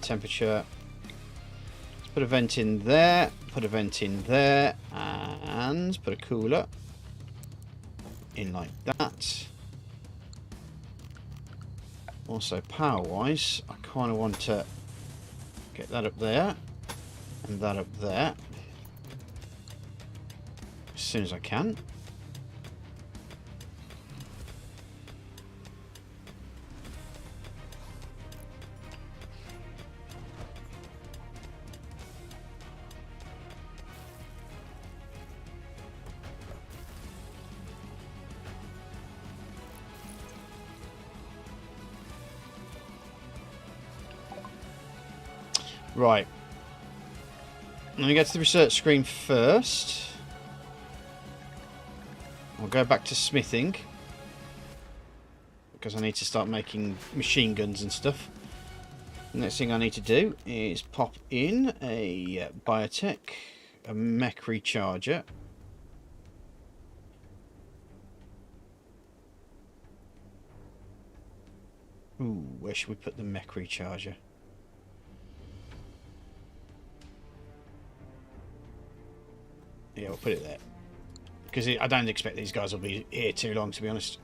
Speaker 1: Temperature. Let's put a vent in there. Put a vent in there. And put a cooler in like that. Also, power-wise, I kind of want to get that up there and that up there as soon as I can. Right. Let me get to the research screen first. I'll go back to smithing. Because I need to start making machine guns and stuff. The next thing I need to do is pop in a biotech, a mech recharger. Ooh, where should we put the mech recharger? Yeah, we'll put it there. Because I don't expect these guys will be here too long, to be honest.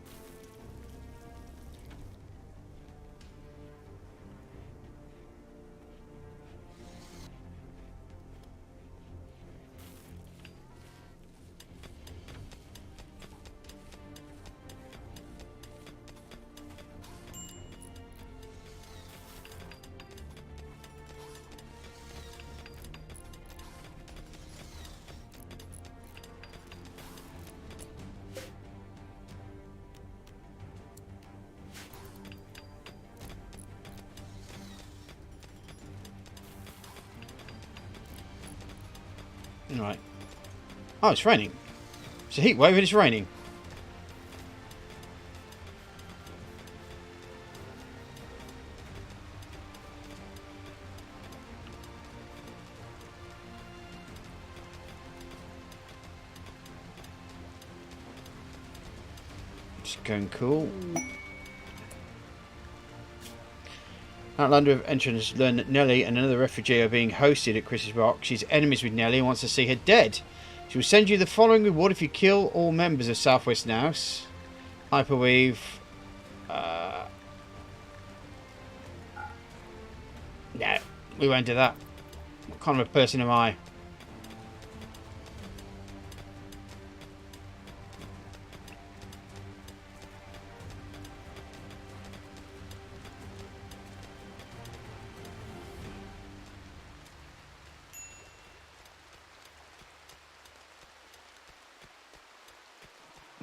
Speaker 1: Right. Oh, it's raining. It's a heat wave and it's raining. Just going cool. Outlander of Entrance learned that Nellie and another refugee are being hosted at Chris's Rock. She's enemies with Nellie and wants to see her dead. She will send you the following reward if you kill all members of Southwest Nouse. Hyperweave. No, we won't do that. What kind of a person am I?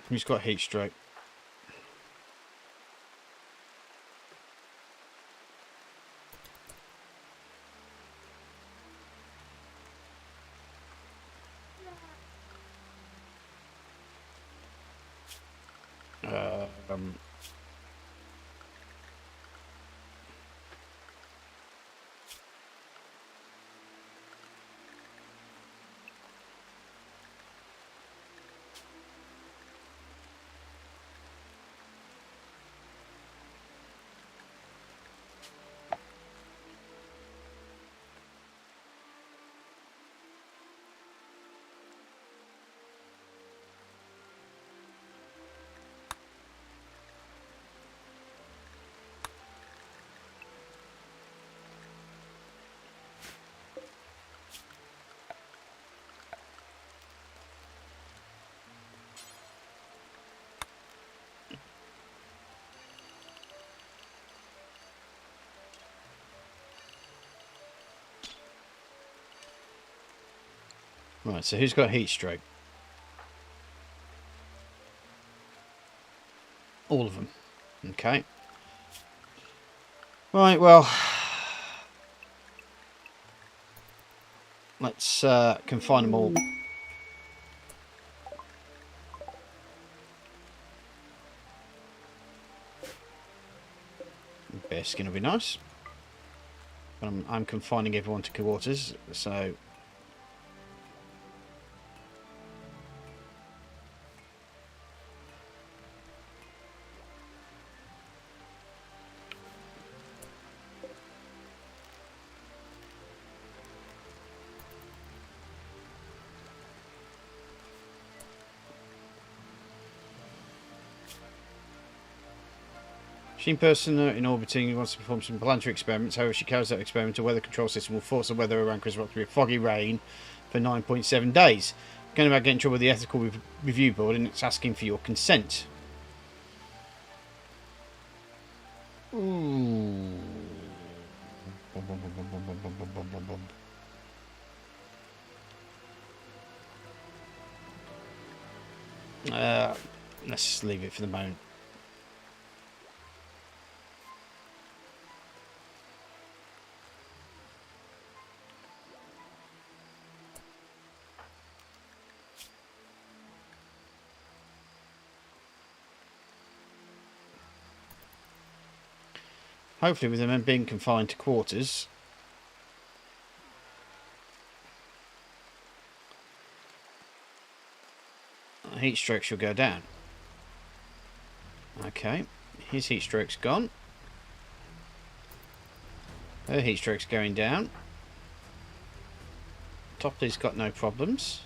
Speaker 1: Who's got heat stroke? Right, so who's got heat stroke? All of them. Okay. Right, well, let's confine them all. Bear skin will be nice. But I'm confining everyone to quarters, so... Machine person in orbiting wants to perform some planetary experiments. However, she carries out experiment, a weather control system will force the weather around Chris Rock to be a foggy rain for 9.7 days. Going about getting in trouble with the ethical review board, and it's asking for your consent. Ooh. Let's leave it for the moment. Hopefully with them being confined to quarters, heat stroke shall go down. Okay, his heat stroke's gone. Her heat stroke's going down. Topley's got no problems.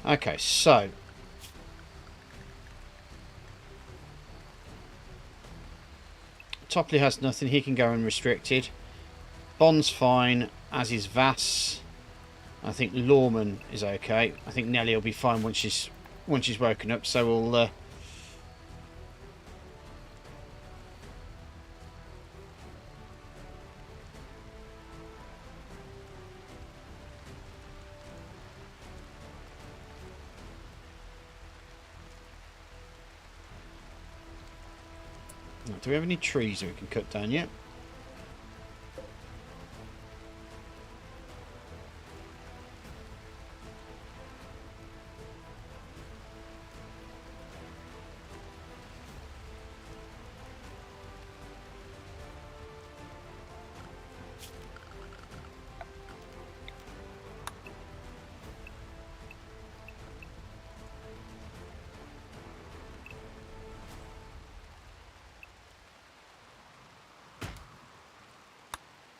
Speaker 1: Okay, so Topley has nothing. He can go unrestricted. Bond's fine, as is Vass. I think Lawman is okay. I think Nelly will be fine once she's woken up. So we'll. Do we have any trees that we can cut down yet?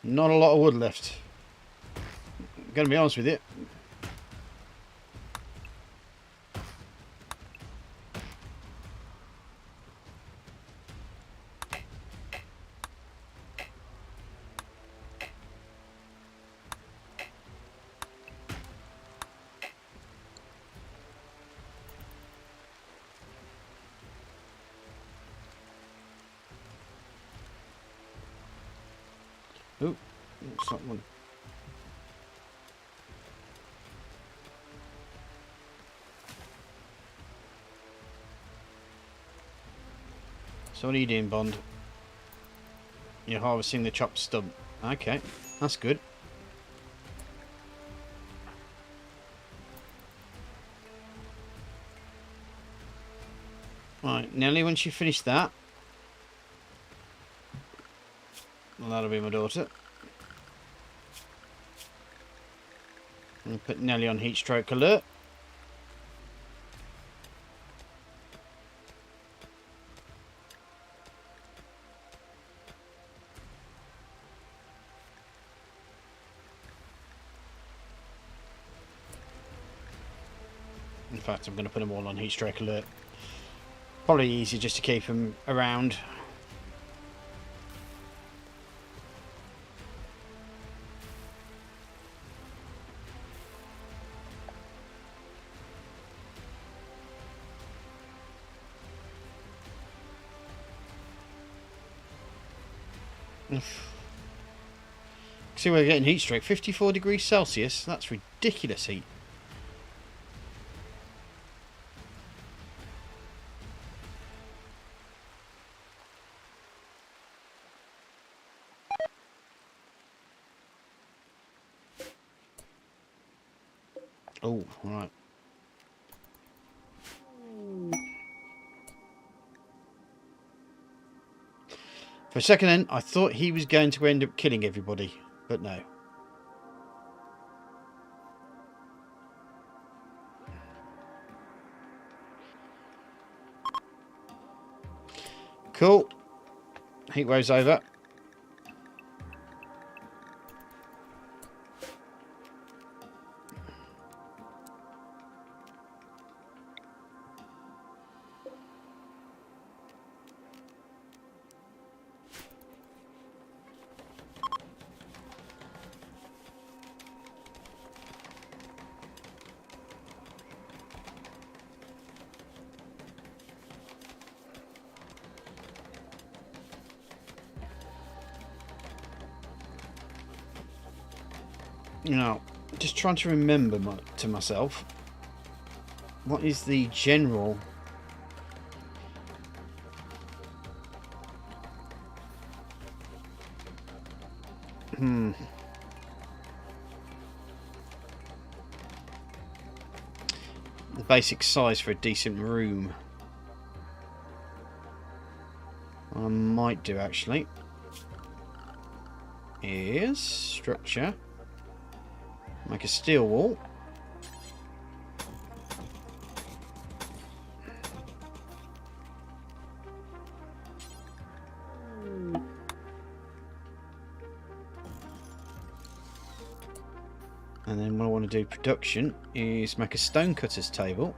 Speaker 1: Not a lot of wood left. I'm going to be honest with you. Oh, it's not one. So what are you doing, Bond? You're harvesting the chopped stump. Okay, that's good. Right, Nelly, once you finish that, well, that'll be my daughter. I'll put Nelly on heat stroke alert. In fact, I'm going to put them all on heat stroke alert. Probably easier just to keep them around. See, we're getting heat stroke. 54 degrees Celsius. That's ridiculous heat. Oh, right. For a second then, I thought he was going to end up killing everybody, but no. Cool. Heat wave's over. Now, just trying to remember to myself, what is the general The basic size for a decent room. What I might do actually is structure. Make a steel wall. And then what I want to do production is make a stonecutter's table.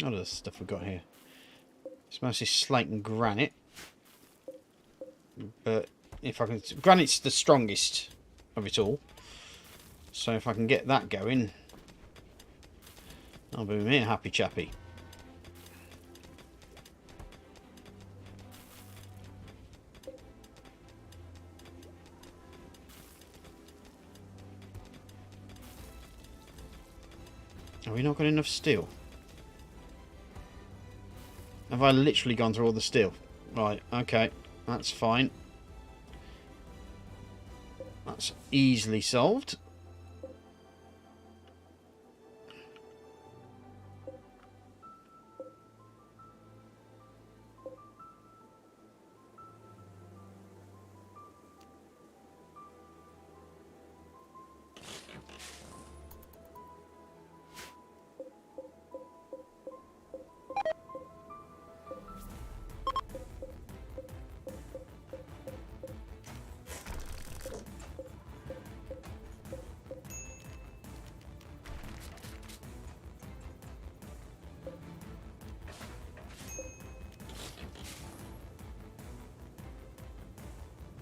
Speaker 1: What other stuff we've got here? It's mostly slate and granite. But if I can... Granite's the strongest of it all. So if I can get that going, I'll be me a happy chappy. Have we not got enough steel? Have I literally gone through all the steel? Right, okay. That's fine. That's easily solved.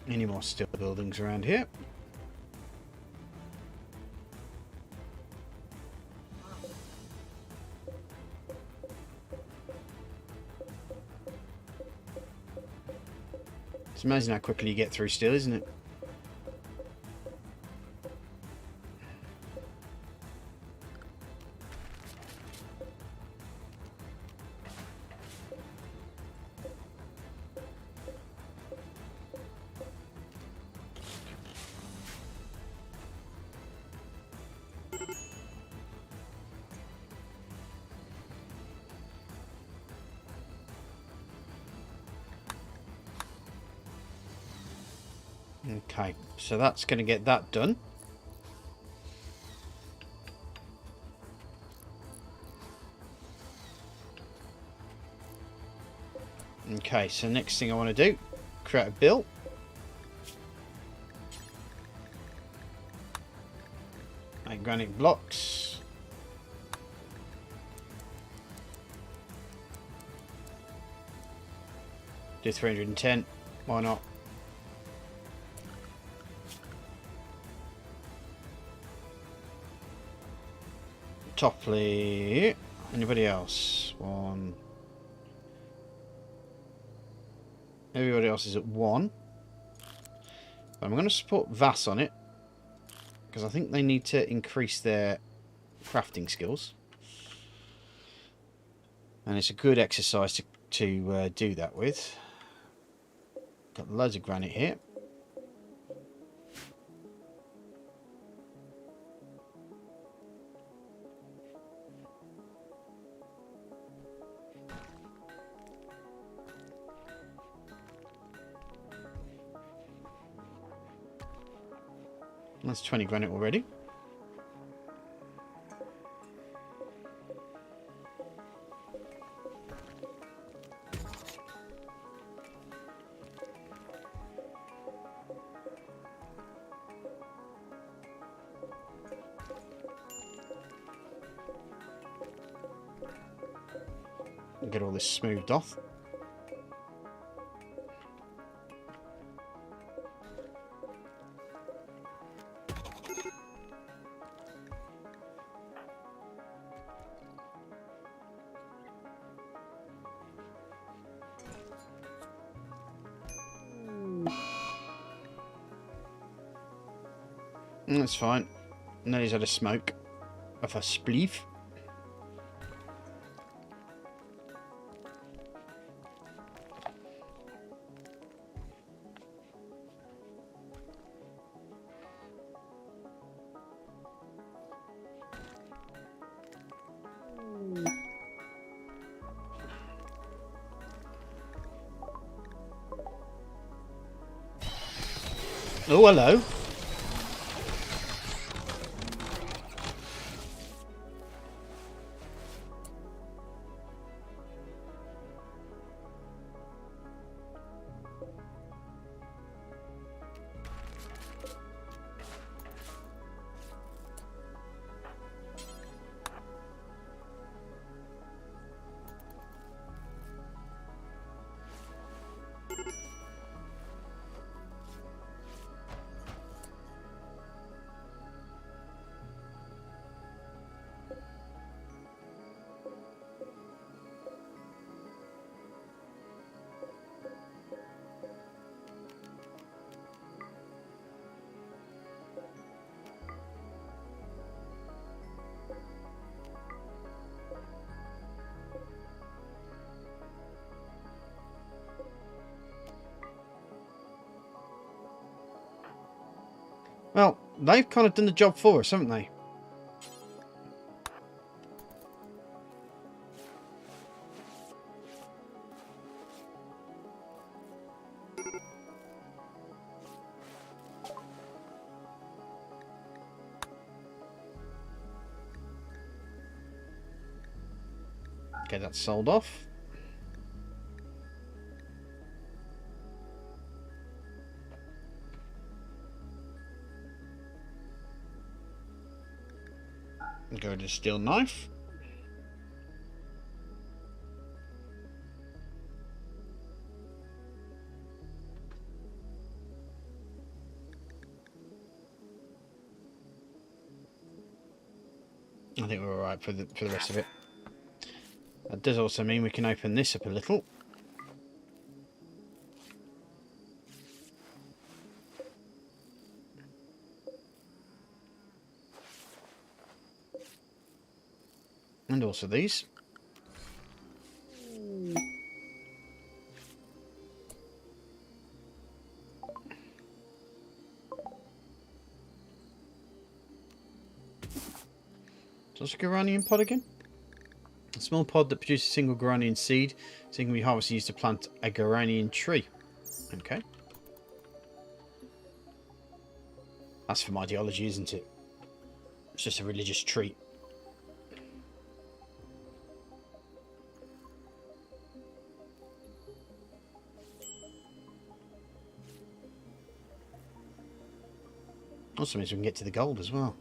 Speaker 1: Any more steel buildings around here? It's amazing how quickly you get through steel, isn't it? Okay, so that's going to get that done. Okay, so next thing I want to do, create a bill. Make granite blocks. Do 310, why not? Topley. Anybody else? One. Everybody else is at 1. But I'm going to support Vass on it, because I think they need to increase their crafting skills. And it's a good exercise to do that with. Got loads of granite here. That's 20 granite already. Get all this smoothed off. That's fine. Nelly's had a smoke of a spleef. Oh, hello. Well, they've kind of done the job for us, haven't they? Okay, that's sold off. Go to steel knife. I think we're alright for the rest of it. That does also mean we can open this up a little. And also these. So what's a Guaranian pod again? A small pod that produces a single Guaranian seed. So it can be harvested and used to plant a Guaranian tree. Okay. That's from ideology, isn't it? It's just a religious treat. Also means we can get to the gold as well.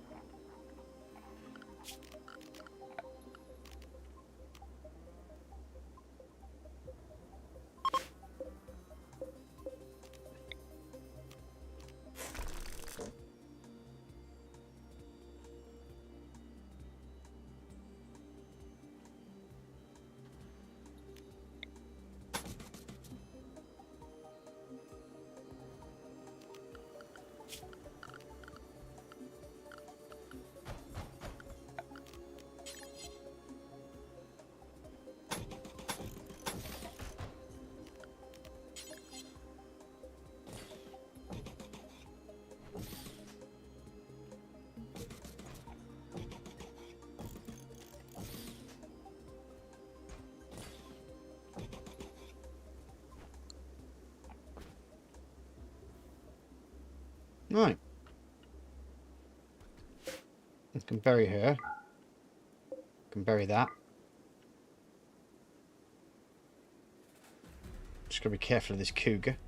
Speaker 1: Right. I can bury her. I can bury that. Just gotta be careful of this cougar.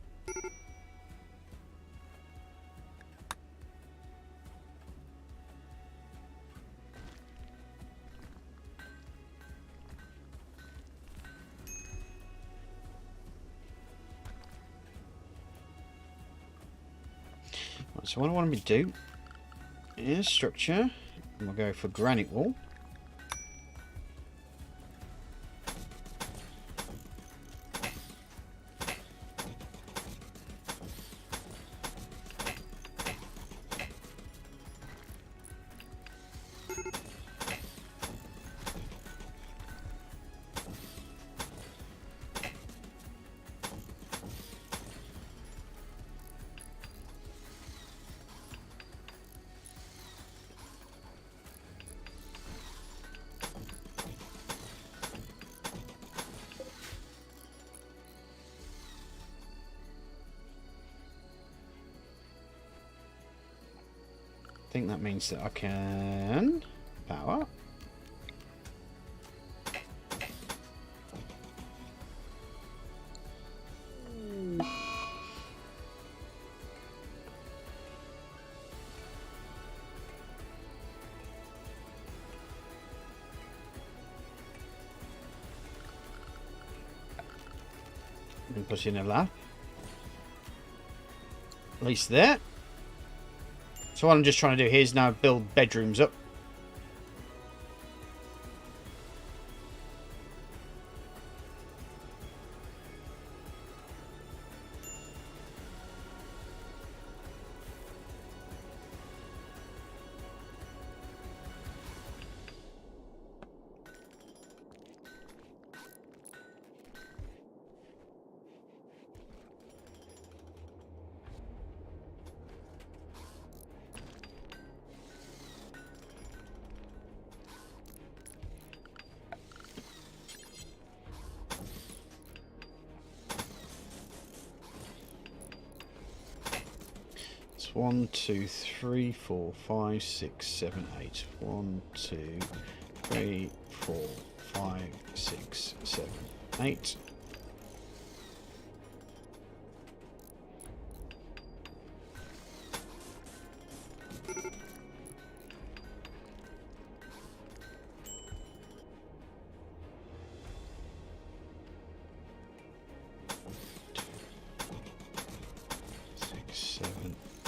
Speaker 1: Right, so what I want me to do is structure, and we'll go for granite wall. I think that means that I can power. And put in a lab. At least there. So what I'm just trying to do here is now build bedrooms up. It's 1, 2, 3, 4, 5, 6, 7, 8. 1, 2, 3, 4, 5, 6, 7, 8.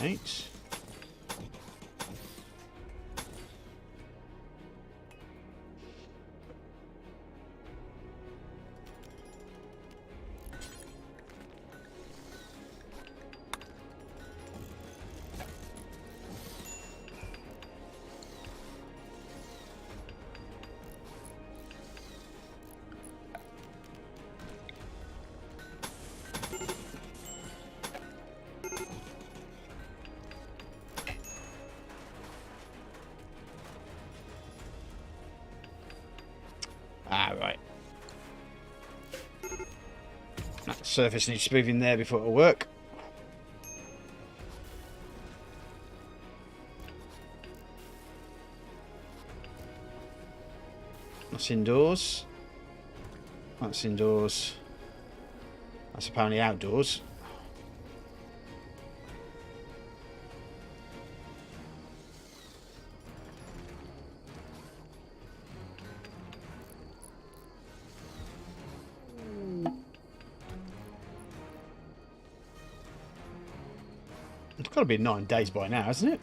Speaker 1: Eight. Ah, right. That surface needs to move in there before it'll work. That's indoors. That's indoors. That's apparently outdoors. It's got to be 9 days by now, hasn't it?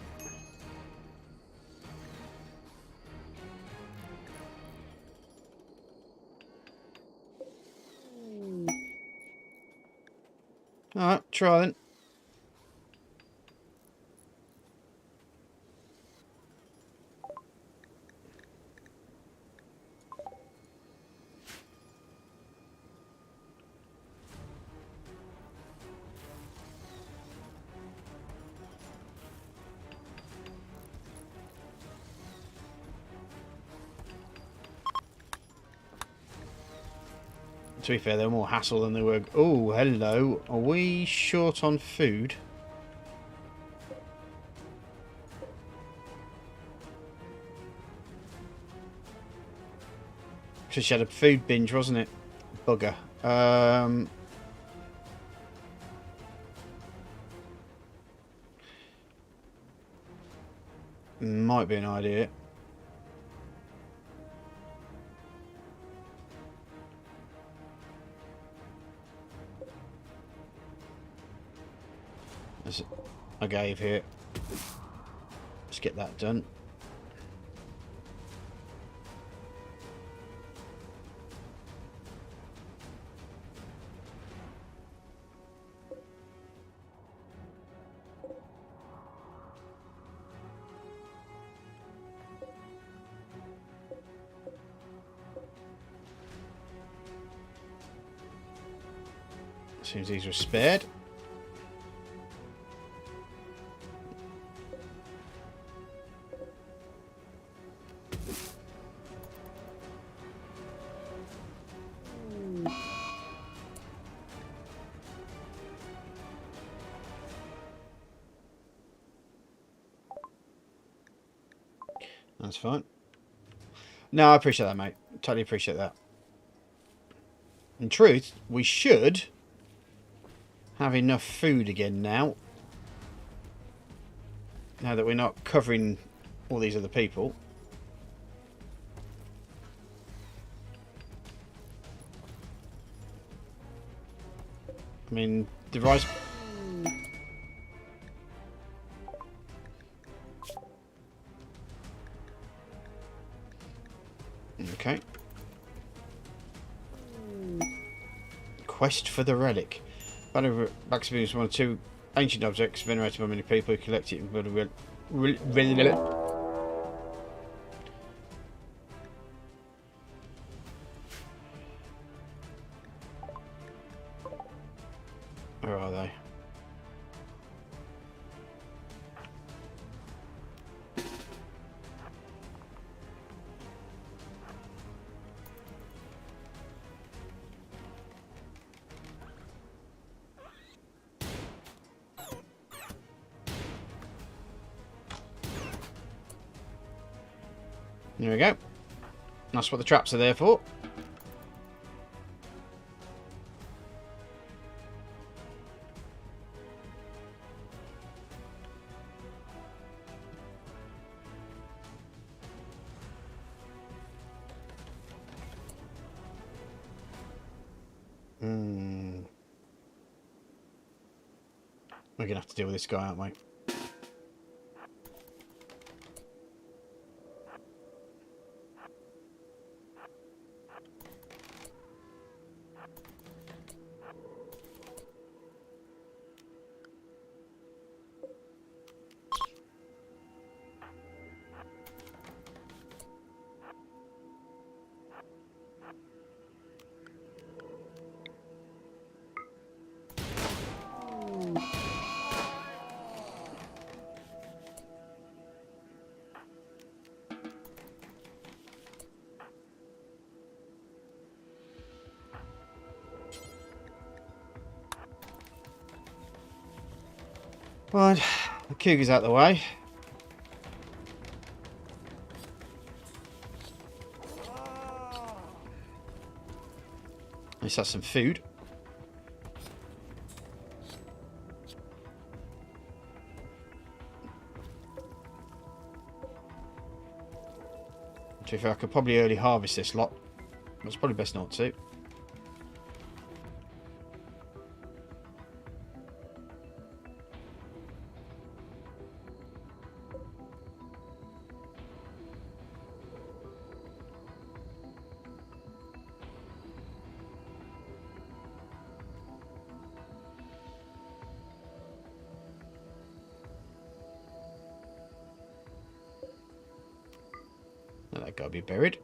Speaker 1: Alright, try then. To be fair, they were more hassle than they were... Oh, hello. Are we short on food? Because she had a food binge, wasn't it? Bugger. Might be an idea. As I gave here. Let's get that done. Seems these were spared. That's fine. No, I appreciate that, mate. Totally appreciate that. In truth, we should have enough food again now. Now that we're not covering all these other people. I mean, the rice... Okay. Quest for the relic. Back experience one or two ancient objects venerated by many people who collect it. Where are they? There we go. That's what the traps are there for. We're going to have to deal with this guy, aren't we? Right, the cougar's out of the way. At least that's some food. To be fair, I could probably early harvest this lot. It's probably best not to. That got to be buried.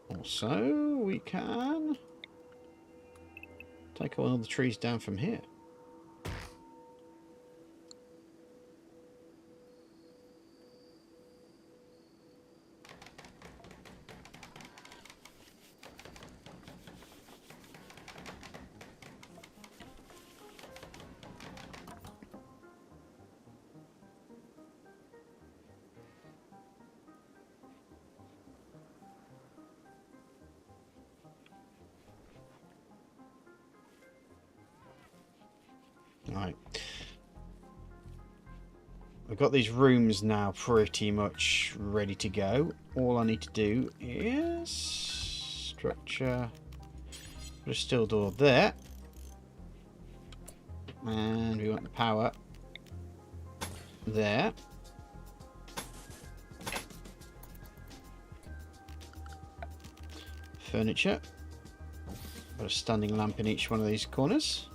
Speaker 1: Also, we can take all the trees down from here. Right. I've got these rooms now pretty much ready to go. All I need to do is structure, put a steel door there. And we want the power there. Furniture. Got a standing lamp in each one of these corners.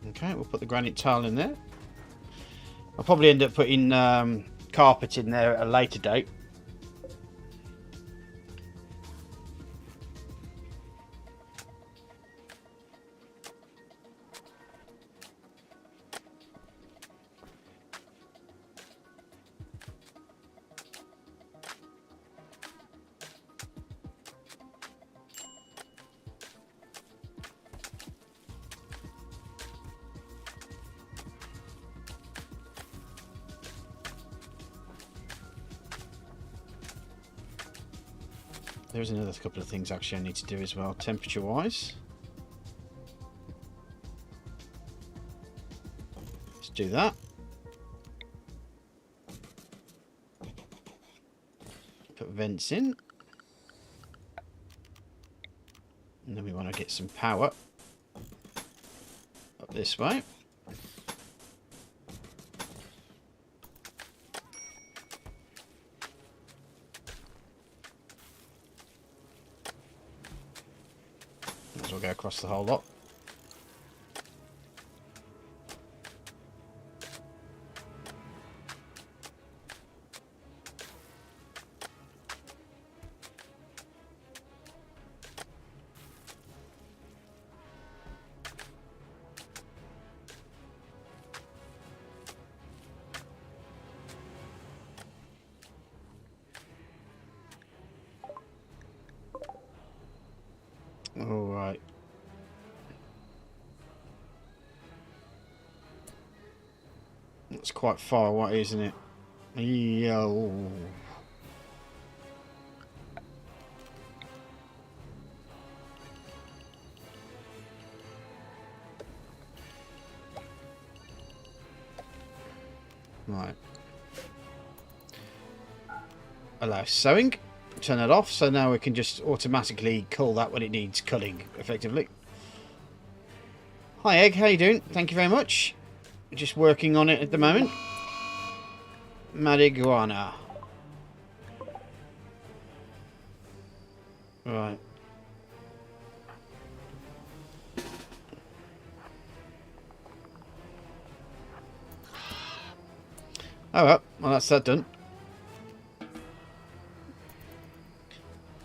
Speaker 1: Okay, we'll put the granite tile in there. I'll probably end up putting carpet in there at a later date. There's another couple of things actually I need to do as well, temperature wise. Let's do that. Put vents in. And then we want to get some power up this way. Might as well go across the whole lot. All right. That's quite far away, isn't it? Yo. Right. Allow sewing. Turn it off, so now we can just automatically cull that when it needs culling, effectively. Hi Egg, how you doing? Thank you very much. Just working on it at the moment. Marijuana. Right. Oh well, that's that done.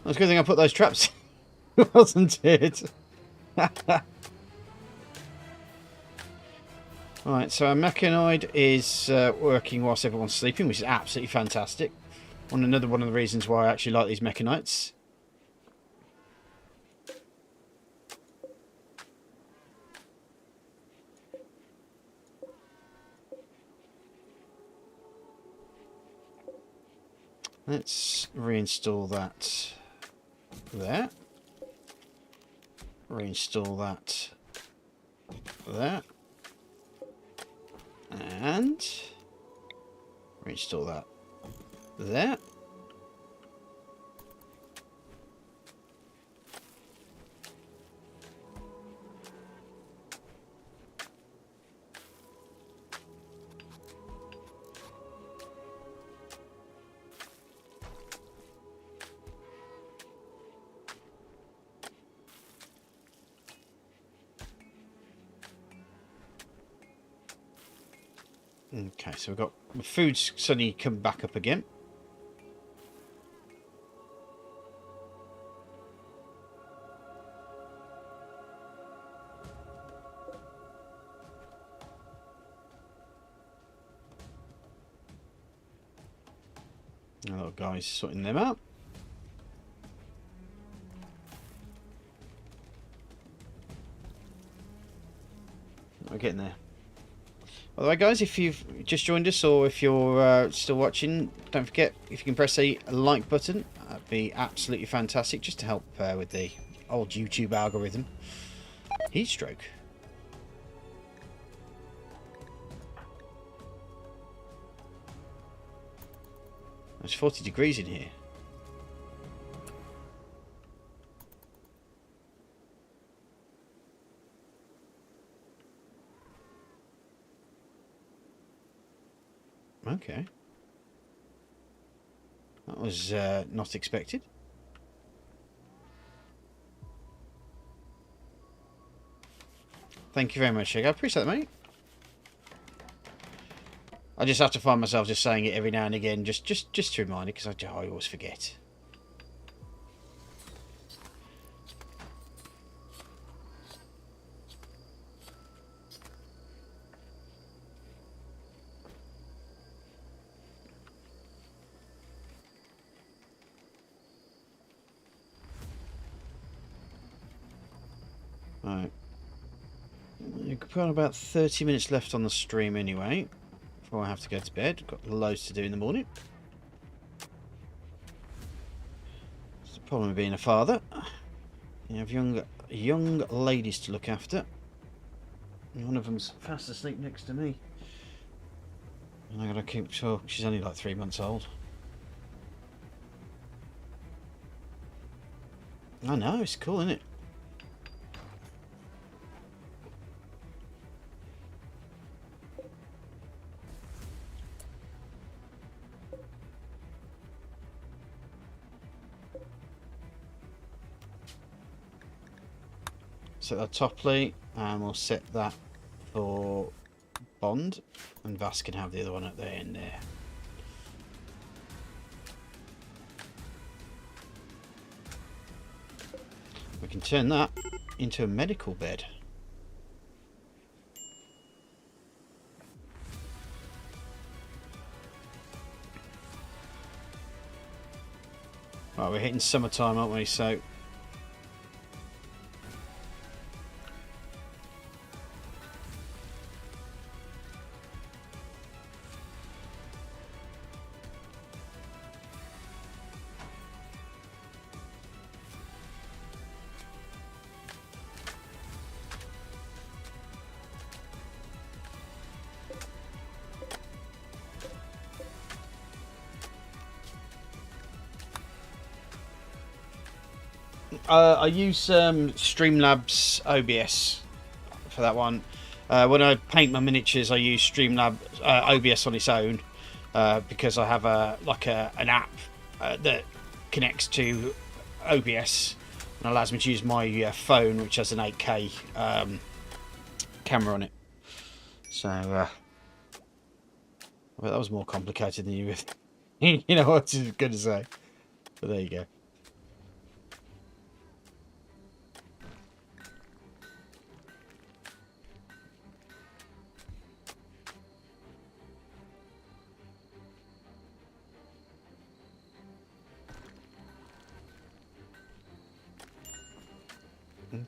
Speaker 1: That's a good thing I put those traps in, wasn't it? Right, so our mechanoid is working whilst everyone's sleeping, which is absolutely fantastic. Another one of the reasons why I actually like these mechanites. Let's reinstall that there. Reinstall that there. And reinstall that there. Okay, so we've got the food's suddenly come back up again. The little guy's sorting them out. We're getting there. By the way, guys, if you've just joined us or if you're still watching, don't forget, if you can press a like button, that'd be absolutely fantastic, just to help with the old YouTube algorithm. Heat stroke. It's 40 degrees in here. Okay. That was not expected. Thank you very much, Egg. I appreciate that, mate. I just have to find myself just saying it every now and again, just to remind it, because I always forget. Right. We've got about 30 minutes left on the stream anyway, before I have to go to bed. Got loads to do in the morning. It's the problem of being a father. You have young ladies to look after. And one of them's fast asleep next to me. And I gotta keep sure she's only like 3 months old. I know, it's cool, isn't it? Set that top plate, and we'll set that for Bond, and Vass can have the other one at the end there. We can turn that into a medical bed. Right, we're hitting summertime, aren't we? So I use Streamlabs OBS for that one. When I paint my miniatures, I use Streamlabs OBS on its own because I have an app that connects to OBS and allows me to use my phone, which has an 8K camera on it. So, well, that was more complicated than you know what I was going to say. But there you go.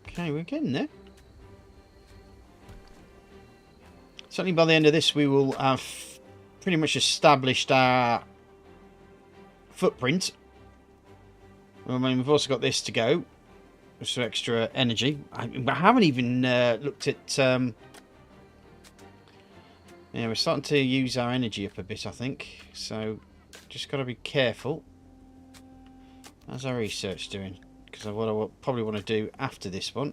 Speaker 1: Okay, we're getting there. Certainly by the end of this, we will have pretty much established our footprint. I mean, we've also got this to go. Some extra energy. I haven't even looked at... yeah, we're starting to use our energy up a bit, I think. So, just got to be careful. How's our research doing? Because what I probably want to do after this one...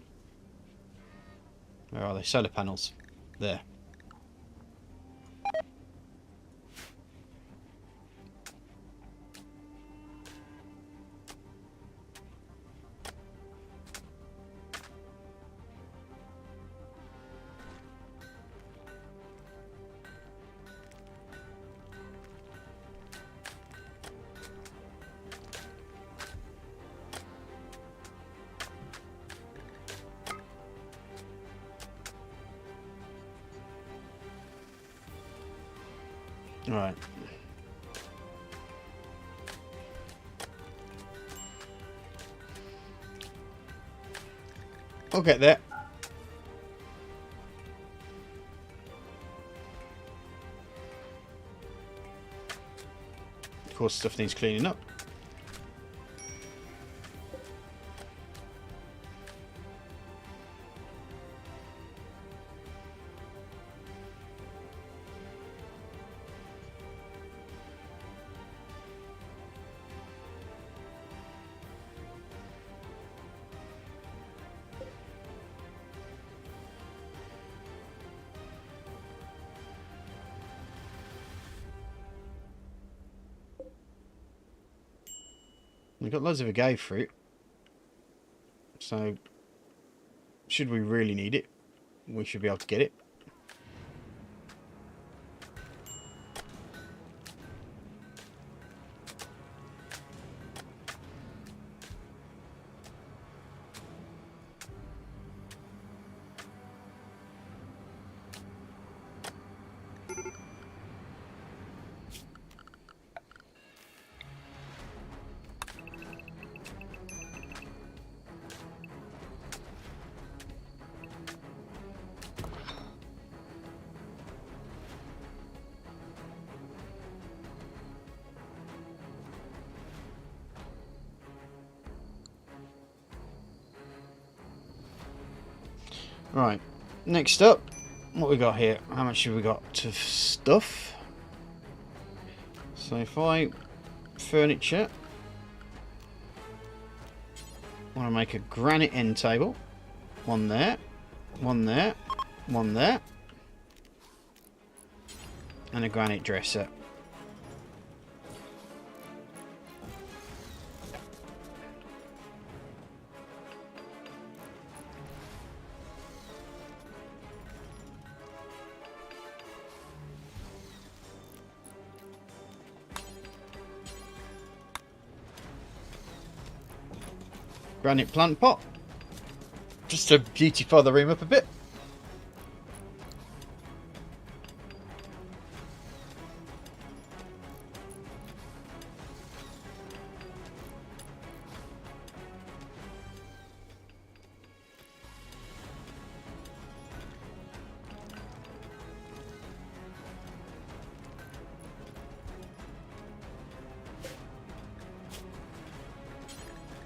Speaker 1: Where are they? Solar panels. There. Right. I'll get there. Of course, stuff needs cleaning up. We've got loads of agave fruit, so should we really need it, we should be able to get it. Right, next up, what we got here? How much have we got to stuff? So if I furniture, I want to make a granite end table. One there, one there, one there, and a granite dresser. Granite plant pot, just to beautify the room up a bit.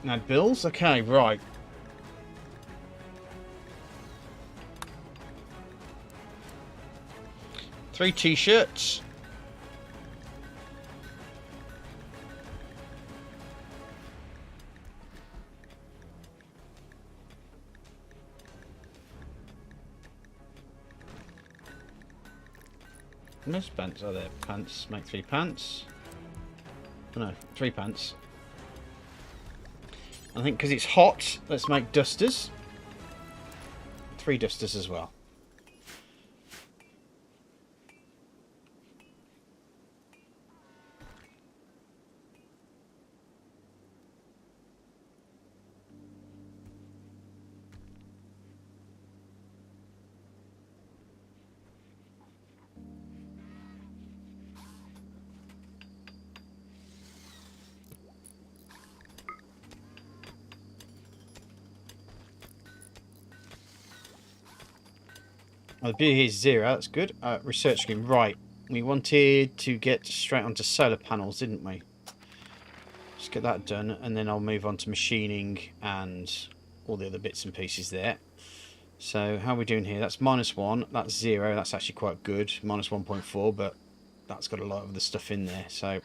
Speaker 1: Add bills. Okay, right. Three t-shirts. Most pants are there. Pants. Make 3 pants. Oh, no, 3 pants. I think because it's hot, let's make dusters. 3 dusters as well. The beauty here is 0, that's good. Research screen, right. We wanted to get straight onto solar panels, didn't we? Let's get that done, and then I'll move on to machining and all the other bits and pieces there. So, how are we doing here? That's -1, that's 0, that's actually quite good. -1.4, but that's got a lot of the stuff in there, so...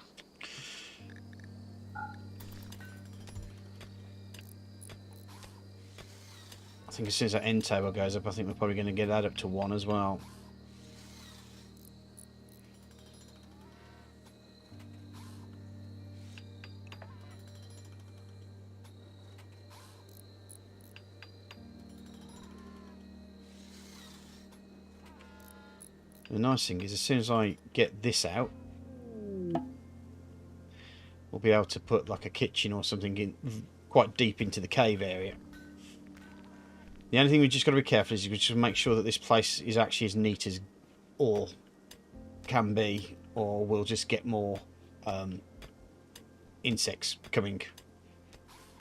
Speaker 1: I think as soon as that end table goes up, I think we're probably going to get that up to 1 as well. The nice thing is, as soon as I get this out, we'll be able to put like a kitchen or something in quite deep into the cave area. The only thing we've just got to be careful is we just make sure that this place is actually as neat as all can be, or we'll just get more insects coming.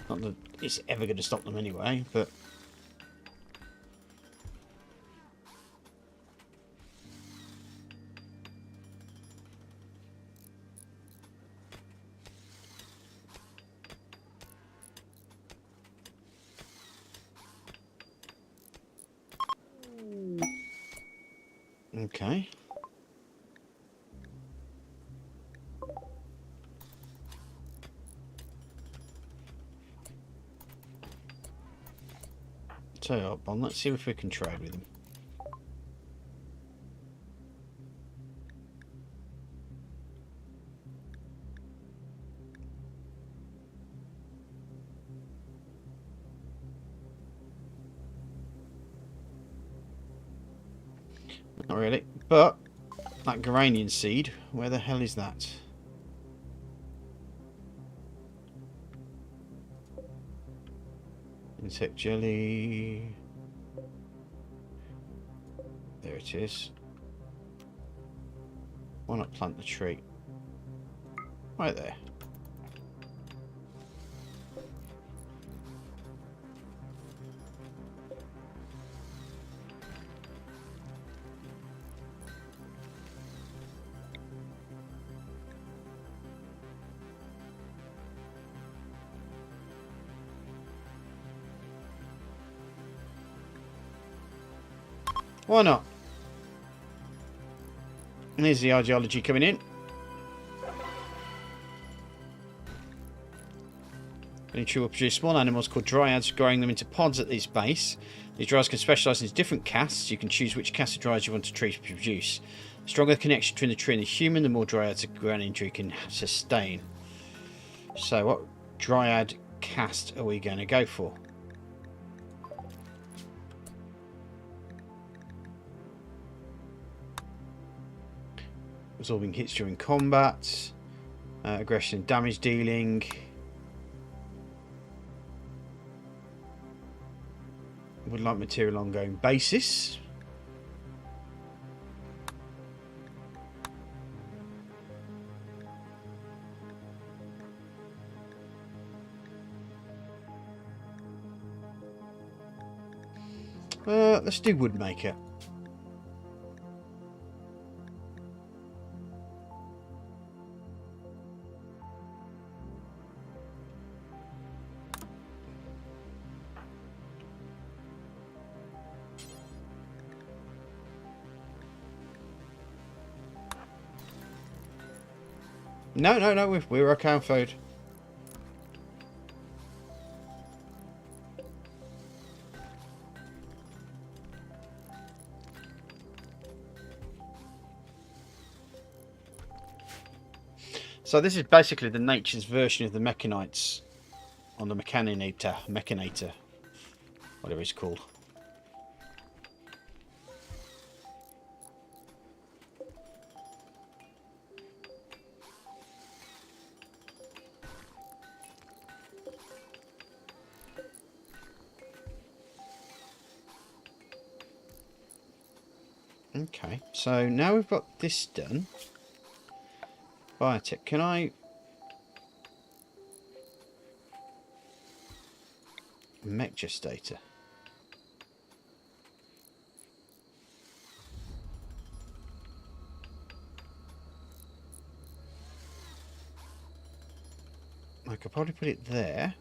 Speaker 1: Not that it's ever going to stop them anyway, but... Okay. Tell you what, Bon, let's see if we can trade with them. Not really, but that geranium seed, where the hell is that? Insect jelly. There it is. Why not plant the tree? Right there. Why not? And here's the archaeology coming in. The tree will produce small animals called dryads, growing them into pods at its base. These dryads can specialise in different castes. You can choose which caste of dryads you want a tree to produce. The stronger the connection between the tree and the human, the more dryads a growing tree can sustain. So what dryad caste are we going to go for? Absorbing hits during combat. Aggression and damage dealing. Would like material on ongoing basis. Let's do woodmaker. No, we're okay on food. So this is basically the nature's version of the mechanites on the mechanator, whatever it's called. Okay, so now we've got this done. Biotech, can I... Mech gestator. I could probably put it there.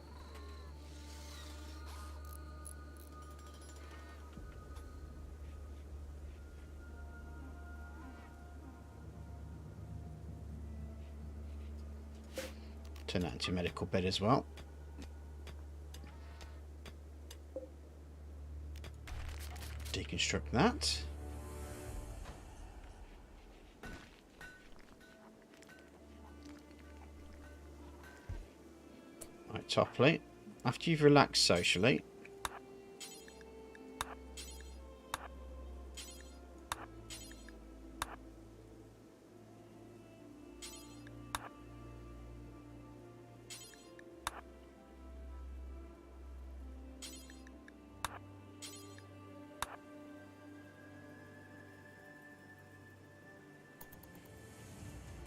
Speaker 1: Turn that into a medical bed as well. Deconstruct that. Right, top plate. After you've relaxed socially,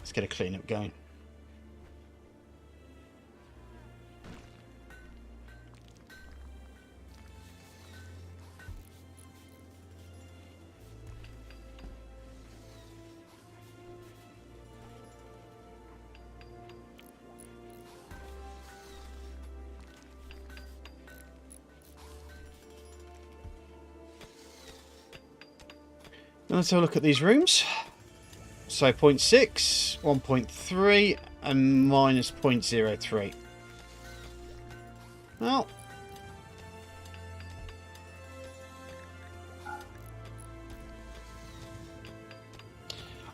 Speaker 1: let's get a clean-up going. Now let's have a look at these rooms. So 0.6, 1.3 and minus 0.03. Well,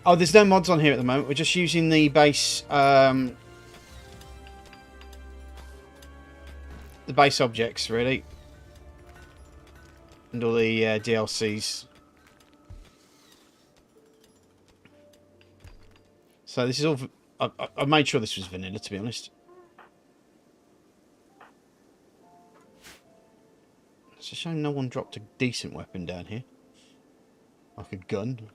Speaker 1: oh, there's no mods on here at the moment. We're just using the base objects really, and all the DLCs. So this is all... I made sure this was vanilla, to be honest. It's a shame no one dropped a decent weapon down here. Like a gun.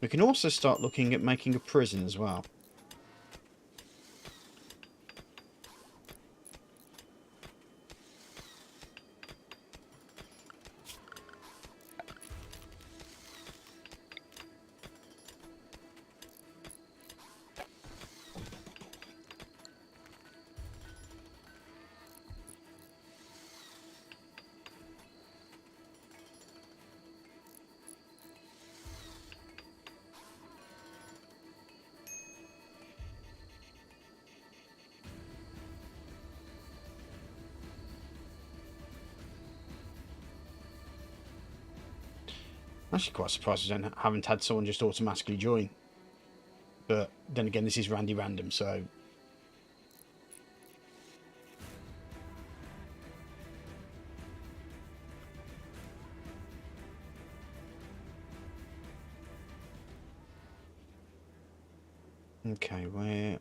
Speaker 1: We can also start looking at making a prison as well. I'm actually quite surprised I haven't had someone just automatically join. But then again, this is Randy Random, so... Okay, where...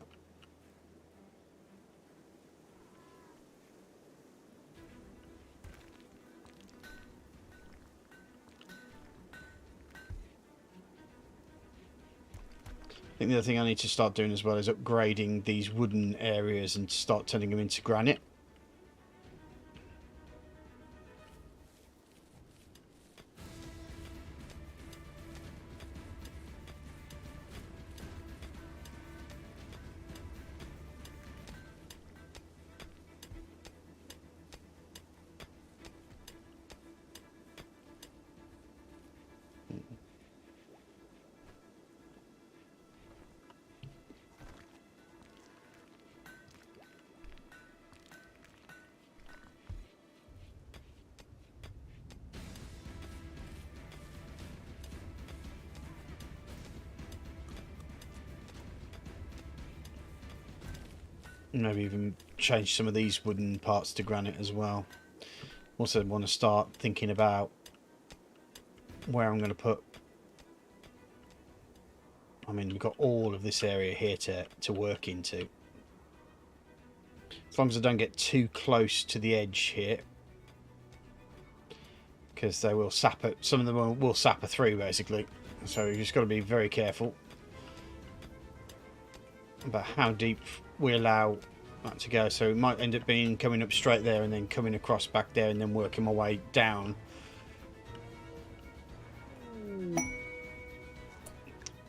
Speaker 1: I think the other thing I need to start doing as well is upgrading these wooden areas and start turning them into granite. Maybe even change some of these wooden parts to granite as well. Also want to start thinking about where I'm going to put... I mean, we've got all of this area here to work into. As long as I don't get too close to the edge here. Because they will sap it. Some of them will sap it through, basically. So you've just got to be very careful about how deep we allow that to go. So it might end up being coming up straight there and then coming across back there and then working my way down.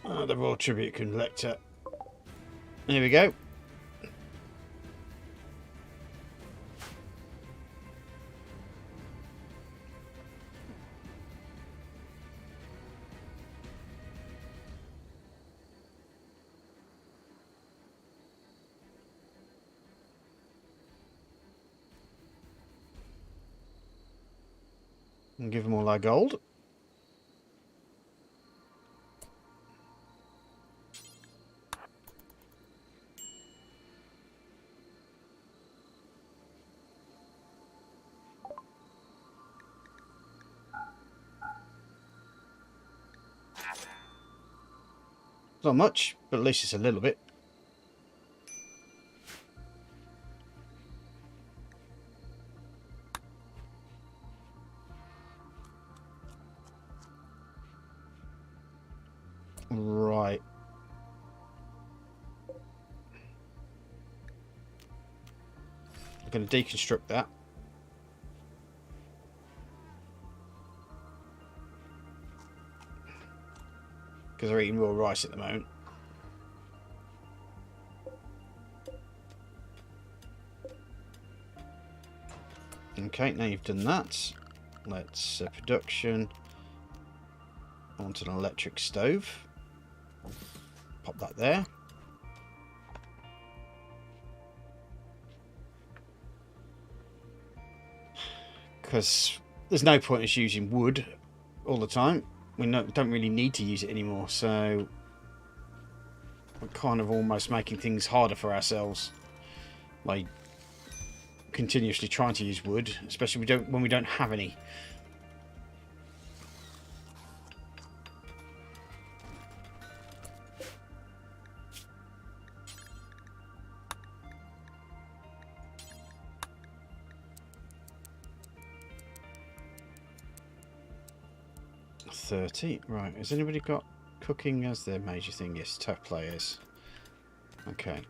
Speaker 1: The Royal Tribute Collector. Here we go. And give them all our gold. Not much, but at least it's a little bit. Right. I'm going to deconstruct that. Because they're eating raw rice at the moment. Okay, now you've done that. Let's production onto an electric stove. Pop that there. Because there's no point in us using wood all the time. We don't really need to use it anymore, so we're kind of almost making things harder for ourselves by continuously trying to use wood, especially when we don't have any. $30. Right, has anybody got cooking as the major thing? Yes, top players. Okay.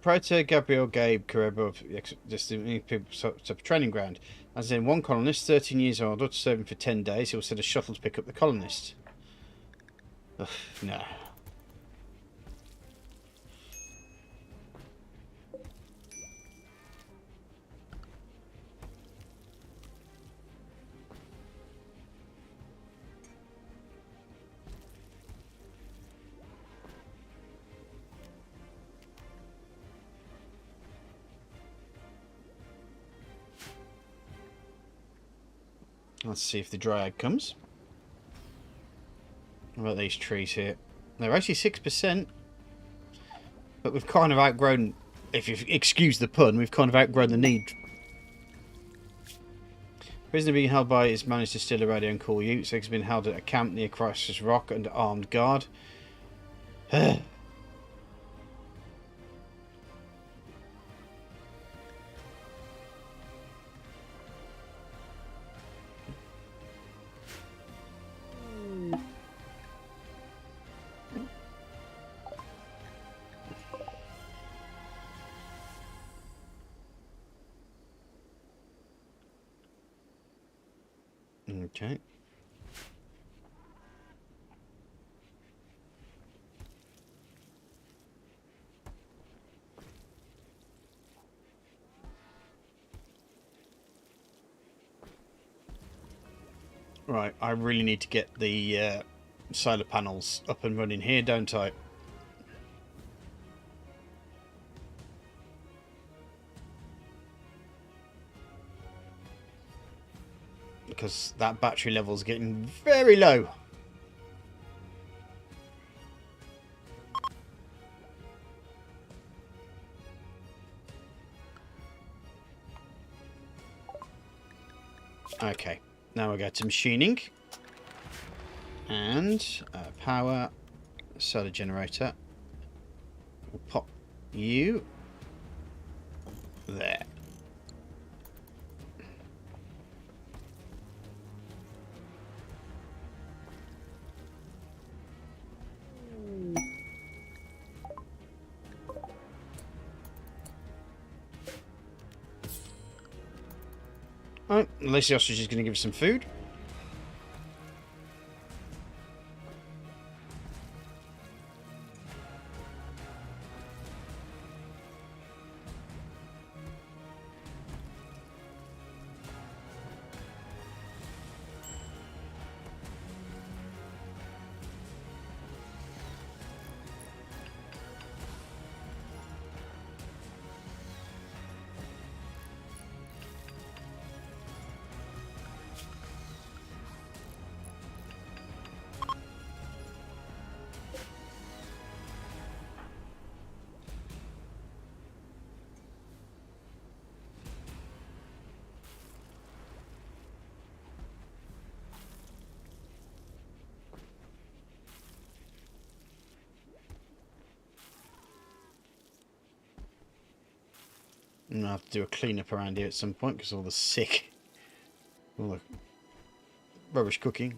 Speaker 1: Prater, Gabriel, Gabe, Karebo, just the people set up a training ground. As in, one colonist, 13 years old, ought to serve him for 10 days. He'll send a shuttle to pick up the colonist. Ugh, no. Let's see if the dryad comes. What about these trees here? They're actually 6%. But we've kind of outgrown, if you excuse the pun, we've kind of outgrown the need. Prisoner being held by has managed to steal a radio and call you. So he's been held at a camp near Christ's Rock under armed guard. Okay. Right, I really need to get the solar panels up and running here, don't I? Because that battery level is getting very low. Okay, now we go to machining. And power, solar generator. We'll pop you there. Alright, at least the ostrich is going to give us some food. And I'll have to do a clean-up around here at some point because all the sick, all the rubbish cooking.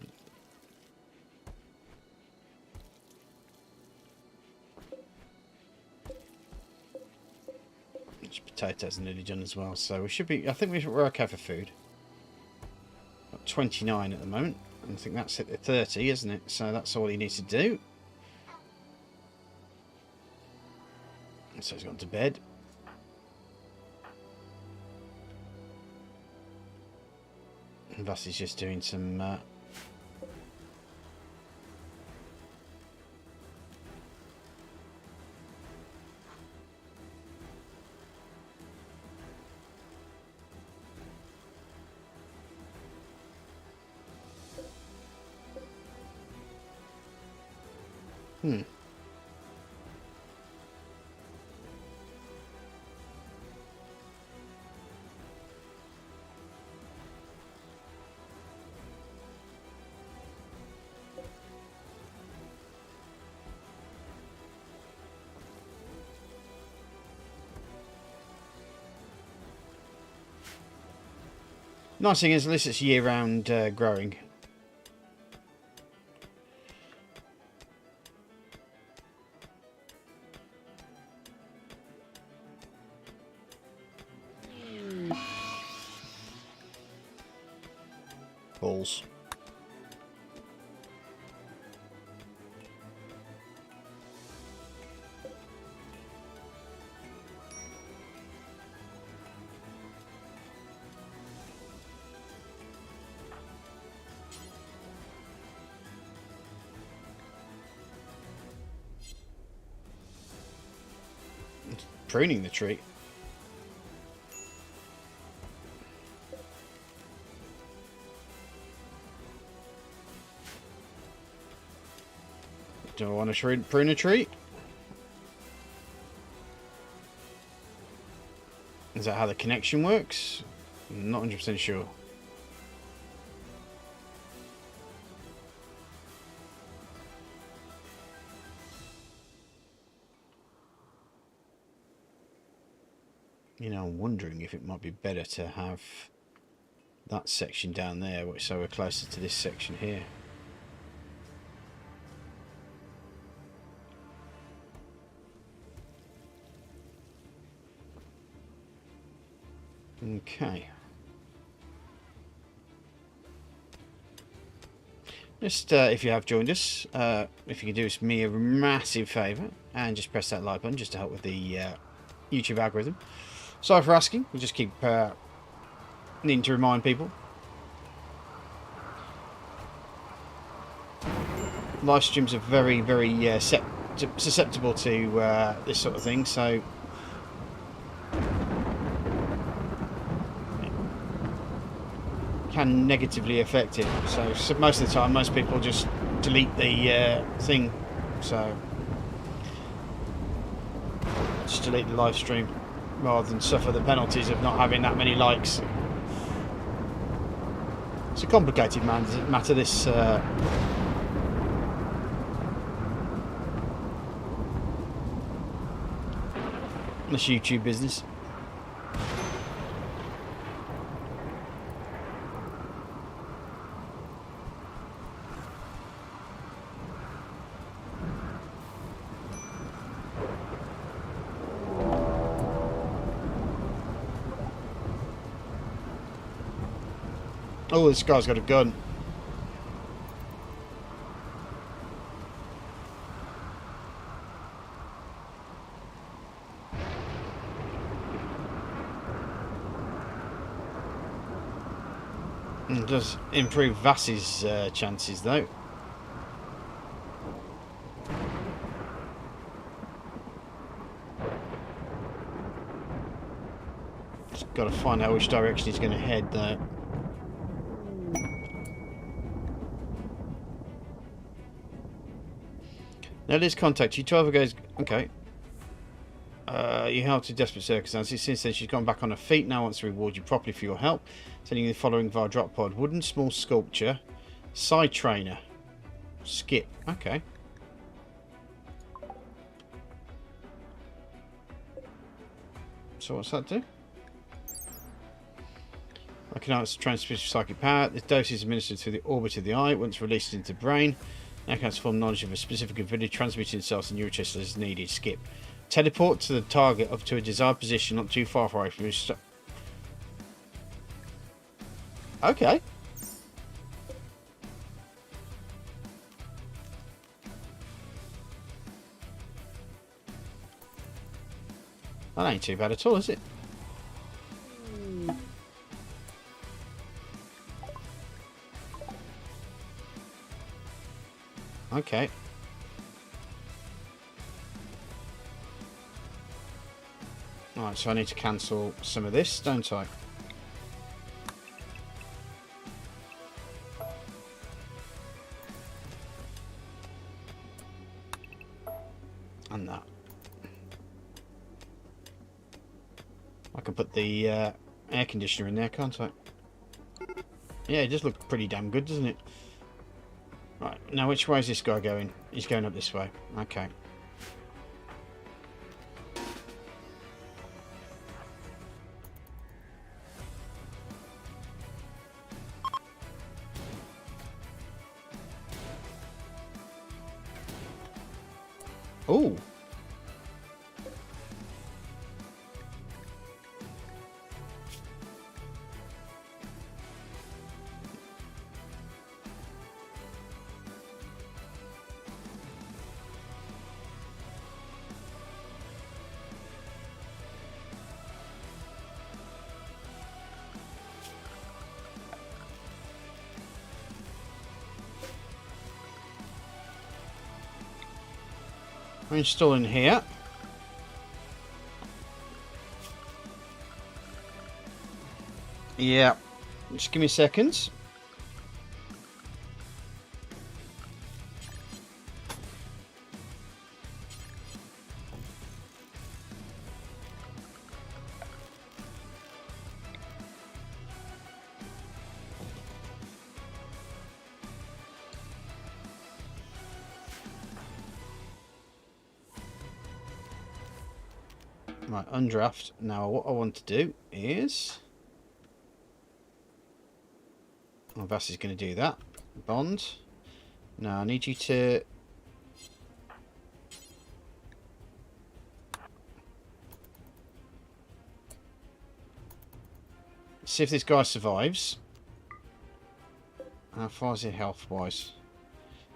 Speaker 1: Potatoes are nearly done as well, so we should be. I think we're okay for food. Got 29 at the moment, and I think that's it at 30, isn't it? So that's all he needs to do. So he's gone to bed. And Vassie's just doing some Hmm. Nice thing is, at least it's year-round growing. Balls. Pruning the tree. Do I want to prune a tree? Is that how the connection works? I'm not 100% sure. You know, I'm wondering if it might be better to have that section down there, so we're closer to this section here. Okay. Just, if you have joined us, if you could do us me a massive favour and just press that like button just to help with the YouTube algorithm. Sorry for asking, we just keep needing to remind people. Live streams are very, very susceptible to this sort of thing, so can negatively affect it. So most of the time, most people just delete the thing. So just delete the live stream rather than suffer the penalties of not having that many likes. It's a complicated matter. This. This YouTube business. Oh, this guy's got a gun. It does improve Vass's chances, though. Just got to find out which direction he's going to head, though. Now, let's contact you. 12 goes. Okay. You helped in desperate circumstances. Since then, she's gone back on her feet. Now wants to reward you properly for your help. Sending you the following via drop pod: wooden small sculpture, side trainer, skip. Okay. So what's that do? I can answer transmission psychic power. This dose is administered through the orbit of the eye. Once released into the brain, now can form knowledge of a specific ability, transmitting itself to neurochest as needed. Skip. Teleport to the target up to a desired position, not too far away from you. Okay. That ain't too bad at all, is it? Okay. Alright, so I need to cancel some of this, don't I? I can put the air conditioner in there, can't I? Yeah, it does look pretty damn good, doesn't it? Right, now which way is this guy going? He's going up this way. Okay. Oh! I'm installing here. Yeah. Just give me seconds. Right, undraft. Now what I want to do is... Oh, Vass is going to do that. Bond. Now I need you to... see if this guy survives. How far is he health-wise?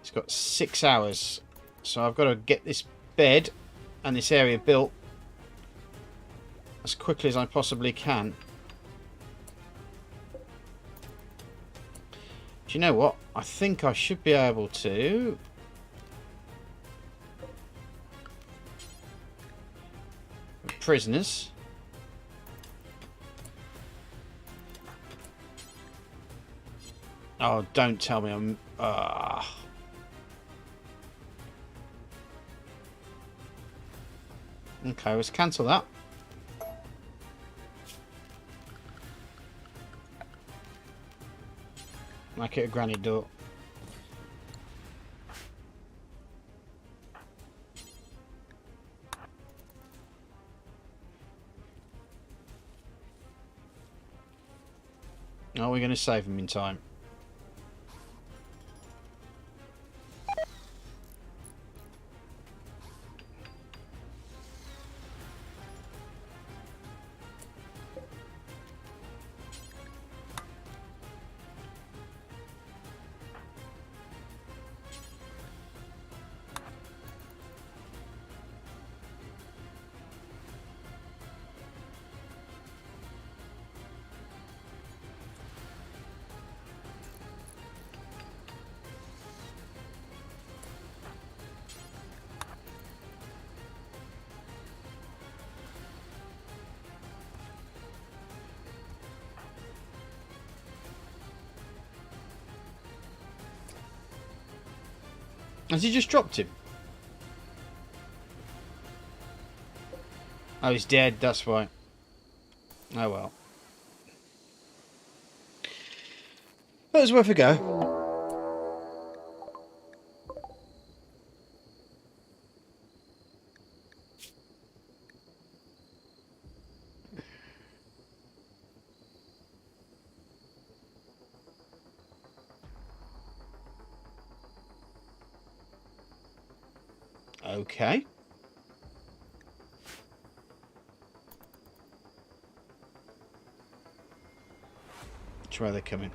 Speaker 1: He's got 6 hours. So I've got to get this bed and this area built as quickly as I possibly can. Do you know what? I think I should be able to... prisoners. Oh, don't tell me I'm... Okay, let's cancel that. Make it a granite door. Oh, we're going to save him in time. Has he just dropped him? Oh, he's dead, that's why. Oh well. That was worth a go. Okay. Which way are they coming?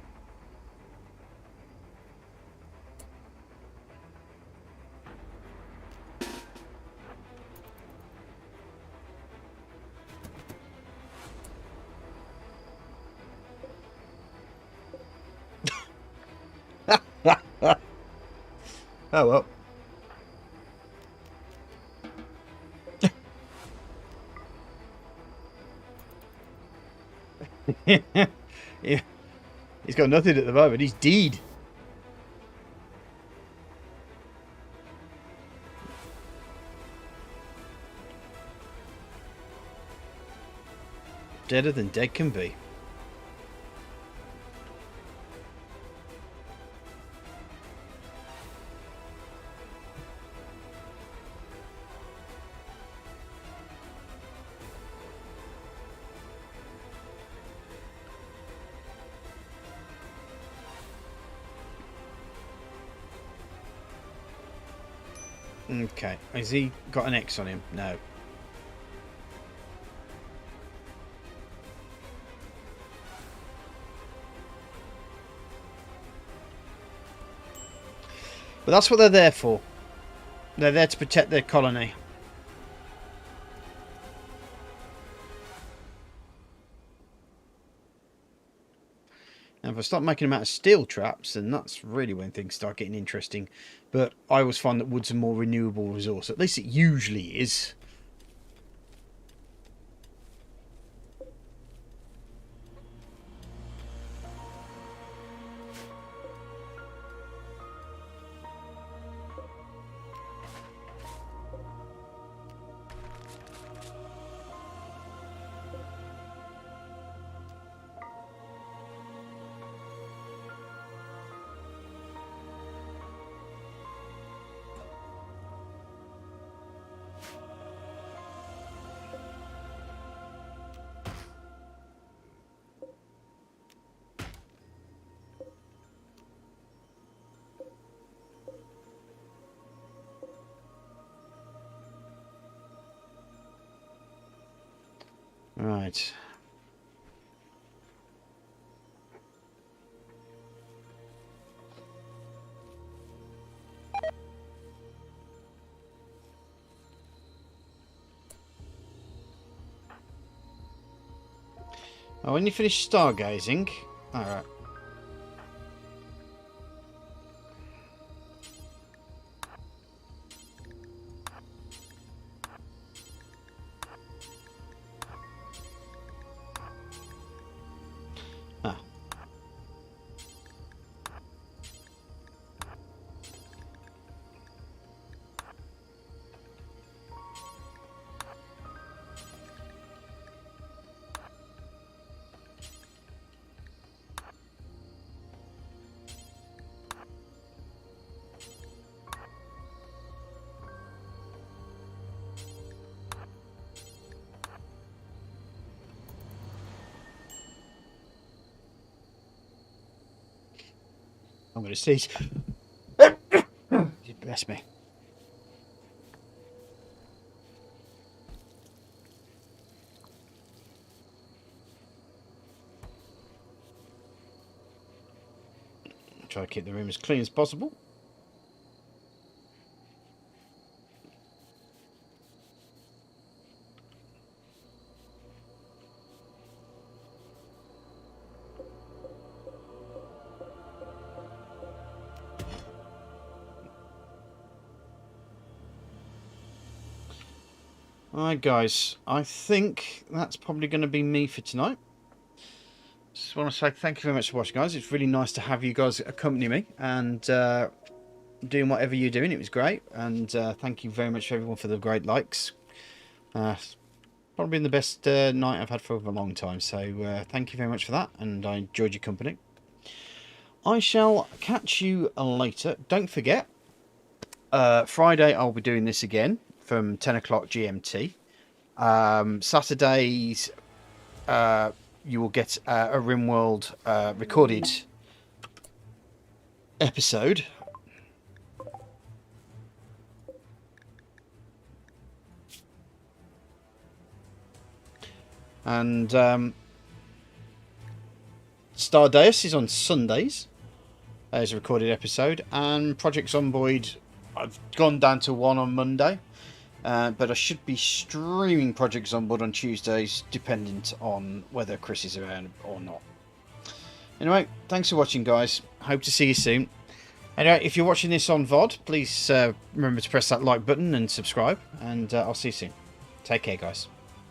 Speaker 1: Oh well. Yeah. He's got nothing at the moment. He's dead. Deader than dead can be. Okay, has he got an X on him? No. But that's what they're there for. They're there to protect their colony. Now, if I start making them out of steel traps, then that's really when things start getting interesting. But I always find that wood's a more renewable resource. At least it usually is. Right. Oh, when you finish stargazing... Alright. Ah. I'm going to sneeze. Bless me. Try to keep the room as clean as possible. Alright guys, I think that's probably going to be me for tonight. Just want to say thank you very much for watching, guys. It's really nice to have you guys accompany me and doing whatever you're doing. It was great, and thank you very much everyone for the great likes. Probably been the best night I've had for a long time, so thank you very much for that, and I enjoyed your company. I shall catch you later. Don't forget, Friday I'll be doing this again from 10 o'clock GMT. Saturdays you will get a Rimworld recorded episode. And Stardeus is on Sundays as a recorded episode, and Project Zomboid, I've gone down to 1 on Monday, but I should be streaming Project Zomboid on Tuesdays, dependent on whether Chris is around or not. Anyway, thanks for watching, guys. Hope to see you soon. Anyway, if you're watching this on VOD, please remember to press that like button and subscribe, and I'll see you soon. Take care, guys.